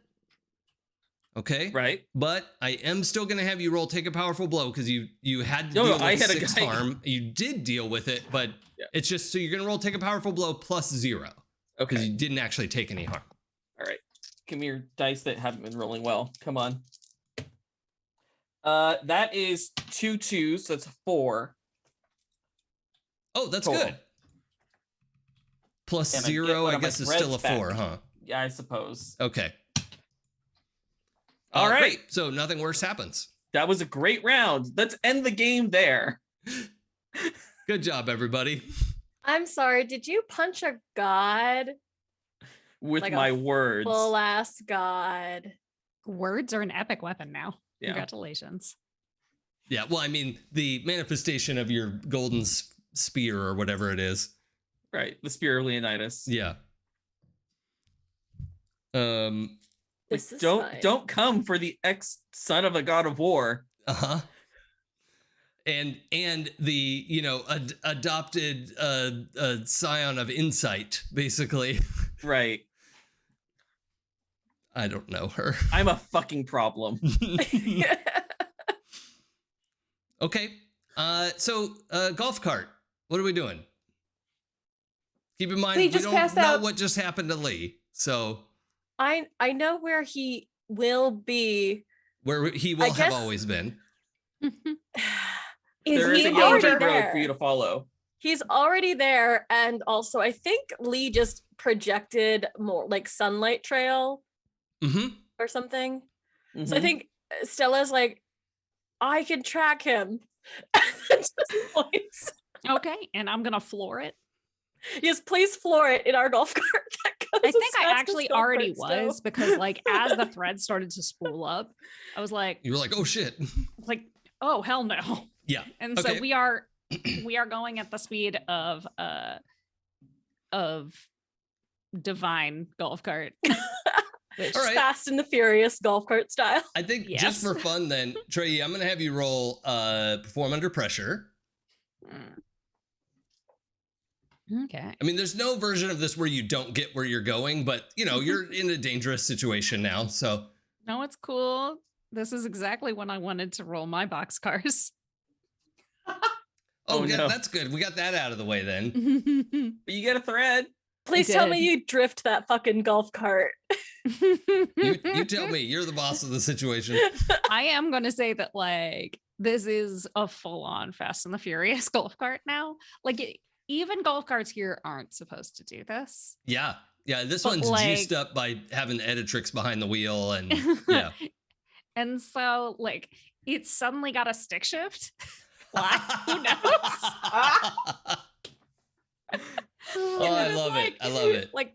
Okay. Right. But I am still going to have you roll take a powerful blow because you had to No, deal with I had a 6 guy- harm. You did deal with it, but it's just so you're going to roll take a powerful blow plus 0 because Okay. you didn't actually take any harm. All right. Give me your dice that haven't been rolling well. Come on. That is 2 2s, so that's 4. Oh, that's Total. good. Plus And I get 0, one I of my guess, is still a threads 4, back. huh? Yeah, I suppose. Okay. All right. Great. So nothing worse happens. That was a great round. Let's end the game there. Good job, everybody. I'm sorry. Did you punch a god? With Like a my words. Full ass god. Words are an epic weapon now. Yeah. Congratulations. Yeah, well, I mean, the manifestation of your golden spear or whatever it is. Right. The Spear of Leonidas. Yeah. This is don't fine. don't come for the ex-son of a god of war. Uh-huh. And the, adopted scion of insight, basically. Right. I don't know her. I'm a fucking problem. Okay. So golf cart. What are we doing? Keep in mind, Lee we just don't passed know out. what just happened to Lee. So I know where he will be. where he will I have guess- always been. Is There is he a yellow already brick road there? for you to follow. He's already there, and also I think Lee just projected more like sunlight trail Mm-hmm. or something. So I Mhm. think Stella's like, I can track him. And just points. Okay, and I'm gonna floor it. Yes, please floor it in our golf cart. That goes I as think I fast as actually golf already carts go. was because like as the thread started to spool up, I was like, You were like, oh shit. oh hell no. Yeah. And Okay. so we are going at the speed of divine golf cart. Which, All right. Fast and the Furious golf cart style. I think Yes. just for fun then, Trey, I'm gonna have you roll perform under pressure. Okay. I mean, there's no version of this where you don't get where you're going, but you're in a dangerous situation now. So No, it's cool. This is exactly when I wanted to roll my boxcars. Oh, good, no. that's good. We got that out of the way then. But you get a thread. Please tell me did. you drift that fucking golf cart. You tell me, you're the boss of the situation. I am going to say that like this is a full-on Fast and the Furious golf cart now. Like even golf carts here aren't supposed to do this. Yeah. Yeah, this But, one's like- juiced up by having editrix behind the wheel and yeah. And so like it's suddenly got a stick shift. Why? Who knows? Oh, I love it. I love it. Like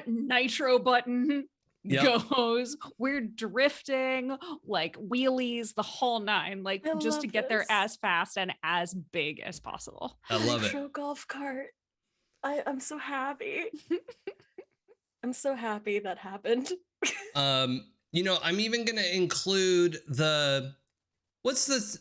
nitro button Yep. goes. We're drifting, like wheelies, the whole nine, like I just to love get there this. as fast and as big as possible. I love it. Nitro golf cart. I'm so happy. I'm so happy that happened. You know, I'm even gonna include what's this?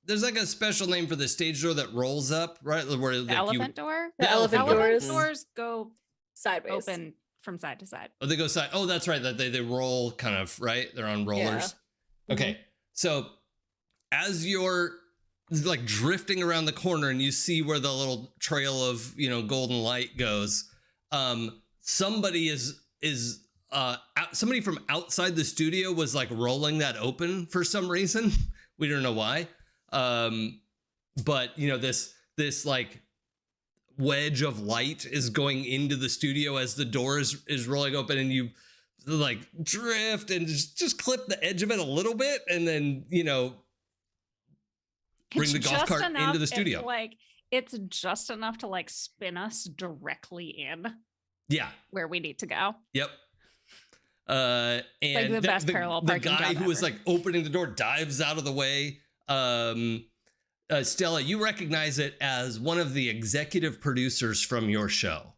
There's like a special name for the stage door that rolls up, right? Where The like elephant door. The elephant Elephant doors. doors go Sideways. open from side to side. Oh, they go side. Oh, that's right. That they roll kind of, right? They're on rollers. Okay. So as you're like drifting around the corner and you see where the little trail of, you know, golden light goes, somebody somebody from outside the studio was like rolling that open for some reason. We don't know why. But you know, this like wedge of light is going into the studio as the door is rolling open, and you like drift and just clip the edge of it a little bit, and then, you know, bring the golf cart into the studio. It's just enough to like spin us directly in Yeah. where we need to go. Yep. And Like the best parallel the parking guy job who was ever. like opening the door dives out of the way. Stella, you recognize it as one of the executive producers from your show.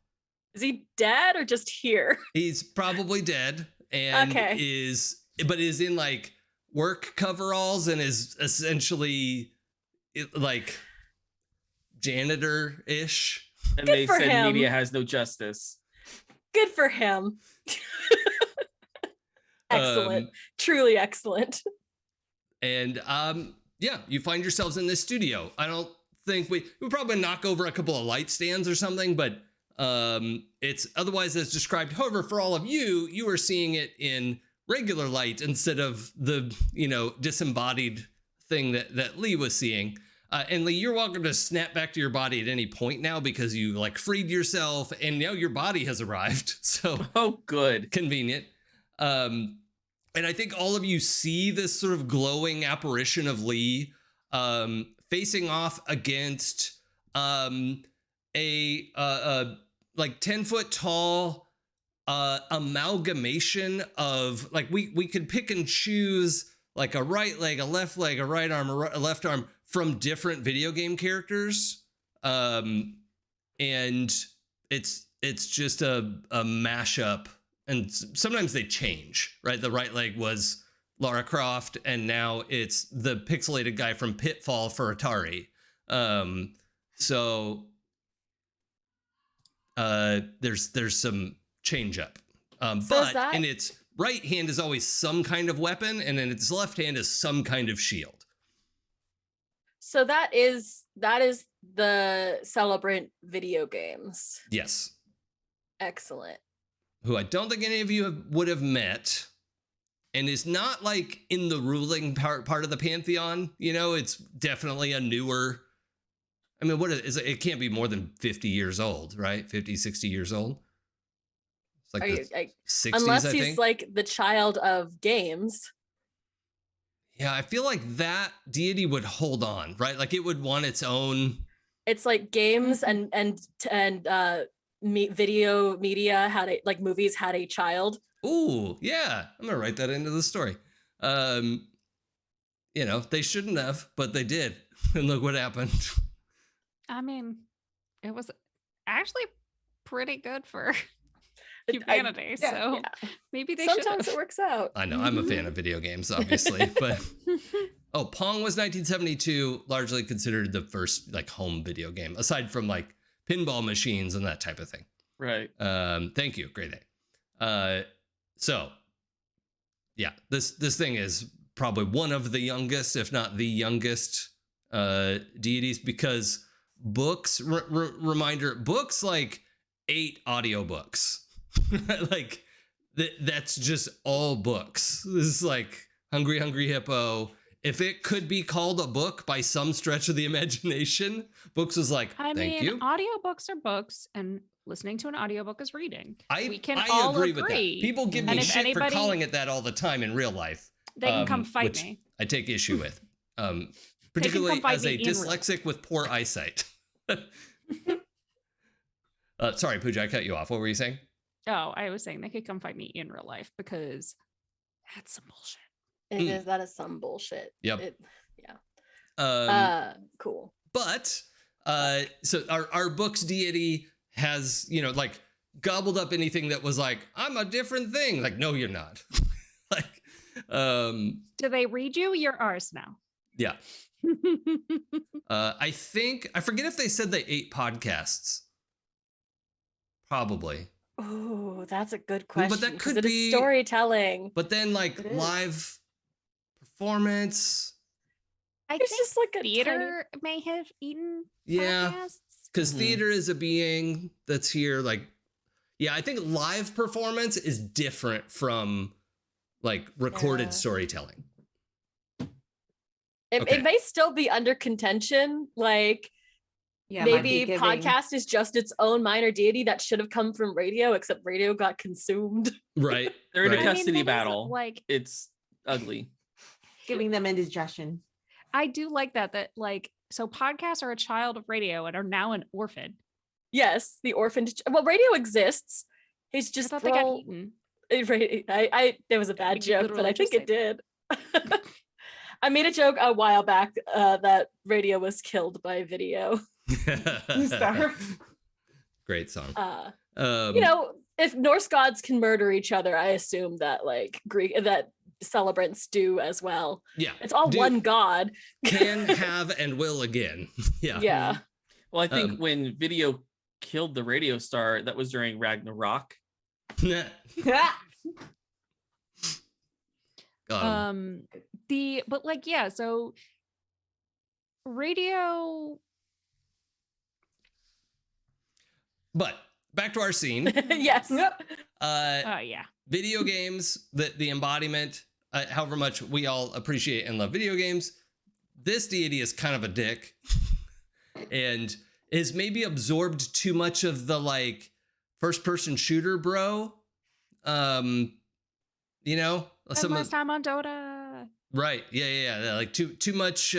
Is he dead or just here? He's probably dead and Okay. is in like work coveralls and is essentially like janitor-ish. And Good they for said him. media has no justice. Good for him. Excellent. Truly excellent. And yeah, you find yourselves in this studio. I don't think we probably knock over a couple of light stands or something, but it's otherwise as described. However, for all of you, you are seeing it in regular light instead of the, you know, disembodied thing that Lee was seeing. And Lee, you're welcome to snap back to your body at any point now because you like freed yourself and now your body has arrived. So Oh, good. convenient. And I think all of you see this sort of glowing apparition of Lee facing off against a like 10-foot tall amalgamation of like we could pick and choose like a right leg, a left leg, a right arm, a left arm from different video game characters. And it's just a mashup. And sometimes they change, right? The right leg was Lara Croft, and now it's the pixelated guy from Pitfall for Atari. So there's some change up. But in its right hand is always some kind of weapon, and in its left hand is some kind of shield. So that is the Celebrant video games. Yes. Excellent. Who I don't think any of you would have met, and is not like in the ruling part of the pantheon. You know, it's definitely a newer. I mean, what is it? It can't be more than 50 years old, right? 50, 60 years old. It's like the 60s, unless I he's think. like the child of games. Yeah, I feel like that deity would hold on, right? Like it would want its own. It's like games and video media had a like movies had a child. Ooh, yeah. I'm gonna write that into the story. You know, they shouldn't have, but they did. And look what happened. I mean, it was actually pretty good for humanity. yeah, So maybe they should. Sometimes it works out. I know, I'm a fan of video games, obviously, but oh, Pong was 1972, largely considered the first like home video game, aside from like pinball machines and that type of thing. Right. Thank you, great day. So yeah, this thing is probably one of the youngest, if not the youngest, deities, because books reminder books like 8 audiobooks. Like that's just all books. This is like Hungry Hungry Hippo. If it could be called a book by some stretch of the imagination, books was like, I thank mean, you. audiobooks are books, and listening to an audiobook is reading. I all agree with that. People give me And if shit for anybody- calling it that all the time in real life. They can come fight which me. I take issue with. Particularly fight as a me in real dyslexic with poor eyesight. Sorry, Pooja, I cut you off. What were you saying? Oh, I was saying they could come fight me in real life because that's some bullshit. That is some bullshit. Yep. Cool. But so our book's deity has, like gobbled up anything that was like, I'm a different thing. Like, no, you're not. Like, Do they read you? You're ours now. yeah. I forget if they said they ate podcasts. Probably. Oh, that's a good Well, question. but that 'cause could it is be storytelling. But then like It is. live performance. I It's think just like a theater may have eaten Yeah. podcasts. Because Mhm. theater is a being that's here. Like, yeah, I think live performance is different from like recorded Yeah. storytelling. It Okay. may still be under contention. Like Yeah, might be maybe giving- podcast is just its own minor deity that should have come from radio, except radio got consumed. Right. They're in a right. I mean, custody that is, battle. like, It's ugly. giving them indigestion. I do like that like, so podcasts are a child of radio and are now an orphan. Yes, the orphan. Well, radio exists. He's I just thought they got well, eaten. there was a bad You joke, but literally I think just it did. I made a joke a while back that radio was killed by video. Star. Great song. If Norse gods can murder each other, I assume that like that celebrants do as well. Yeah. It's all Do- one god. Can, have, and will again. Yeah. Yeah. Well, I think Um, when video killed the radio star, that was during Ragnarok. So radio. But back to our scene. Yes. Oh yeah. Video games, the embodiment, however much we all appreciate and love video games, this deity is kind of a dick and is maybe absorbed too much of the like first person shooter bro. And Some last time on Dota. right. Yeah. Like too much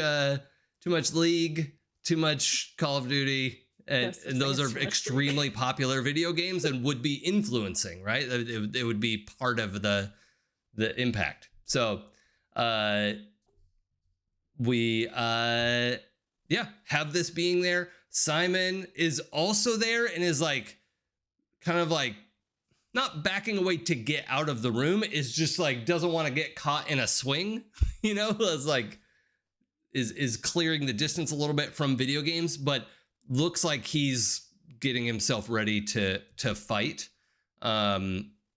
League, too much Call of Duty. And those are extremely popular video games and would be influencing, right? It would be part of the impact. So we have this being there. Simon is also there and is like kind of like not backing away to get out of the room, is just like doesn't want to get caught in a swing, is like is clearing the distance a little bit from video games, but looks like he's getting himself ready to fight.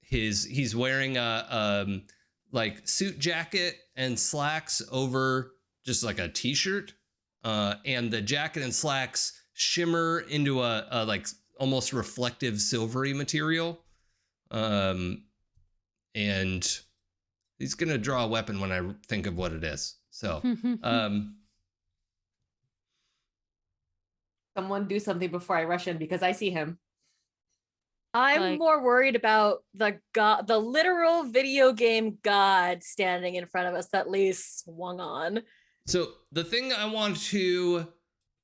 He's wearing a like suit jacket and slacks over just like a t-shirt, and the jacket and slacks shimmer into a like almost reflective silvery material, and he's gonna draw a weapon when I think of what it is. So Someone do something before I rush in because I see him. I'm Like- more worried about the literal video game god standing in front of us that Lee swung on. So the thing I want to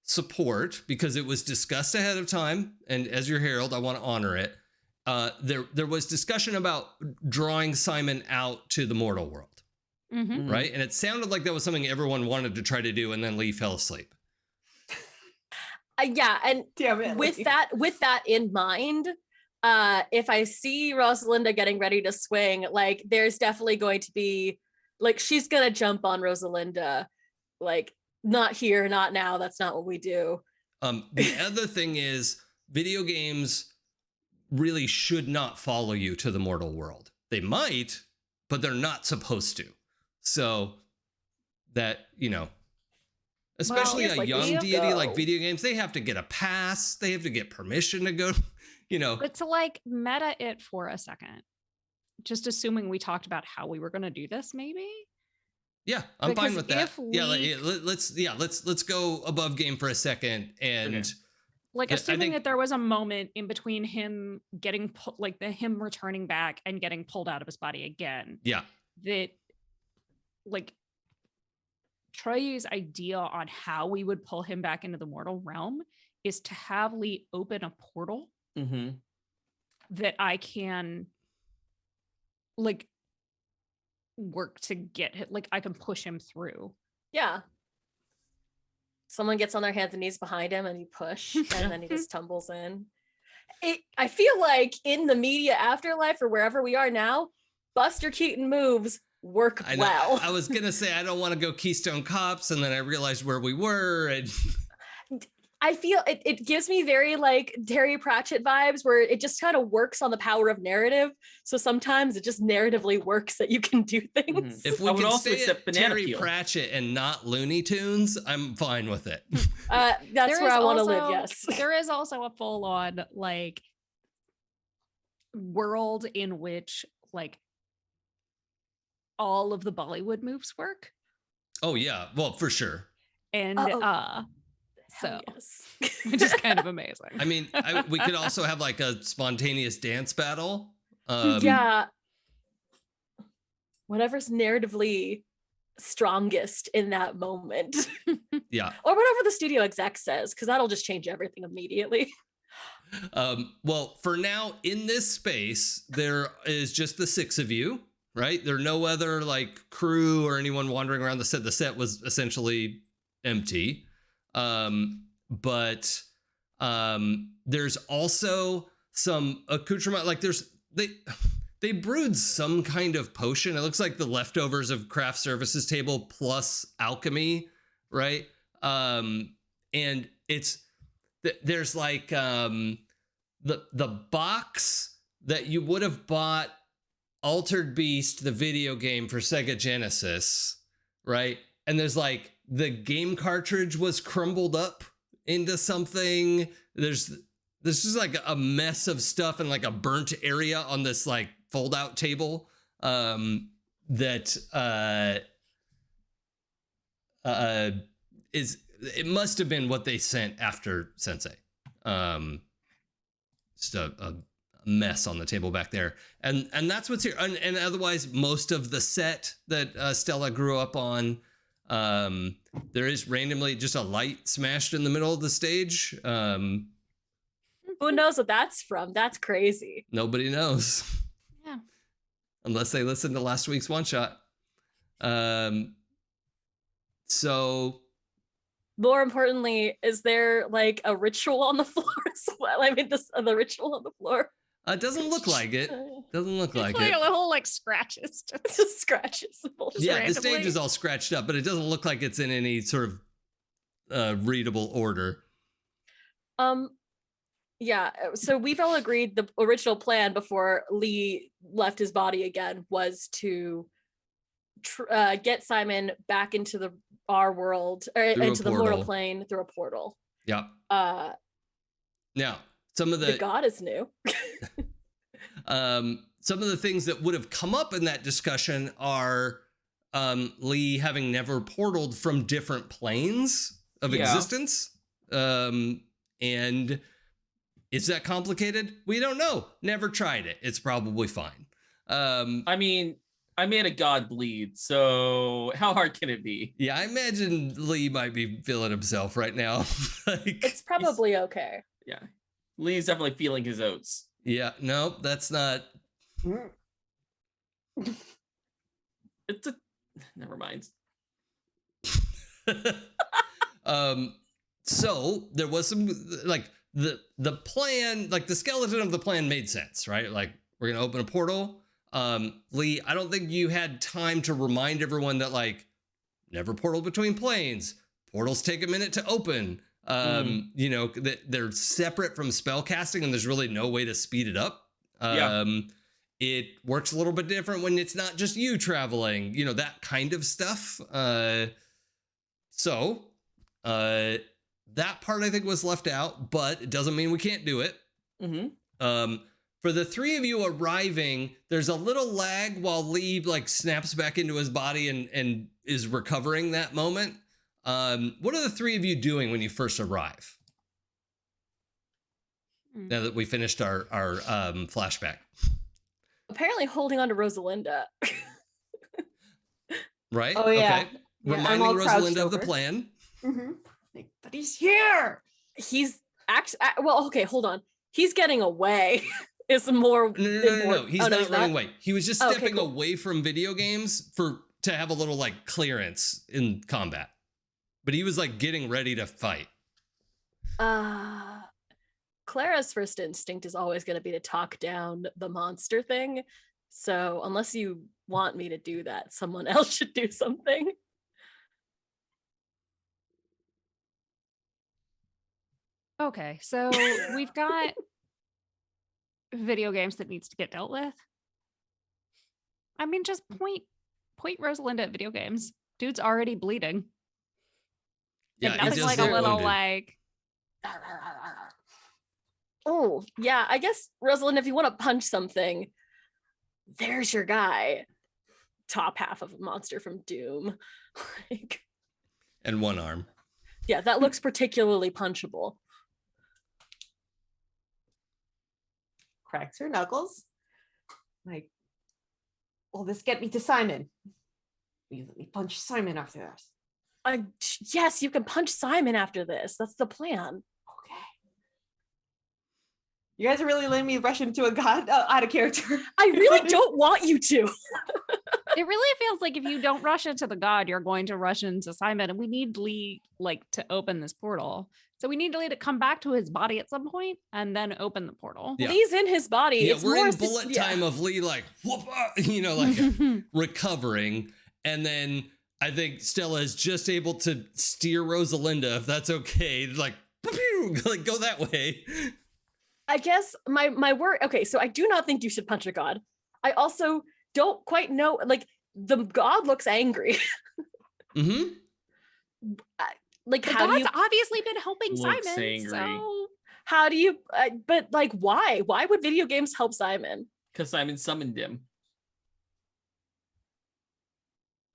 support, because it was discussed ahead of time, and as your herald, I want to honor it. There was discussion about drawing Simon out to the mortal world, Mhm. right? And it sounded like that was something everyone wanted to try to do, and then Lee fell asleep. Yeah, and Damn it. with Lee. that in mind, if I see Rosalinda getting ready to swing, like there's definitely going to be like she's gonna jump on Rosalinda, like not here, not now. That's not what we do. The other thing is video games really should not follow you to the mortal world. They might, but they're not supposed to. So that, especially Yes, a like, young we deity go. like video games, they have to get a pass. They have to get permission to go, But to like meta it for a second, just assuming we talked about how we were going to do this, maybe. Yeah, I'm fine Because with that. if Let's go above game for a second and Okay. Like Yeah, I assuming think- that there was a moment in between him getting him returning back and getting pulled out of his body again, yeah. that like Troy's idea on how we would pull him back into the mortal realm is to have Lee open a portal Mm-hmm. that I can like work to get hit. Like I can push him through. Yeah. Someone gets on their hands and knees behind him and you push and then he just tumbles in. I feel like in the media afterlife or wherever we are now, Buster Keaton moves work I know. well. I was gonna say I don't want to go Keystone Cops, and then I realized where we were, and I feel it gives me very like Terry Pratchett vibes where it just kind of works on the power of narrative. So sometimes it just narratively works that you can do things. if I we would can also stay accept at Banana Terry Peel. Pratchett and not Looney Tunes, I'm fine with it. That's There where is I want to live, also- yes. There is also a full-on like world in which like all of the Bollywood moves work. Oh yeah, well for sure. And Hell so yes. which is kind of amazing. I mean, we could also have like a spontaneous dance battle. Yeah. Whatever's narratively strongest in that moment. Yeah. Or whatever the studio exec says, because that'll just change everything immediately. Well, for now, in this space, there is just the 6 of you, right? There are no other like crew or anyone wandering around the set. The set was essentially empty. But there's also some accoutrement, like they brewed some kind of potion. It looks like the leftovers of craft services table plus alchemy, right? And it's there's like the box that you would have bought Altered Beast, the video game for Sega Genesis, right? And there's like the game cartridge was crumbled up into something. There's just like a mess of stuff and like a burnt area on this like fold out table that is, it must have been what they sent after Sensei. Just a mess on the table back there, and that's what's here. And otherwise, most of the set that Stella grew up on, there is randomly just a light smashed in the middle of the stage. Who knows what that's from? That's crazy. Nobody knows. Yeah. Unless they listened to last week's one shot. So More importantly, is there like a ritual on the floor as well? I mean, the ritual on the floor. it doesn't look like it. Doesn't look like Like it. a whole like scratches. Just scratches. Yeah, the stage randomly. is all scratched up, but it doesn't look like it's in any sort of readable order. Yeah, so we've all agreed the original plan before Lee left his body again was to get Simon back into our world or into the mortal portal. plane through a portal. Yeah. Now, some of The god is new. some of the things that would have come up in that discussion are Lee having never portaled from different planes of existence. And is that complicated? We don't know. Never tried it. It's probably fine. I mean, I made a god bleed, so how hard can it be? Yeah, I imagine Lee might be feeling himself right now. Like, It's probably okay. Yeah. Lee's definitely feeling his oats. yeah, no, that's not. It's a never mind. So there was some like the plan, like the skeleton of the plan made sense, right? Like we're gonna open a portal. Lee, I don't think you had time to remind everyone that like never portal between planes. Portals take a minute to open. You know, that they're separate from spell casting and there's really no way to speed it up. It works a little bit different when it's not just you traveling, you know, that kind of stuff. So that part I think was left out, but it doesn't mean we can't do it. For the 3 of you arriving, there's a little lag while Lee like snaps back into his body and is recovering that moment. What are the 3 of you doing when you first arrive? Now that we finished our flashback. Apparently holding on to Rosalinda. Right? Oh, yeah. Okay. Yeah, I'm Reminding all crouched Rosalinda of the over. plan. Like, but he's here. He's actually, well, okay, hold on. he's getting away. Is more No. important. He's Oh, no, not running away. He was just Oh, okay, stepping cool. away from video games to have a little like clearance in combat. But he was like getting ready to fight. Clara's first instinct is always going to be to talk down the monster thing. So unless you want me to do that, someone else should do something. Okay, so we've got video games that needs to get dealt with. I mean, just point Rosalinda at video games. Dude's already bleeding. Yeah, Like, he nothing does like a look little wounded. like Oh, yeah. I guess, Rosalind, if you want to punch something, there's your guy. Top half of a monster from Doom. Like, And one arm. yeah, that looks particularly punchable. Cracks her knuckles. Like, will this get me to Simon? Let me punch Simon after this. Yes, you can punch Simon after this. That's the plan. Okay. You guys are really letting me rush into a god out of character. I really don't want you to. it really feels like if you don't rush into the god, you're going to rush into Simon. And we need Lee like to open this portal. So we need Lee to come back to his body at some point and then open the portal. Yeah. Lee's in his body. Yeah, It's we're more in bullet time of Lee like whoop, like recovering, and then I think Stella is just able to steer Rosalinda, if that's okay, like like go that way. I guess my word. Okay, so I do not think you should punch a god. I also don't quite know. Like the god looks angry. Mm-hmm. Like The how do god's you? obviously been helping Looks Simon. angry. So How do you? But like, why? Why would video games help Simon? Because Simon summoned him.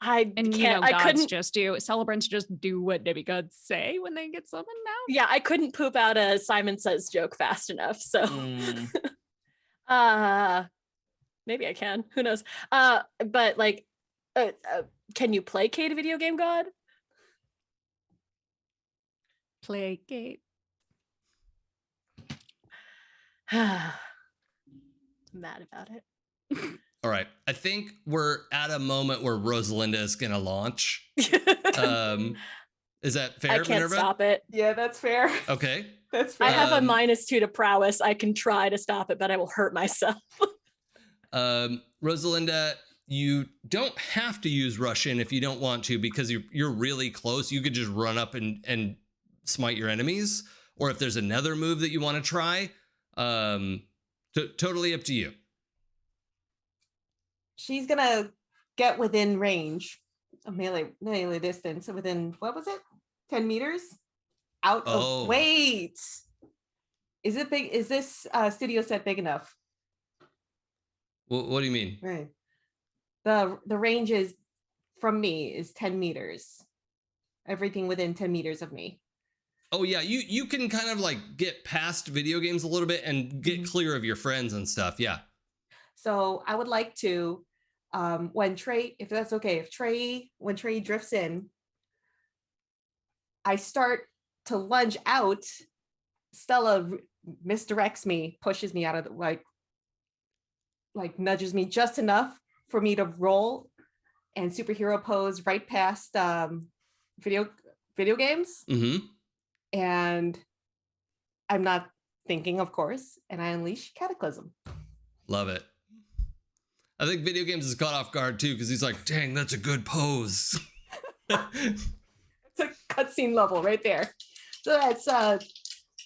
I and you can't. know, I gods couldn't. just do Celebrants just do what Demigods say when they get summoned now. Yeah, I couldn't poop out a Simon Says joke fast enough. So, Mm. maybe I can. Who knows? But like, can you placate a video game god? Placate. Mad about it. All right, I think we're at a moment where Rosalinda is gonna launch. Is that fair, I can't Minerva? stop it. Yeah, that's fair. Okay. That's I fair. have a Um, -2 to prowess. I can try to stop it, but I will hurt myself. Rosalinda, you don't have to use Russian if you don't want to, because you're really close. You could just run up and smite your enemies, or if there's another move that you want to try, totally up to you. She's gonna get within range of melee distance, within, what was it, 10 meters out Oh. of, wait, is it big? Is this studio set big enough? What do you mean? Right. The range is from me is 10 meters. Everything within 10 meters of me. Oh yeah, you can kind of like get past video games a little bit and get clear of your friends and stuff. Yeah. So I would like to, when Trey, if that's okay, when Trey drifts in, I start to lunge out. Stella misdirects me, pushes me out of the, like nudges me just enough for me to roll and superhero pose right past video games. Mm-hmm. And I'm not thinking, of course, and I unleash Cataclysm. Love it. I think video games is caught off guard too, because he's like, dang, that's a good pose. It's a cutscene level right there. So that's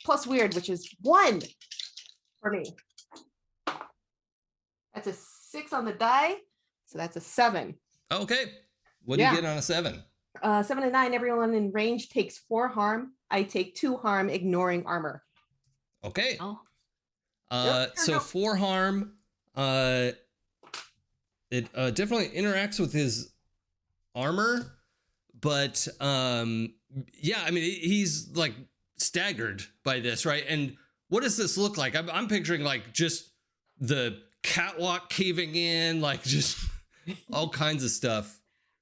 plus weird, which is 1 for me. That's a 6 on the die, so that's a 7. Okay. What do you Yeah. get on a 7? 7 and 9, everyone in range takes 4 harm. I take 2 harm, ignoring armor. Okay. Oh. So 4 harm. It definitely interacts with his armor, but yeah, I mean, he's like staggered by this, right? And what does this look like? I'm picturing like just the catwalk caving in, like just all kinds of stuff.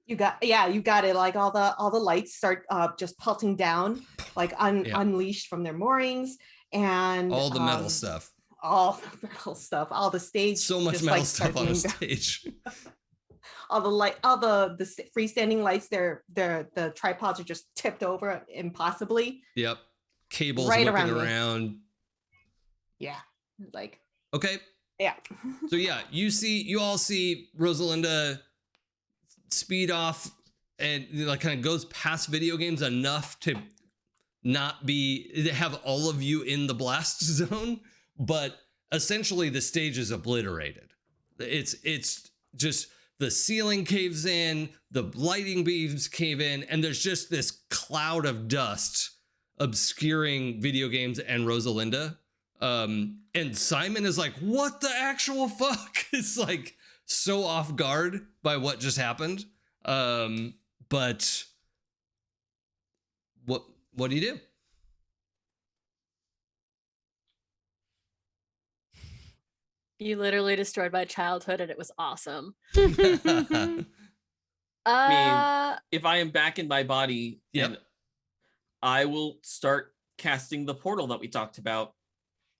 You got it. Like all the lights start just pelting down, like unleashed from their moorings, and All the metal stuff. all the metal stuff, all the stage, So much just, metal like, stuff on a starts going down. stage. All the light, all the freestanding lights, the tripods are just tipped over impossibly. Yep. Cables Right whipping around me. around. Yeah, like, Okay. yeah. So yeah, you all see Rosalinda speed off and like kind of goes past video games enough to not have all of you in the blast zone, but essentially the stage is obliterated. It's just the ceiling caves in, the lighting beams cave in, and there's just this cloud of dust obscuring video games and Rosalinda. And Simon is like, what the actual fuck? It's like so off guard by what just happened. But what do you do? You literally destroyed my childhood and it was awesome. If I am back in my body, Yep. I will start casting the portal that we talked about.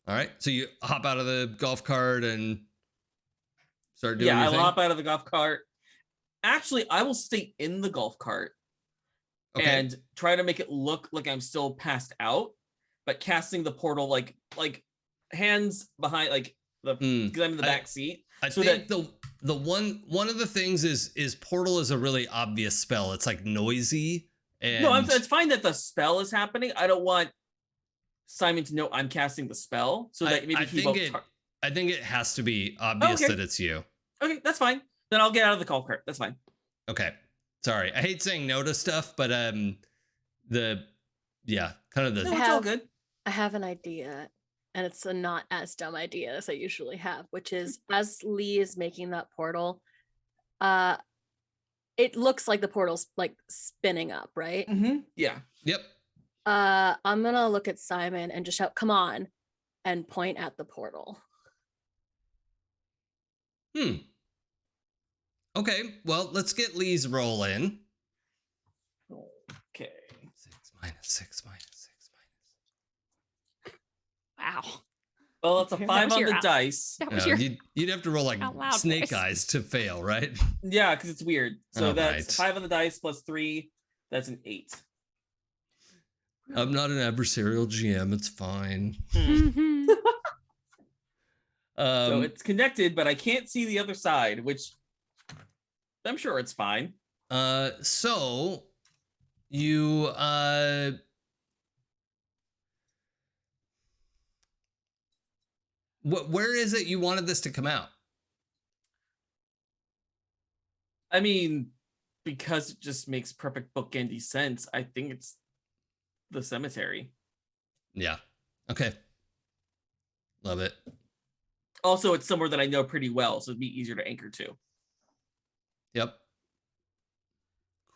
All right. So you hop out of the golf cart and start doing Yeah, your I will thing? hop out of the golf cart. Actually, I will stay in the golf cart Okay. and try to make it look like I'm still passed out, but casting the portal like hands behind, like because I'm in the back seat. I So think the one of the things is portal is a really obvious spell. It's like noisy and No, it's fine that the spell is happening. I don't want Simon to know I'm casting the spell, so that maybe I he think won't. I think it has to be obvious Okay. that it's you. Okay, that's fine. Then I'll get out of the golf cart. That's fine. Okay. Sorry. I hate saying no to stuff, but kind of No, the it's all good. I have an idea, and it's a not as dumb idea as I usually have, which is as Lee is making that portal, it looks like the portal's like spinning up, right? Mm-hmm. Yeah. Yep. I'm gonna look at Simon and just shout, "Come on," and point at the portal. Okay. Well, let's get Lee's roll in. Okay. 6 minus 6 minus 6 Wow. Well, it's a That 5 was on your the out- dice. That minus. was No, your you'd have to roll like out loud snake voice. eyes to fail, right? Yeah, because it's weird. So All that's right. 5 on the dice plus 3. That's an 8. I'm not an adversarial GM. It's fine. So it's connected, but I can't see the other side, which I'm sure it's fine. So you where is it you wanted this to come out? I mean, because it just makes perfect bookendy sense, I think it's the cemetery. Yeah. Okay. Love it. Also, it's somewhere that I know pretty well, so it'd be easier to anchor to. Yep.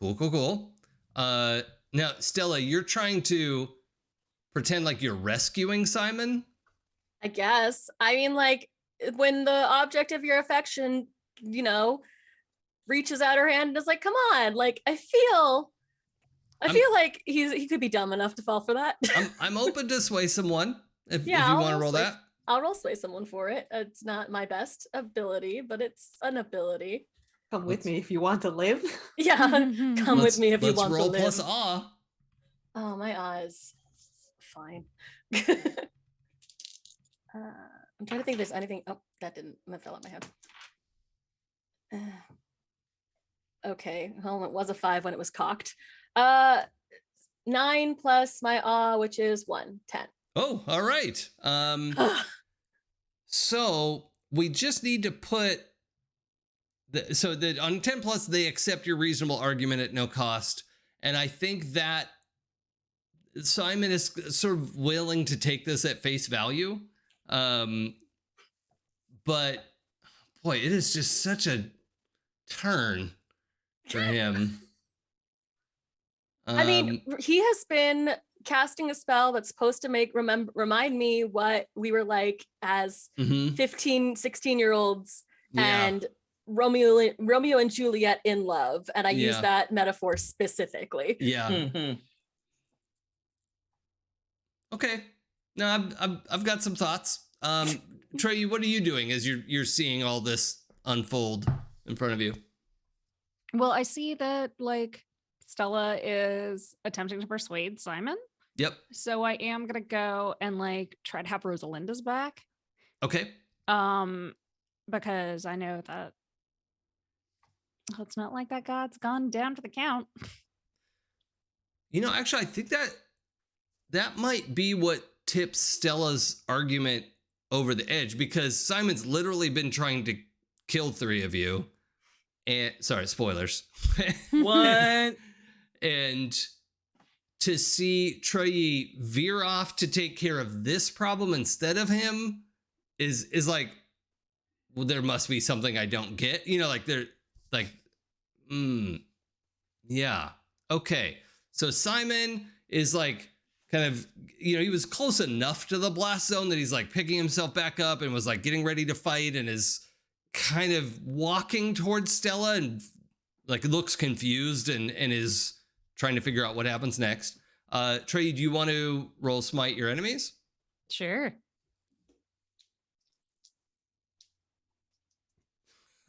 Cool. Now, Stella, you're trying to pretend like you're rescuing Simon? I guess. I mean, like, when the object of your affection, reaches out her hand and is like, come on, like, I feel like he could be dumb enough to fall for that. I'm open to sway someone if you I'll want to roll sway- that. I'll roll sway someone for it. It's not my best ability, but it's an ability. Come with me if you want to live. Yeah, come with me if you want to roll live. plus awe. Oh, my eyes. Fine. I'm trying to think if there's anything. Oh, that fell out my head. Okay, well, it was a 5 when it was cocked. 9 plus my awe, which is 1, 10. Oh, all right. So we just need to put so that on 10 plus they accept your reasonable argument at no cost, and I think that Simon is sort of willing to take this at face value. But boy, it is just such a turn for him. I mean, he has been casting a spell that's supposed to remind me what we were like as 15, 16-year-olds and Romeo and Juliet in love. And I use that metaphor specifically. Yeah. Okay. No, I've got some thoughts. Trey, what are you doing as you're seeing all this unfold in front of you? Well, I see that like Stella is attempting to persuade Simon. Yep. So I am gonna go and like try to have Rosalinda's back. Okay. Because I know that it's not like that god's gone down for the count. Actually, I think that might be what tips Stella's argument over the edge, because Simon's literally been trying to kill 3 of you. And sorry, spoilers. What? And to see Trey veer off to take care of this problem instead of him is like, well, there must be something I don't get. Like they're like, yeah. Okay. So Simon is like kind of, he was close enough to the blast zone that he's like picking himself back up and was like getting ready to fight and is kind of walking towards Stella and like looks confused and is trying to figure out what happens next. Trey, do you want to roll smite your enemies? Sure.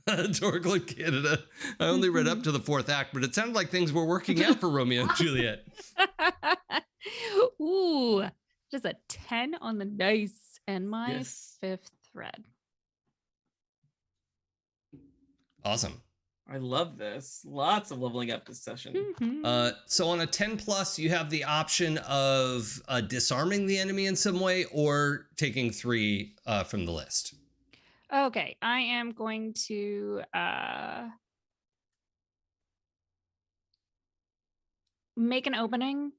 Torgland Canada. I only read up to the 4th act, but it sounded like things were working out for Romeo and Juliet. Ooh, just a 10 on the dice and my Yes. 5th thread. Awesome. I love this. Lots of leveling up this session. So on a 10 plus, you have the option of disarming the enemy in some way or taking 3 from the list. Okay, I am going to make an opening,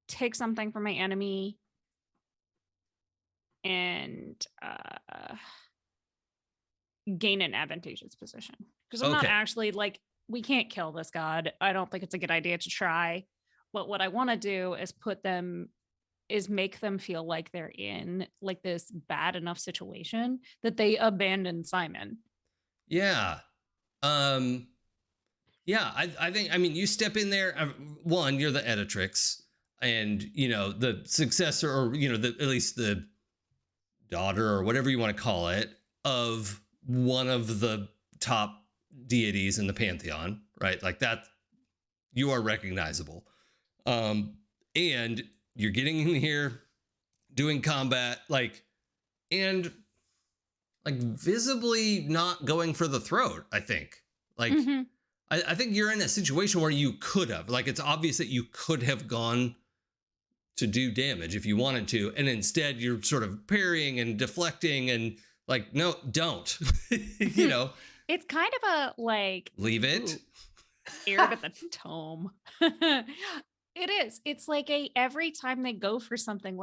take something from my enemy, and gain an advantageous position. Because I'm not Okay. actually like, we can't kill this god. I don't think it's a good idea to try. But what I want to do is make them feel like they're in like this bad enough situation that they abandon Simon. Yeah. Yeah, I think, you step in there. One, you're the editrix, and, the successor, or, at least the daughter or whatever you want to call it, of one of the top deities in the pantheon, right? Like that, you are recognizable. And you're getting in here doing combat, and visibly not going for the throat, I think. I think you're in a situation where you could have, it's obvious that you could have gone to do damage if you wanted to. And instead you're sort of parrying and deflecting and no, don't, It's kind of a leave it. aired at the tome. It is. It's like every time they go for something,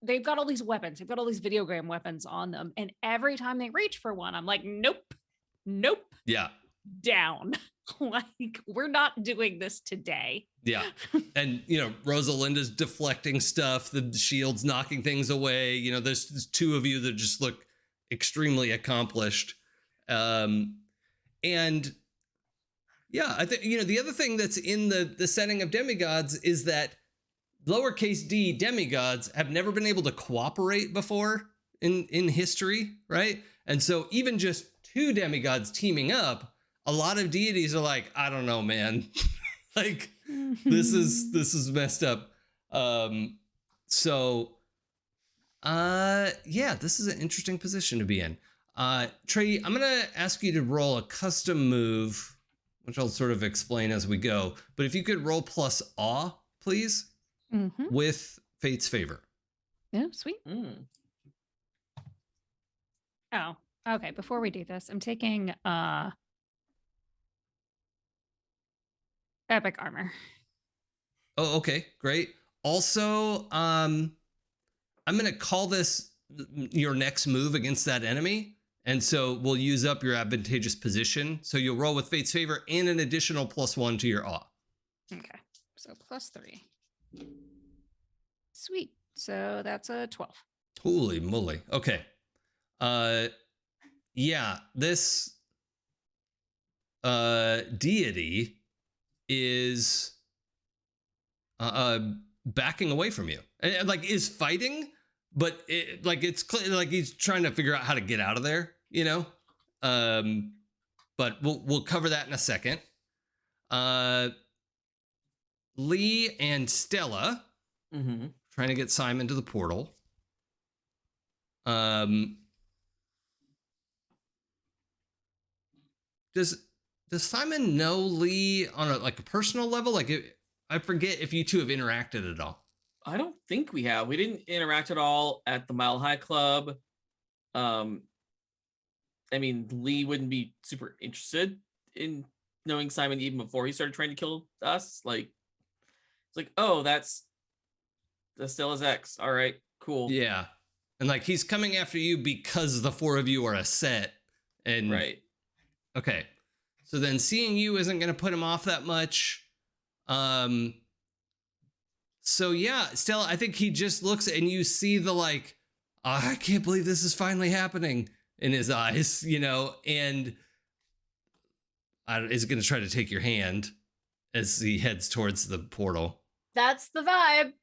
they've got all these weapons, they've got all these videogram weapons on them. And every time they reach for one, I'm like, nope. Yeah. Down. We're not doing this today. Yeah. And, Rosalinda's deflecting stuff, the shield's knocking things away. There's 2 of you that just look extremely accomplished. And yeah, I think, the other thing that's in the setting of Demigods is that lowercase d demigods have never been able to cooperate before in history, right? And so even just 2 demigods teaming up, a lot of deities are like, I don't know, man. This is messed up. Yeah, this is an interesting position to be in. Trey, I'm gonna ask you to roll a custom move, which I'll sort of explain as we go. But if you could roll plus awe, please, with Fate's favor. Oh, sweet. Oh, okay. Before we do this, I'm taking epic armor. Oh, okay, great. Also, I'm gonna call this your next move against that enemy. And so we'll use up your advantageous position. So you'll roll with Fate's favor and an additional +1 to your awe. Okay. So +3. Sweet. So that's a 12. Holy moly. Okay. Yeah, this deity is backing away from you and like is fighting, but it's clear like he's trying to figure out how to get out of there, you know. But we'll cover that in a second. Lee and Stella trying to get Simon to the portal. Does Simon know Lee on a personal level? I forget if you two have interacted at all. I don't think we have. We didn't interact at all at the Mile High Club. I mean, Lee wouldn't be super interested in knowing Simon even before he started trying to kill us. Like, it's like, oh, that's Stella's ex. All right, cool. Yeah. And like he's coming after you because the four of you are a set. And Right. Okay. So then seeing you isn't going to put him off that much. So yeah, Stella, I think he just looks and you see the like, oh, I can't believe this is finally happening in his eyes, you know, and is going to try to take your hand as he heads towards the portal. That's the vibe.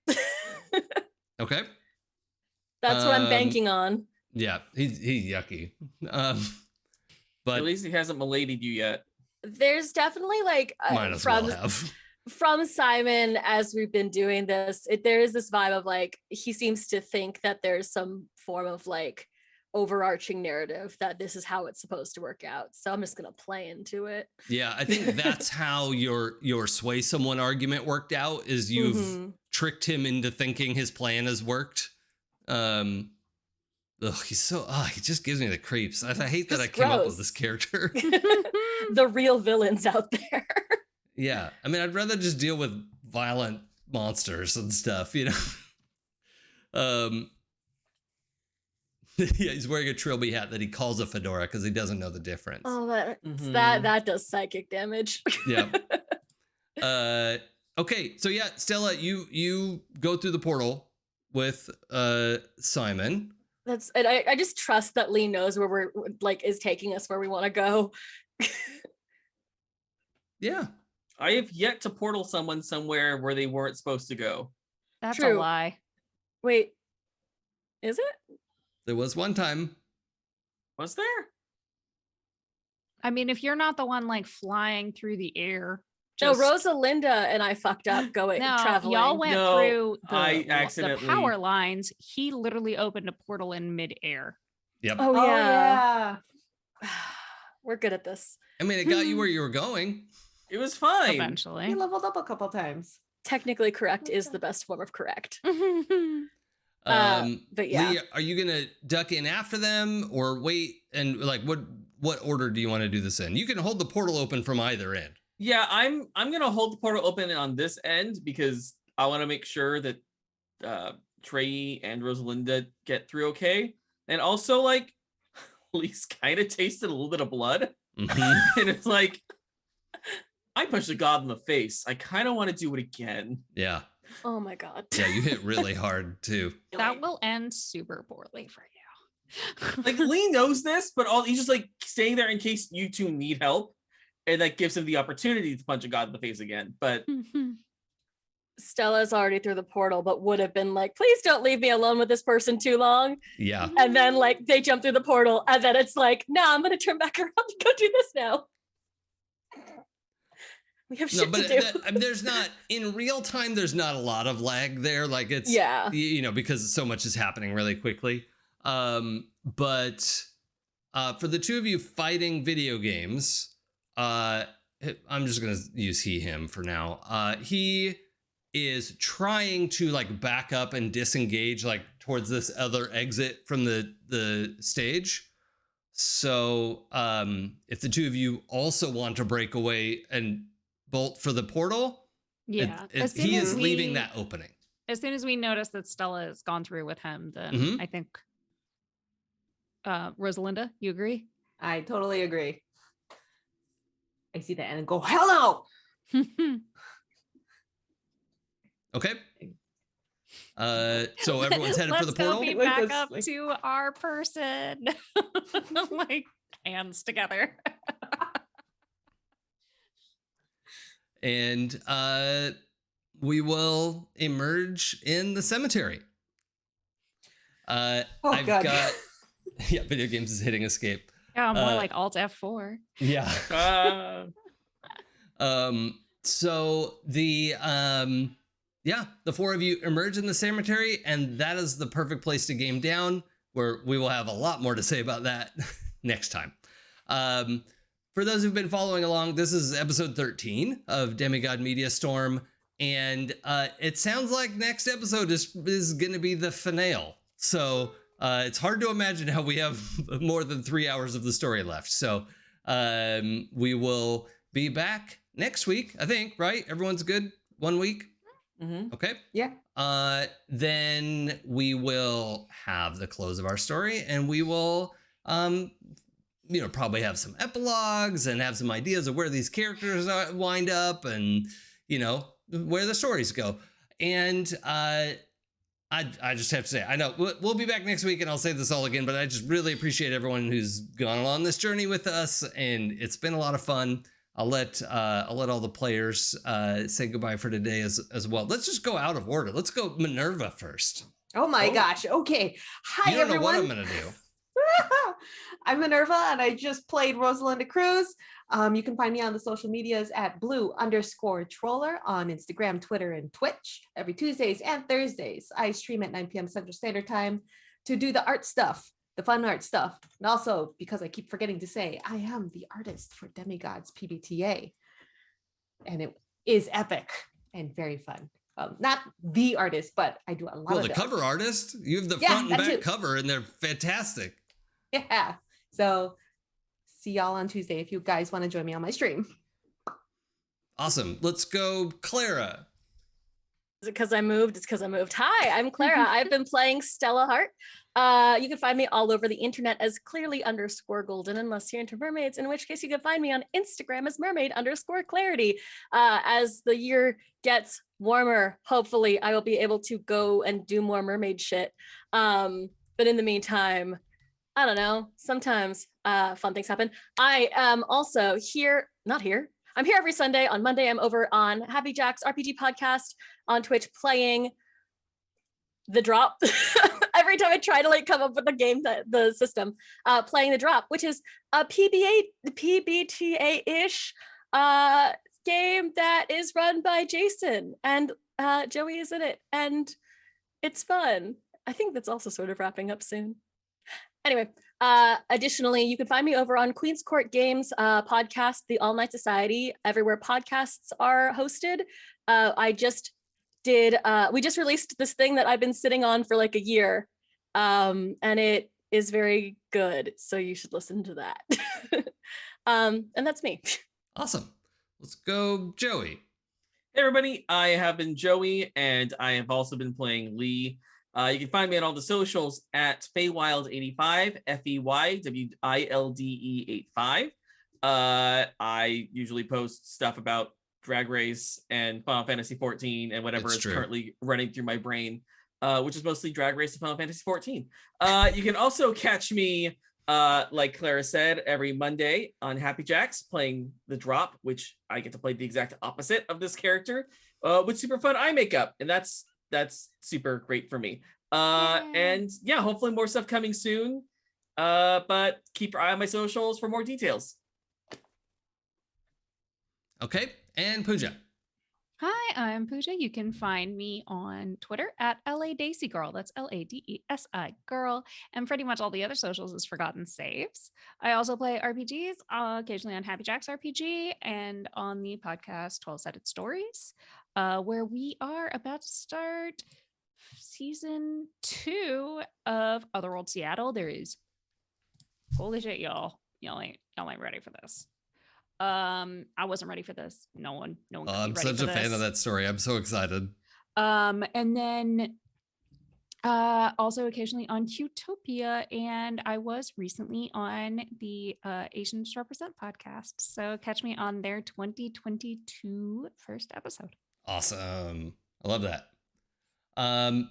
Okay. That's what I'm banking on. Yeah, he's yucky. But at least he hasn't miladied you yet. There's definitely like might as well have. From Simon as we've been doing this, there is this vibe of like he seems to think that there's some form of like overarching narrative that this is how it's supposed to work out. So I'm just gonna play into it. Yeah, I think that's how your sway someone argument worked out, is you've tricked him into thinking his plan has worked. Ugh, he's so he just gives me the creeps. I hate that I came up with this character. The real villains out there. Yeah, I mean, I'd rather just deal with violent monsters and stuff, you know. Yeah, he's wearing a trilby hat that he calls a fedora because he doesn't know the difference. Oh, that does psychic damage. Yeah. Okay, so yeah, Stella, you go through the portal with Simon. And I just trust that Lee knows where we're like is taking us where we want to go. Yeah. I have yet to portal someone somewhere where they weren't supposed to go. That's True. a lie. Wait, is it? There was one time. Was there? I mean, if you're not the one like flying through the air. No, Rosalinda and I fucked up traveling. Y'all went through the power lines. He literally opened a portal in midair. Yep. Oh yeah. We're good at this. I mean, it got you where you were going. It was fine. Eventually. He leveled up a couple times. Technically correct is the best form of correct. But yeah. Lee, are you gonna duck in after them or wait? And like, what order do you want to do this in? You can hold the portal open from either end. Yeah, I'm gonna hold the portal open on this end because I want to make sure that Trey and Rosalinda get through okay. And also, like, Lee's kind of tasted a little bit of blood, and it's like, I punched a god in the face. I kind of want to do it again. Yeah. Oh my god. Yeah, you hit really hard too. That will end super poorly for you. Like, Lee knows this, but he's just like staying there in case you two need help. And that gives him the opportunity to punch a god in the face again. But Stella's already through the portal, but would have been like, please don't leave me alone with this person too long. Yeah. And then like they jump through the portal, and then it's like, no, I'm gonna turn back around and go do this now. We have shit to do. There's not in real time. There's not a lot of lag there. Like it's because so much is happening really quickly. But for the two of you fighting video games, I'm just gonna use him for now. He is trying to like back up and disengage like towards this other exit from the stage. So if the two of you also want to break away and bolt for the portal, yeah, he is leaving that opening. As soon as we notice that Stella has gone through with him, then I think Rosalinda, you agree? I totally agree. I see that and go, hello. Okay. So everyone's headed for the portal. Let's go back up to our person. Like hands together. And we will emerge in the cemetery. Oh, I've God. got yeah, video games is hitting escape. Yeah, more Uh, like Alt F4. Yeah. Uh, So the the four of you emerge in the cemetery, and that is the perfect place to game down, where we will have a lot more to say about that next time. For those who've been following along, this is episode 13 of Demigod Media Storm, and it sounds like next episode is going to be the finale. So it's hard to imagine how we have more than 3 hours of the story left. So we will be back next week, I think, right? Everyone's good? 1 week? mhm. Okay. Yeah. Then we will have the close of our story, and we will probably have some epilogues and have some ideas of where these characters wind up, and where the stories go. And I just have to say, I know we'll be back next week, and I'll say this all again, but I just really appreciate everyone who's gone along this journey with us, and it's been a lot of fun. I'll let all the players say goodbye for today as well. Let's just go out of order. Let's go Minerva first. Oh my gosh. Okay. Hi, You don't everyone. know what I'm gonna do. I'm Minerva, and I just played Rosalinda Cruz. You can find me on the social medias at blue_troller on Instagram, Twitter, and Twitch every Tuesdays and Thursdays. I stream at 9 p.m. Central Standard Time to do the art stuff, the fun art stuff. And also, because I keep forgetting to say, I am the artist for Demigods PBTA. And it is epic and very fun. Not the artist, but I do a lot Well, of the cover artist. You have the Yeah, front and that back too. cover, and they're fantastic. Yeah. So see y'all on Tuesday if you guys want to join me on my stream. Awesome. Let's go, Clara. Is it because I moved? It's because I moved. Hi, I'm Clara. I've been playing Stella Hart. You can find me all over the internet as clearly_golden, unless you're into mermaids, in which case you can find me on Instagram as mermaid_clarity. As the year gets warmer, hopefully I will be able to go and do more mermaid shit. But in the meantime, I don't know, sometimes fun things happen. I am also here, not here. I'm here every Sunday. On Monday, I'm over on Happy Jack's RPG podcast on Twitch playing The Drop. Every time I try to come up with the system, playing The Drop, which is a PBTA-ish game that is run by Jason, and Joey is in it, and it's fun. I think that's also sort of wrapping up soon. Anyway, additionally, you can find me over on Queen's Court Games podcast, The All Night Society, everywhere podcasts are hosted. We just released this thing that I've been sitting on for like a year, and it is very good, so you should listen to that. And that's me. Awesome. Let's go, Joey. Hey everybody, I have been Joey, and I have also been playing Lee. You can find me on all the socials at Feywild85, FEYWILDE85. I usually post stuff about Drag Race and Final Fantasy 14 and whatever It's is true. currently running through my brain, which is mostly Drag Race and Final Fantasy 14. You can also catch me, like Clara said, every Monday on Happy Jacks playing The Drop, which I get to play the exact opposite of this character with super fun eye makeup, and that's super great for me. And yeah, hopefully more stuff coming soon. But keep your eye on my socials for more details. Okay, and Pooja. Hi, I'm Pooja. You can find me on Twitter at LADaisy Girl. That's LADESI Girl. And pretty much all the other socials is Forgotten Saves. I also play RPGs, occasionally on Happy Jacks RPG and on the podcast 12-Sided Stories, where we are about to start season 2 of Otherworld Seattle. There is, holy shit, y'all ain't ready for this. I wasn't ready for this. No one could be I'm ready such for a fan this. of that story. I'm so excited. And then also occasionally on Qtopia, and I was recently on the Asians Represent podcast. So catch me on their 2022 first episode. Awesome. I love that. And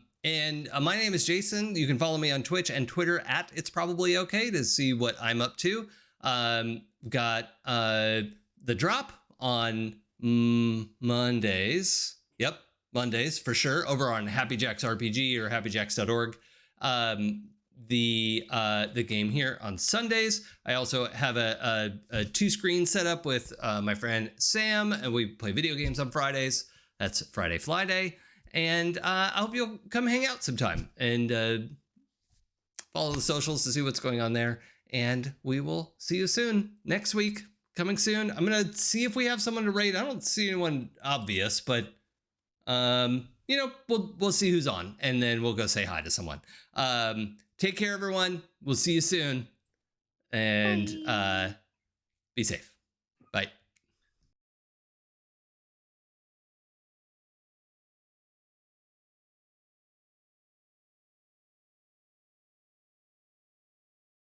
my name is Jason. You can follow me on Twitch and Twitter at It's Probably Okay to see what I'm up to. Got The Drop on Mondays. Yep. Mondays for sure over on Happy Jacks RPG or happyjacks.org. The game here on Sundays. I also have a 2-screen setup with my friend Sam, and we play video games on Fridays. That's Friday Fly Day. And I hope you'll come hang out sometime and follow the socials to see what's going on there. And we will see you soon next week. Coming soon. I'm gonna see if we have someone to rate. I don't see anyone obvious, but we'll see who's on, and then we'll go say hi to someone. Take care, everyone. We'll see you soon, and be safe.